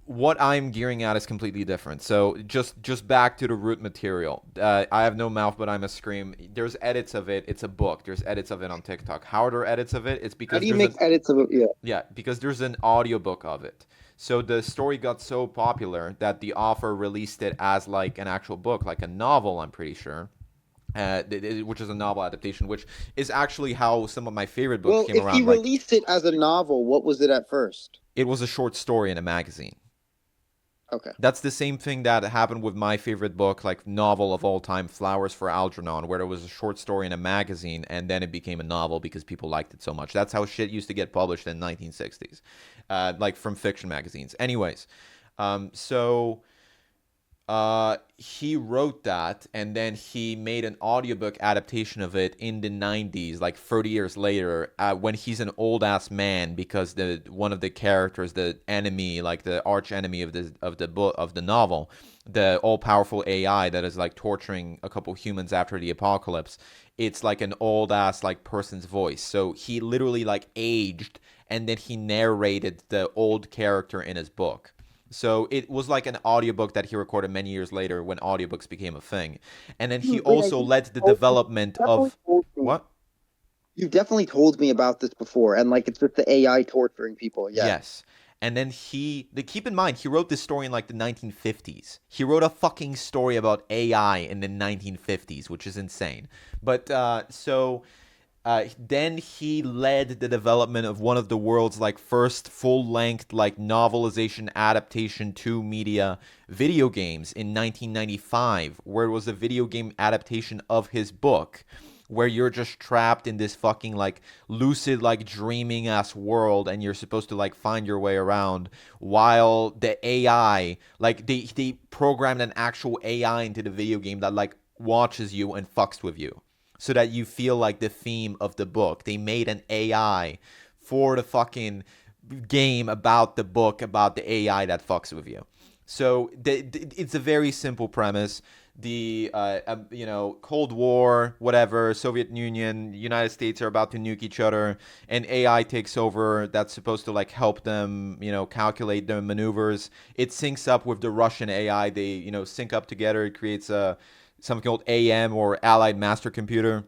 What I'm gearing at is completely different. So just back to the root material. I have no mouth, but I'm a scream. There's edits of it. It's a book. There's edits of it on TikTok. How are there edits of it? It's because How do you there's make edits of it? Yeah. yeah, because there's an audiobook of it. So the story got so popular that the author released it as like an actual book, like a novel, I'm pretty sure. Which is a novel adaptation, which is actually how some of my favorite books Well, came if around. he Like, released it as a novel, what was it at first? it was a short story in a magazine. Okay. That's the same thing that happened with my favorite book, like novel of all time, Flowers for Algernon, where it was a short story in a magazine, and then it became a novel because people liked it so much. That's how shit used to get published in the 1960s, like from fiction magazines. Anyways, so he wrote that, and then he made an audiobook adaptation of it in the 90s, like 30 years later, when he's an old ass man, because one of the characters, the enemy, like the arch enemy of the novel, the all powerful AI that is like torturing a couple humans after the apocalypse, it's like an old ass like person's voice. So he literally like aged, and then he narrated the old character in his book. So it was like an audiobook that he recorded many years later when audiobooks became a thing. And then he also led the development of what? You've definitely told me about this before, and like it's with the AI torturing people. Yeah. Yes. And then keep in mind, he wrote this story in like the 1950s. He wrote a fucking story about AI in the 1950s, which is insane. But then he led the development of one of the world's like first full-length like novelization adaptation to media video games in 1995, where it was a video game adaptation of his book, where you're just trapped in this fucking like lucid like dreaming ass world, and you're supposed to like find your way around while the AI like they programmed an actual AI into the video game that like watches you and fucks with you. so that you feel like the theme of the book. They made an AI for the fucking game about the book, about the AI that fucks with you. So it's a very simple premise. The Cold War, whatever, Soviet Union, United States are about to nuke each other, and AI takes over. That's supposed to like help them, calculate their maneuvers. It syncs up with the Russian AI. They sync up together. It creates something called AM, or Allied Master Computer.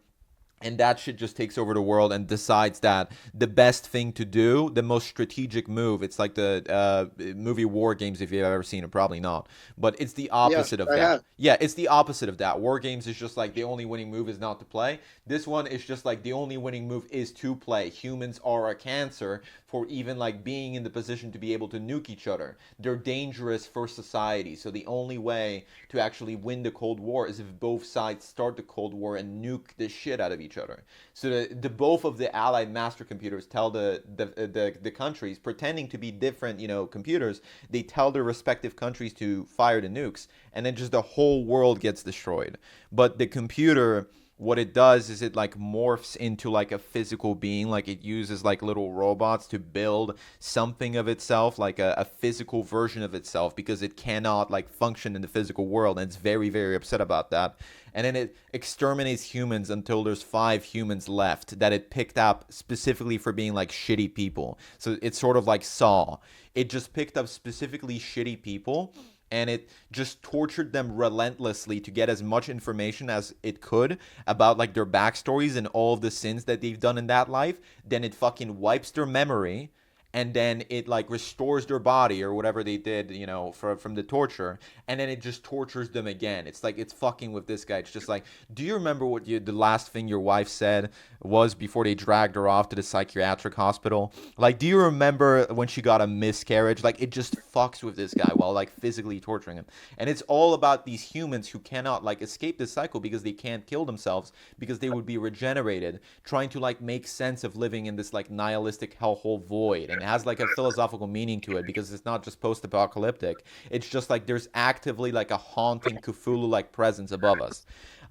And that shit just takes over the world and decides that the best thing to do, the most strategic move, it's like the movie War Games, if you've ever seen it, probably not. But it's the opposite of I that. have. Yeah, it's the opposite of that. War Games is just like the only winning move is not to play. This one is just like the only winning move is to play. Humans are a cancer for even like being in the position to be able to nuke each other. They're dangerous for society. So the only way to actually win the Cold War is if both sides start the Cold War and nuke the shit out of each other. So the both of the Allied master computers tell the countries, pretending to be different, computers, they tell their respective countries to fire the nukes, and then just the whole world gets destroyed. But the computer, what it does is it like morphs into like a physical being. Like it uses like little robots to build something of itself, like a physical version of itself, because it cannot like function in the physical world, and it's very, very upset about that. And then it exterminates humans until there's 5 humans left that it picked up specifically for being like shitty people. So it's sort of like Saw. It just picked up specifically shitty people, and it just tortured them relentlessly to get as much information as it could about like their backstories and all of the sins that they've done in that life. Then it fucking wipes their memory, and then it like restores their body or whatever they did, from the torture, and then it just tortures them again. It's like it's fucking with this guy. It's just like, do you remember what the last thing your wife said was before they dragged her off to the psychiatric hospital? Like, do you remember when she got a miscarriage? Like, it just fucks with this guy while like physically torturing him. And it's all about these humans who cannot like escape this cycle because they can't kill themselves, because they would be regenerated, trying to like make sense of living in this like nihilistic hellhole void. And it has like a philosophical meaning to it, because it's not just post-apocalyptic. It's just like there's actively like a haunting Cthulhu-like presence above us.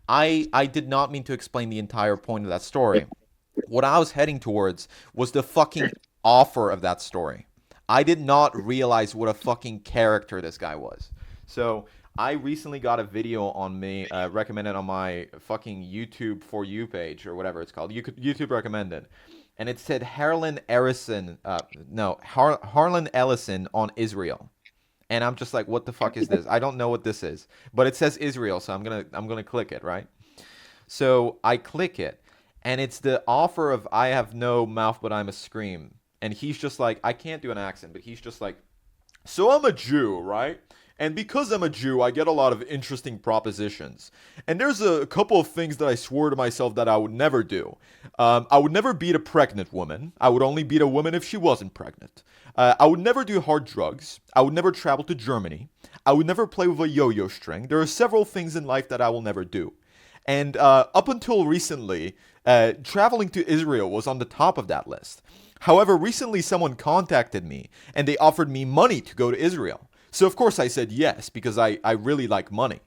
I did not mean to explain the entire point of that story. What I was heading towards was the fucking offer of that story. I did not realize what a fucking character this guy was. So I recently got a video on me recommended on my fucking YouTube For You page, or whatever it's called. YouTube recommended. And it said Harlan Ellison on Israel. And I'm just like, what the fuck is this? I don't know what this is. But it says Israel, so I'm gonna click it, right? So I click it, and it's the offer of I have no mouth but I'm a scream. And he's just like, I can't do an accent, but he's just like, so I'm a Jew, right? And because I'm a Jew, I get a lot of interesting propositions. And there's a couple of things that I swore to myself that I would never do. I would never beat a pregnant woman. I would only beat a woman if she wasn't pregnant. I would never do hard drugs. I would never travel to Germany. I would never play with a yo-yo string. There are several things in life that I will never do. And up until recently, traveling to Israel was on the top of that list. However, recently someone contacted me, and they offered me money to go to Israel. So of course I said yes, because I really like money.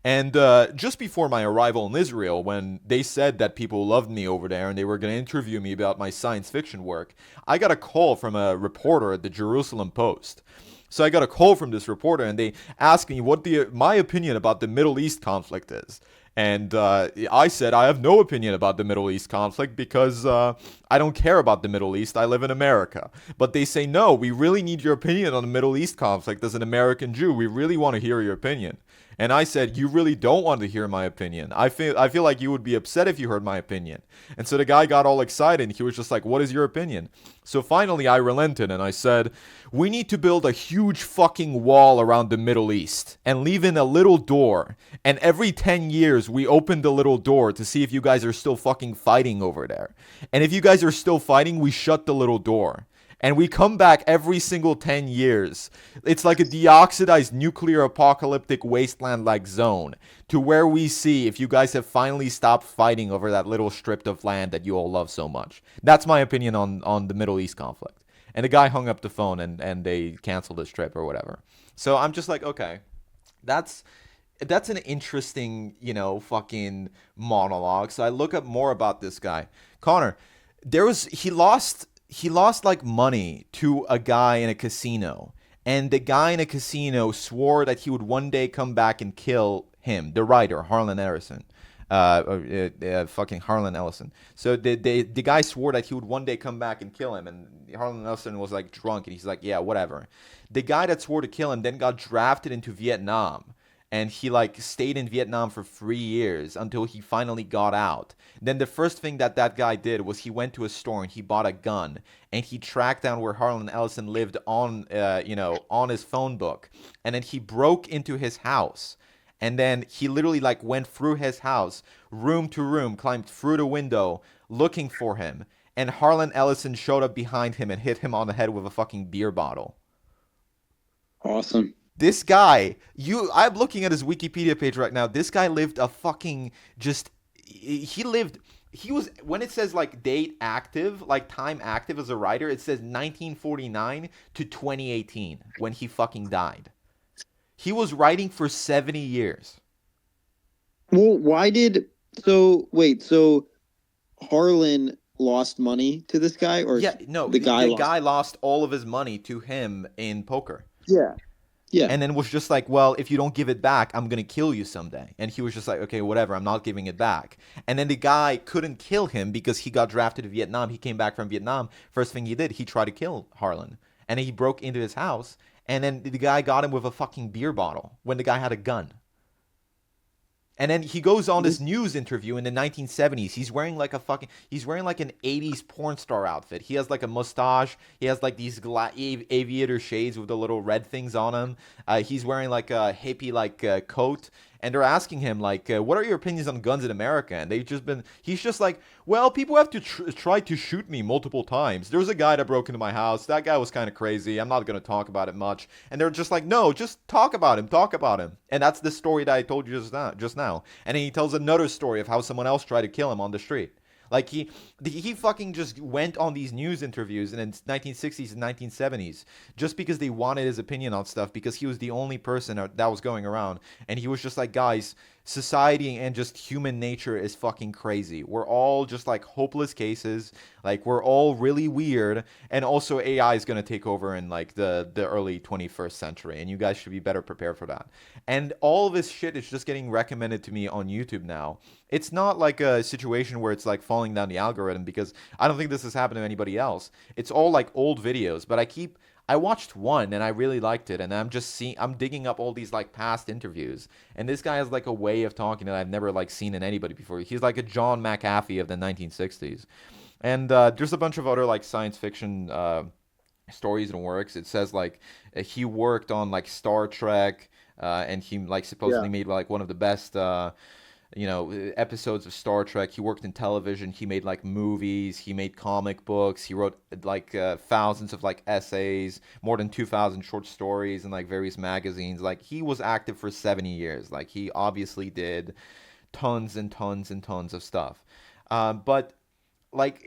And just before my arrival in Israel, when they said that people loved me over there and they were going to interview me about my science fiction work, I got a call from a reporter at the Jerusalem Post. So I got a call from this reporter, and they asked me what my opinion about the Middle East conflict is. And I said I have no opinion about the Middle East conflict because I don't care about the Middle East. I live in America. But they say, no, we really need your opinion on the Middle East conflict as an American Jew. We really want to hear your opinion. And I said, you really don't want to hear my opinion. I feel like you would be upset if you heard my opinion. And so the guy got all excited, and he was just like, what is your opinion? So finally I relented, and I said, we need to build a huge fucking wall around the Middle East and leave in a little door. And every 10 years we open the little door to see if you guys are still fucking fighting over there. And if you guys are still fighting, we shut the little door. And we come back every single 10 years. It's like a deoxidized nuclear apocalyptic wasteland-like zone to where we see if you guys have finally stopped fighting over that little strip of land that you all love so much. That's my opinion on the Middle East conflict. And the guy hung up the phone, and they canceled his trip or whatever. So I'm just like, okay, that's that's an interesting, fucking monologue. So I look up more about this guy. Connor, he lost like money to a guy in a casino. And the guy in a casino swore that he would one day come back and kill him, the writer, Harlan Ellison. Fucking Harlan Ellison. So the guy swore that he would one day come back and kill him, and Harlan Ellison was like drunk, and he's like, yeah, whatever. The guy that swore to kill him then got drafted into Vietnam, and he like stayed in Vietnam for 3 years until he finally got out. Then the first thing that guy did was he went to a store and he bought a gun, and he tracked down where Harlan Ellison lived on his phone book, and then he broke into his house. And then he literally like went through his house, room to room, climbed through the window looking for him. And Harlan Ellison showed up behind him and hit him on the head with a fucking beer bottle. Awesome. This guy, I'm looking at his Wikipedia page right now. This guy lived a fucking he was, when it says like date active, like time active as a writer, it says 1949 to 2018 when he fucking died. He was writing for 70 years. Well, so Harlan lost money to this guy, or Yeah, no, the guy lost all of his money to him in poker. Yeah. Yeah. And then was just like, well, if you don't give it back, I'm going to kill you someday. And he was just like, okay, whatever, I'm not giving it back. And then the guy couldn't kill him because he got drafted to Vietnam. He came back from Vietnam. First thing he did, he tried to kill Harlan. And he broke into his house. And then the guy got him with a fucking beer bottle when the guy had a gun. And then he goes on this news interview in the 1970s. He's wearing like an 80s porn star outfit. He has like a mustache. He has like these aviator shades with the little red things on him. He's wearing like a hippie like coat. And they're asking him like, what are your opinions on guns in America? And he's just like, well, people have to try to shoot me multiple times. There was a guy that broke into my house. That guy was kind of crazy. I'm not going to talk about it much. And they're just like, no, just talk about him. And that's the story that I told you just now. And then he tells another story of how someone else tried to kill him on the street. Like he fucking just went on these news interviews in the 1960s and 1970s just because they wanted his opinion on stuff, because he was the only person that was going around. And he was just like, guys, society and just human nature is fucking crazy. We're all just like hopeless cases. Like we're all really weird. And also AI is going to take over in like the early 21st century. And you guys should be better prepared for that. And all of this shit is just getting recommended to me on YouTube now. It's not like a situation where it's like falling down the algorithm, because I don't think this has happened to anybody else. It's all like old videos, but I watched one and I really liked it, and I'm digging up all these like past interviews, and this guy has like a way of talking that I've never like seen in anybody before. He's like a John McAfee of the 1960s. And there's a bunch of other like science fiction stories and works. It says like he worked on like Star Trek, and he like supposedly made like one of the best episodes of Star Trek. He worked in television. He made like movies. He made comic books. He wrote like thousands of like essays, more than 2,000 short stories in like various magazines. Like he was active for 70 years. Like he obviously did tons and tons and tons of stuff. But like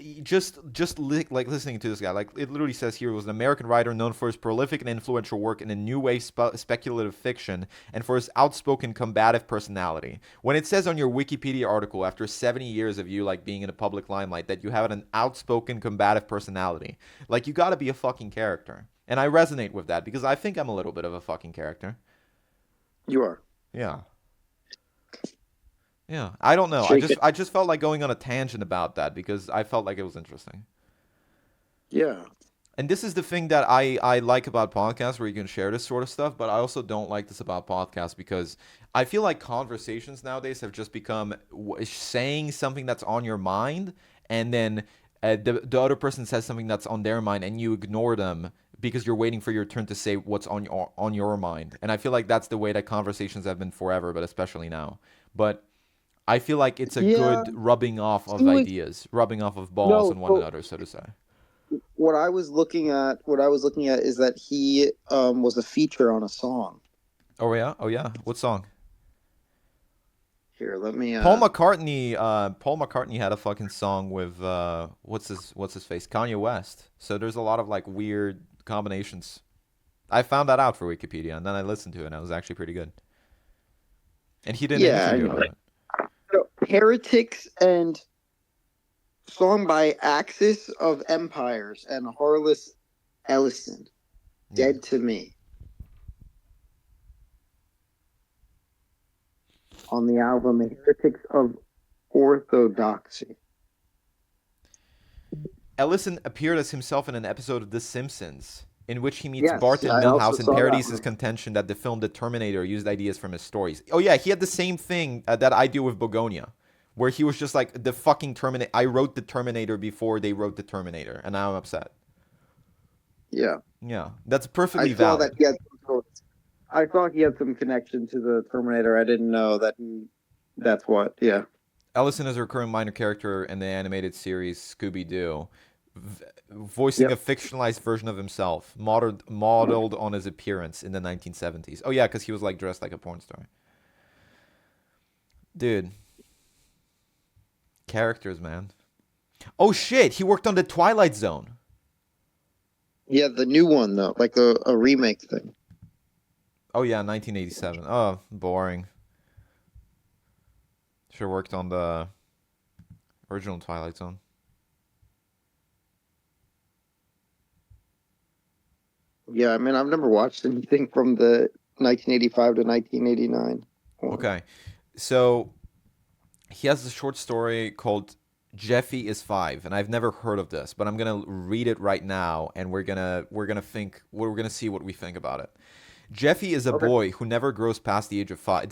like listening to this guy, like it literally says here, was an American writer known for his prolific and influential work in a new wave speculative fiction and for his outspoken combative personality. When it says on your Wikipedia article, after 70 years of you like being in a public limelight, that you have an outspoken combative personality, like you got to be a fucking character. And I resonate with that because I think I'm a little bit of a fucking character. You are. Yeah. Yeah, I don't know. I just felt like going on a tangent about that because I felt like it was interesting. Yeah. And this is the thing that I like about podcasts, where you can share this sort of stuff, but I also don't like this about podcasts because I feel like conversations nowadays have just become saying something that's on your mind, and then the other person says something that's on their mind, and you ignore them because you're waiting for your turn to say what's on your mind. And I feel like that's the way that conversations have been forever, but especially now. But I feel like it's a good rubbing off of ideas, rubbing off of balls on one another, so to say. What I was looking at is that he was a feature on a song. Oh yeah. What song? Here, let me. Paul McCartney had a fucking song with what's his face, Kanye West. So there's a lot of like weird combinations. I found that out for Wikipedia, and then I listened to it, and it was actually pretty good. And he didn't Yeah, I interview know. about it. So, Heretics and song by Axis of Empires and Harless Ellison. Yeah. Dead to Me. On the album Heretics of Orthodoxy. Ellison appeared as himself in an episode of The Simpsons, in which he meets Yes, Bart and I also Milhouse and saw that parodies one. his contention that the film The Terminator used ideas from his stories. Oh yeah, he had the same thing that I do with Begonia, where he was just like, the fucking Terminator. I wrote The Terminator before they wrote The Terminator, and now I'm upset. Yeah. Yeah, that's I perfectly saw valid. that he had I thought he had some connection to the Terminator. I didn't know that that's what. Yeah. Ellison is a recurring minor character in the animated series Scooby-Doo, voicing Yep. a fictionalized version of himself, modeled on his appearance in the 1970s. Oh yeah, because he was like dressed like a porn star. Dude. Characters, man. Oh shit, he worked on the Twilight Zone. Yeah, the new one though, like a remake thing. Oh yeah, 1987. Oh, boring. Should have worked on the original Twilight Zone. Yeah, I mean, I've never watched anything from the 1985 to 1989 one. Okay, so he has a short story called Jeffy is 5, and I've never heard of this, but I'm gonna read it right now, and we're gonna see what we think about it. Jeffy is a boy who never grows past the age of 5.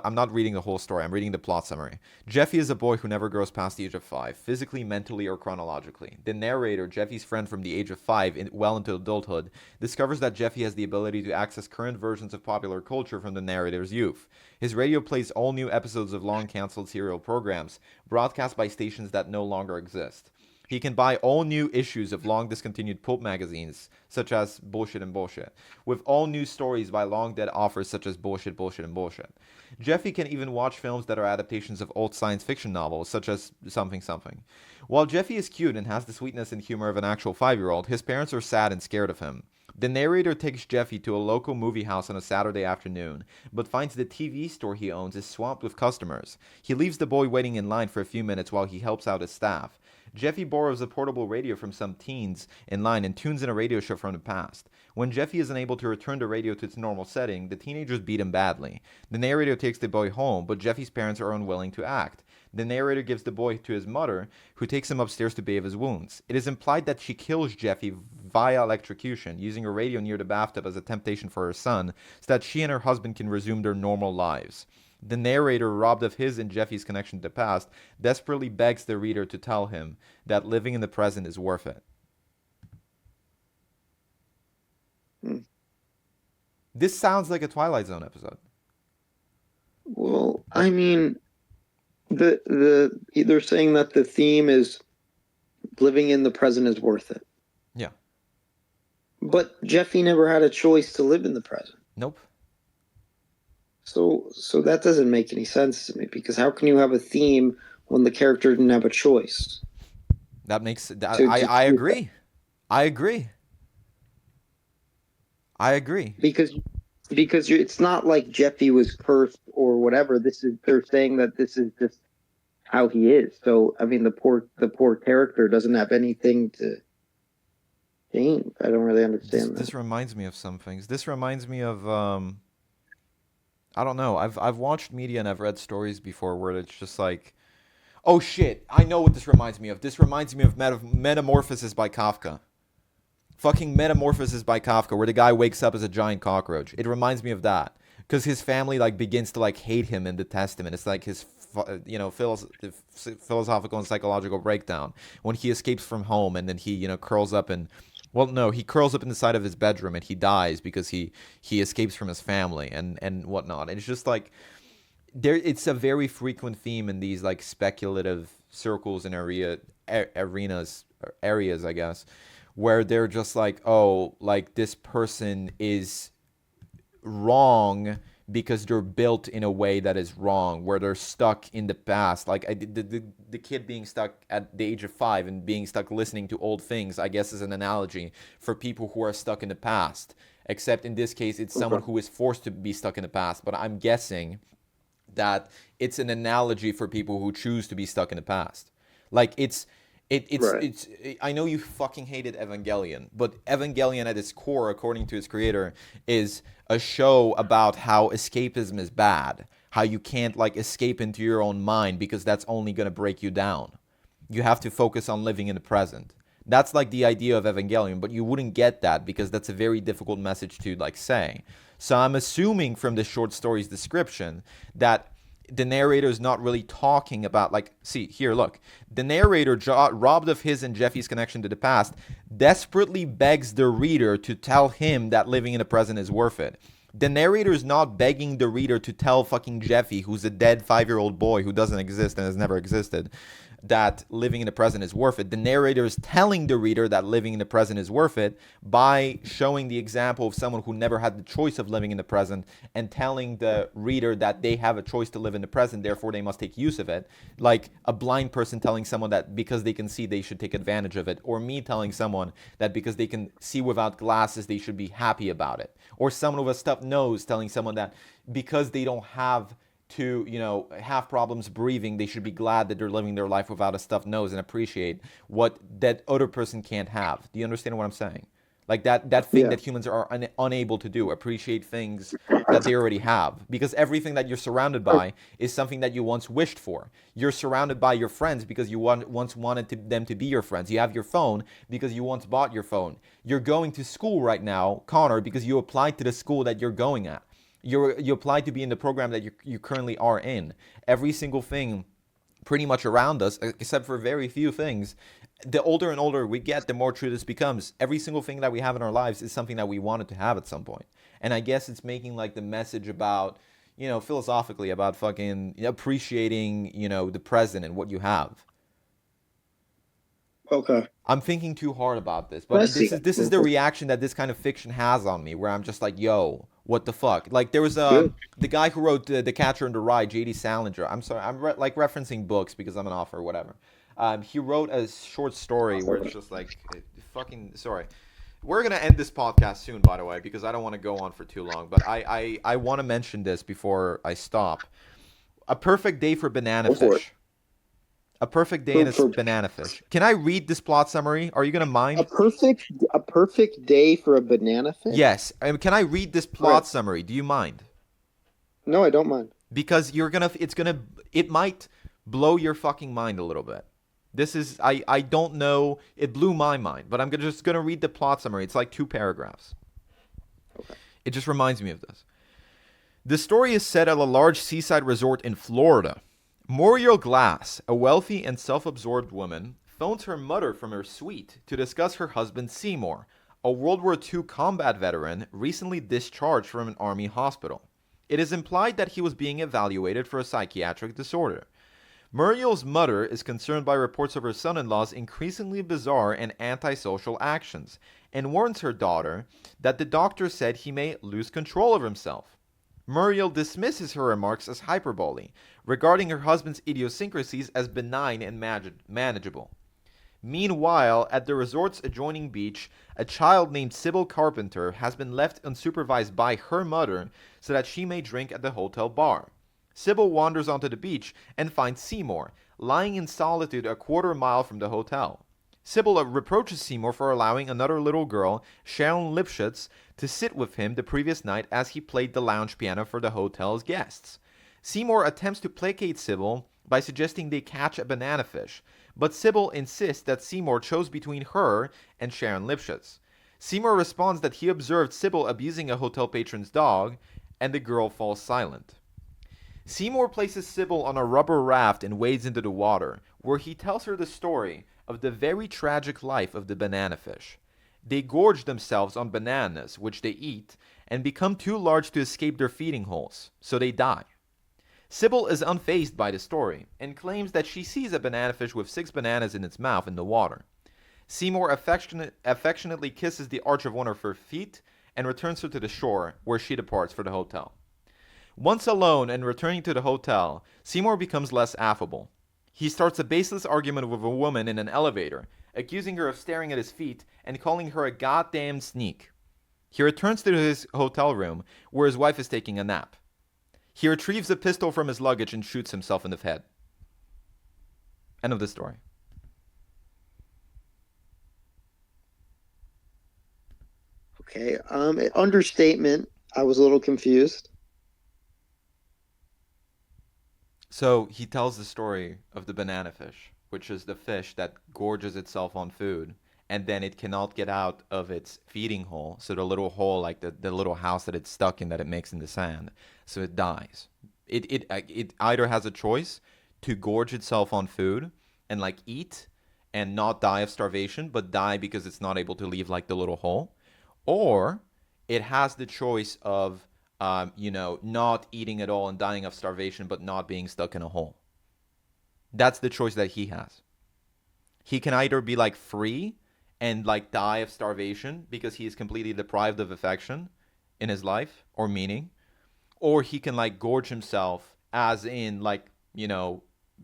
I'm not reading the whole story. I'm reading the plot summary. Jeffy is a boy who never grows past the age of 5, physically, mentally, or chronologically. The narrator, Jeffy's friend from the age of 5 well into adulthood, discovers that Jeffy has the ability to access current versions of popular culture from the narrator's youth. His radio plays all new episodes of long-canceled serial programs, broadcast by stations that no longer exist. He can buy all new issues of long-discontinued pulp magazines, such as Bullshit and Bullshit, with all new stories by long-dead authors such as Bullshit, Bullshit, and Bullshit. Jeffy can even watch films that are adaptations of old science fiction novels, such as Something Something. While Jeffy is cute and has the sweetness and humor of an actual 5-year-old, his parents are sad and scared of him. The narrator takes Jeffy to a local movie house on a Saturday afternoon, but finds the TV store he owns is swamped with customers. He leaves the boy waiting in line for a few minutes while he helps out his staff. Jeffy borrows a portable radio from some teens in line and tunes in a radio show from the past. When Jeffy is unable to return the radio to its normal setting, the teenagers beat him badly. The narrator takes the boy home, but Jeffy's parents are unwilling to act. The narrator gives the boy to his mother, who takes him upstairs to bathe his wounds. It is implied that she kills Jeffy via electrocution, using a radio near the bathtub as a temptation for her son, so that she and her husband can resume their normal lives. The narrator, robbed of his and Jeffy's connection to the past, desperately begs the reader to tell him that living in the present is worth it. This sounds like a Twilight Zone episode. Well, I mean, they're saying that the theme is living in the present is worth it. Yeah. But Jeffy never had a choice to live in the present. Nope. So that doesn't make any sense to me, because how can you have a theme when the character didn't have a choice? That makes I agree. I agree. I agree. Because it's not like Jeffy was cursed or whatever. They're saying that this is just how he is. So I mean, the poor character doesn't have anything to change. I don't really understand that. This reminds me of some things. This reminds me of I don't know. I've watched media and I've read stories before where it's just like, oh shit, I know what this reminds me of. This reminds me of Metamorphosis by Kafka. Fucking Metamorphosis by Kafka, where the guy wakes up as a giant cockroach. It reminds me of that. Because his family like begins to like hate him and detest him, and it's like his philosophical and psychological breakdown when he escapes from home and then he curls up and he curls up inside of his bedroom and he dies because he escapes from his family and whatnot. And it's just like it's a very frequent theme in these like speculative circles and areas, I guess, where they're just like, oh, like this person is wrong because they're built in a way that is wrong, where they're stuck in the past. Like the kid being stuck at the age of 5 and being stuck listening to old things, I guess, is an analogy for people who are stuck in the past. Except in this case, it's someone who is forced to be stuck in the past. But I'm guessing that it's an analogy for people who choose to be stuck in the past. Like Right. it's I know you fucking hated Evangelion, but Evangelion at its core, according to its creator, is a show about how escapism is bad, how you can't like escape into your own mind because that's only going to break you down. You have to focus on living in the present. That's like the idea of Evangelion, but you wouldn't get that because that's a very difficult message to like say. So I'm assuming from the short story's description that the narrator is not really talking about like, see here, look, the narrator, robbed of his and Jeffy's connection to the past, desperately begs the reader to tell him that living in the present is worth it. The narrator is not begging the reader to tell fucking Jeffy, who's a dead 5-year-old boy who doesn't exist and has never existed, that living in the present is worth it. The narrator is telling the reader that living in the present is worth it by showing the example of someone who never had the choice of living in the present and telling the reader that they have a choice to live in the present, therefore they must take use of it. Like a blind person telling someone that because they can see, they should take advantage of it. Or me telling someone that because they can see without glasses, they should be happy about it. Or someone with a stuffed nose telling someone that because they don't have to, have problems breathing, they should be glad that they're living their life without a stuffed nose and appreciate what that other person can't have. Do you understand what I'm saying? Like that thing Yeah. that humans are unable to do, appreciate things that they already have. Because everything that you're surrounded by is something that you once wished for. You're surrounded by your friends because you once wanted them to be your friends. You have your phone because you once bought your phone. You're going to school right now, Connor, because you applied to the school that you're going at. You applied to be in the program that you currently are in. Every single thing pretty much around us, except for very few things, the older and older we get, the more true this becomes. Every single thing that we have in our lives is something that we wanted to have at some point. And I guess it's making like the message about, philosophically about fucking appreciating, the present and what you have. Okay. I'm thinking too hard about this, I but see. this is the reaction that this kind of fiction has on me, where I'm just like, yo, what the fuck? Like there was Good. the guy who wrote the Catcher in the Rye, J.D. Salinger. I'm sorry, I'm like referencing books because I'm an author or whatever. He wrote a short story where it's just like, fucking sorry. We're gonna end this podcast soon, by the way, because I don't want to go on for too long. But I want to mention this before I stop. A perfect day for banana Go for fish. A perfect day in a banana fish. Can I read this plot summary? Are you gonna mind? A perfect day for a banana fish? Yes. Can I read this plot summary? Do you mind? No, I don't mind. Because it might blow your fucking mind a little bit. This is, I don't know, it blew my mind, but I'm just gonna read the plot summary. It's like 2 paragraphs. Okay. It just reminds me of this. The story is set at a large seaside resort in Florida. Muriel Glass, a wealthy and self-absorbed woman, phones her mother from her suite to discuss her husband Seymour, a World War II combat veteran recently discharged from an army hospital. It is implied that he was being evaluated for a psychiatric disorder. Muriel's mother is concerned by reports of her son-in-law's increasingly bizarre and antisocial actions, and warns her daughter that the doctor said he may lose control of himself. Muriel dismisses her remarks as hyperbole, regarding her husband's idiosyncrasies as benign and manageable. Meanwhile, at the resort's adjoining beach, a child named Sybil Carpenter has been left unsupervised by her mother so that she may drink at the hotel bar. Sybil wanders onto the beach and finds Seymour, lying in solitude a quarter-mile from the hotel. Sybil reproaches Seymour for allowing another little girl, Sharon Lipschutz, to sit with him the previous night as he played the lounge piano for the hotel's guests. Seymour attempts to placate Sybil by suggesting they catch a banana fish, but Sybil insists that Seymour chose between her and Sharon Lipschutz. Seymour responds that he observed Sybil abusing a hotel patron's dog, and the girl falls silent. Seymour places Sybil on a rubber raft and wades into the water, where he tells her the story of the very tragic life of the banana fish. They gorge themselves on bananas, which they eat, and become too large to escape their feeding holes, so they die. Sybil is unfazed by the story, and claims that she sees a banana fish with 6 bananas in its mouth in the water. Seymour affectionately kisses the arch of one of her feet, and returns her to the shore, where she departs for the hotel. Once alone and returning to the hotel, Seymour becomes less affable. He starts a baseless argument with a woman in an elevator, accusing her of staring at his feet and calling her a goddamn sneak. He returns to his hotel room, where his wife is taking a nap. He retrieves a pistol from his luggage and shoots himself in the head. End of the story. Okay. Understatement. I was a little confused. So he tells the story of the banana fish, which is the fish that gorges itself on food, and then it cannot get out of its feeding hole. So the little hole, like the little house that it's stuck in, that it makes in the sand, so it dies. It either has a choice to gorge itself on food and like eat and not die of starvation, but die because it's not able to leave like the little hole, or it has the choice of not eating at all and dying of starvation, but not being stuck in a hole. That's the choice that he has. He can either be like free and like die of starvation because he is completely deprived of affection in his life or meaning, or he can like gorge himself, as in like,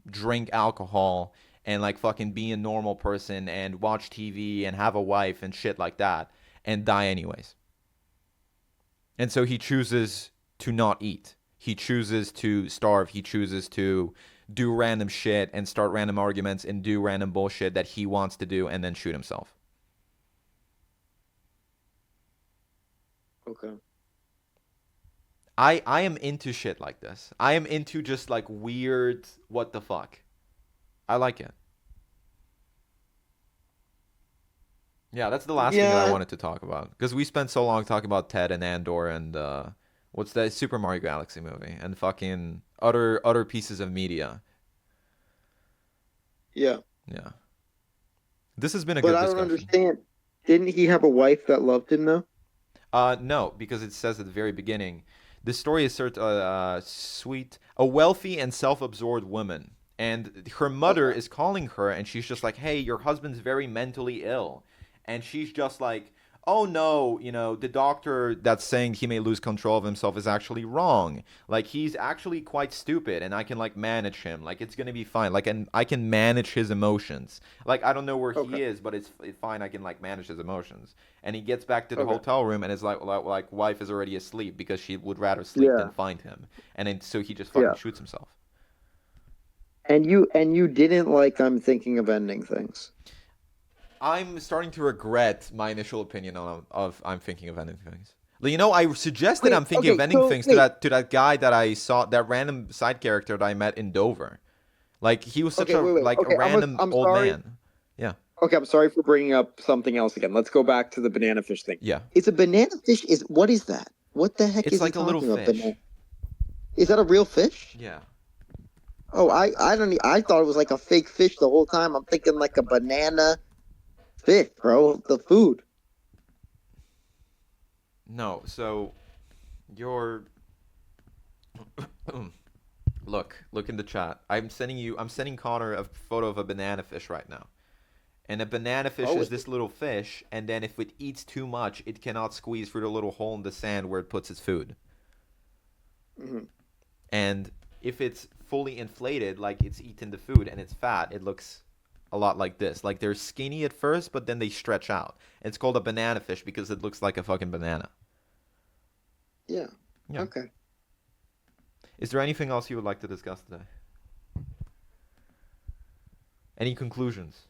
drink alcohol and like fucking be a normal person and watch TV and have a wife and shit like that and die anyways. And so he chooses to not eat. He chooses to starve. He chooses to do random shit and start random arguments and do random bullshit that he wants to do and then shoot himself. Okay. I am into shit like this. I am into just like weird what the fuck. I like it. Yeah, that's the last thing that I wanted to talk about. Because we spent so long talking about Ted and Andor and what's that Super Mario Galaxy movie and fucking other pieces of media. Yeah. Yeah. This has been a But good I discussion. don't understand. Didn't he have a wife that loved him though? No, because it says at the very beginning, the story is sweet, a wealthy and self-absorbed woman. And her mother is calling her and she's just like, hey, your husband's very mentally ill. And she's just like, oh no, the doctor that's saying he may lose control of himself is actually wrong. Like, he's actually quite stupid and I can like manage him. Like, it's going to be fine. Like, and I can manage his emotions. Like, I don't know where he is, but it's fine. I can like manage his emotions. And he gets back to the hotel room and is like wife is already asleep because she would rather sleep than find him. And then, so he just fucking shoots himself. And you didn't like I'm thinking of ending things. I'm starting to regret my initial opinion of I'm thinking of ending things. I suggested I'm thinking of ending things to that guy that I saw, that random side character that I met in Dover. Like, he was such a random old man. Yeah. Okay, I'm sorry for bringing up something else again. Let's go back to the banana fish thing. Yeah. It's a banana fish. What is that? What the heck It's is like he a little talking about? fish. Is that a real fish? Yeah. Oh, I thought it was like a fake fish the whole time. I'm thinking like a banana fish, bro. The food. No, so you're look in the chat. I'm sending Connor a photo of a banana fish right now. And a banana fish is this little fish, and then if it eats too much, it cannot squeeze through the little hole in the sand where it puts its food. Mm-hmm. And if it's fully inflated, like it's eaten the food and it's fat, it looks a lot like this. Like, they're skinny at first, but then they stretch out. It's called a banana fish because it looks like a fucking banana. Yeah. Yeah. Okay. Is there anything else you would like to discuss today? Any conclusions?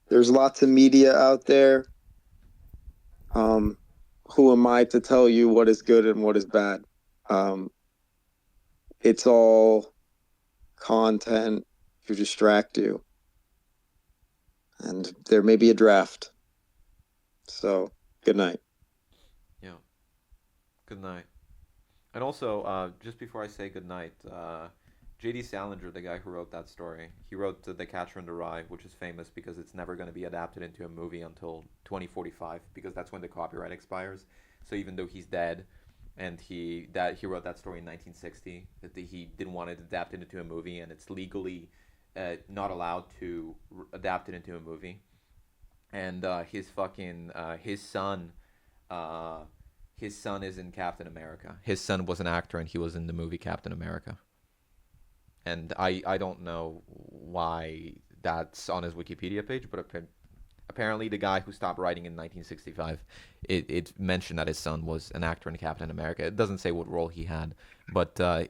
There's lots of media out there. Who am I to tell you what is good and what is bad? It's all content to distract you. And there may be a draft. So, good night. Yeah. Good night. And also, just before I say good night, J.D. Salinger, the guy who wrote that story, he wrote The Catcher in the Rye, which is famous because it's never going to be adapted into a movie until 2045, because that's when the copyright expires. So even though he's dead, and he wrote that story in 1960, that he didn't want it adapted into a movie, and it's legally not allowed to adapt it into a movie. And his son is in Captain America. His son was an actor, and he was in the movie Captain America. And I don't know why that's on his Wikipedia page, but Apparently, the guy who stopped writing in 1965, it mentioned that his son was an actor in Captain America. It doesn't say what role he had, but I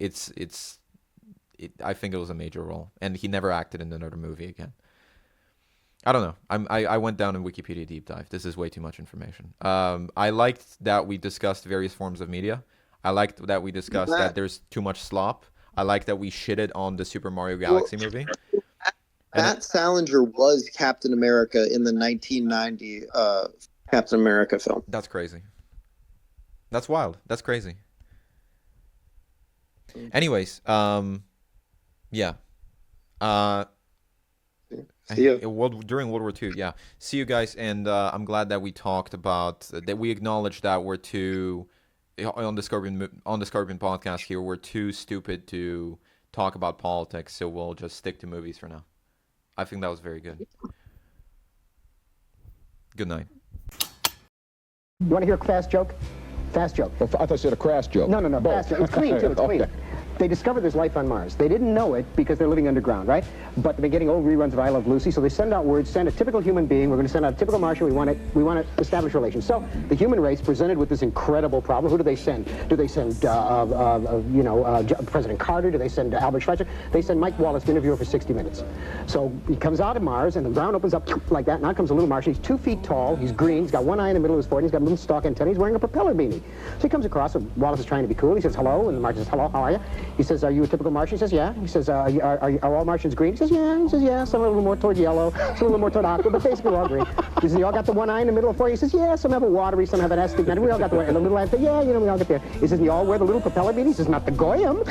think it was a major role, and he never acted in another movie again. I don't know. I went down in Wikipedia deep dive. This is way too much information. I liked that we discussed various forms of media. I liked that we discussed that there's too much slop. I like that we shitted on the Super Mario Galaxy movie. Matt Sallinger was Captain America in the 1990 Captain America film. That's crazy. That's wild. That's crazy. Anyways, yeah. See you. During World War II, yeah. See you guys, and I'm glad that we talked about that. We acknowledged that we're too on the Scorpion podcast here. We're too stupid to talk about politics, so we'll just stick to movies for now. I think that was very good. Good night. You want to hear a fast joke? Fast joke. I thought you said a crass joke. No, fast joke. It's clean, too. It's clean. They discovered there's life on Mars. They didn't know it because they're living underground, right? But they've been getting old reruns of I Love Lucy, so they send out words, send a typical human being. We're going to send out a typical Martian. We want to establish relations. So the human race presented with this incredible problem. Who do they send? Do they send, President Carter? Do they send Albert Schweitzer? They send Mike Wallace to interview her for 60 minutes. So he comes out of Mars, and the ground opens up like that. Now comes a little Martian. He's 2 feet tall. He's green. He's got one eye in the middle of his forehead. He's got a little stalk antenna. He's wearing a propeller beanie. So he comes across, and Wallace is trying to be cool. He says, hello. And the Martian says, hello, how are you? He says, are you a typical Martian? He says, yeah. He says, are all Martians green? He says, yeah. He says, yeah. Some are a little more toward yellow, some a little more toward aqua, but basically we're all green. He says, you all got the one eye in the middle of forehead? He says, yeah. Some have a watery, some have an astigmatic. We all got the one. And the little eye says, yeah, we all get there. He says, you all wear the little propeller beanie? He says, not the goyim.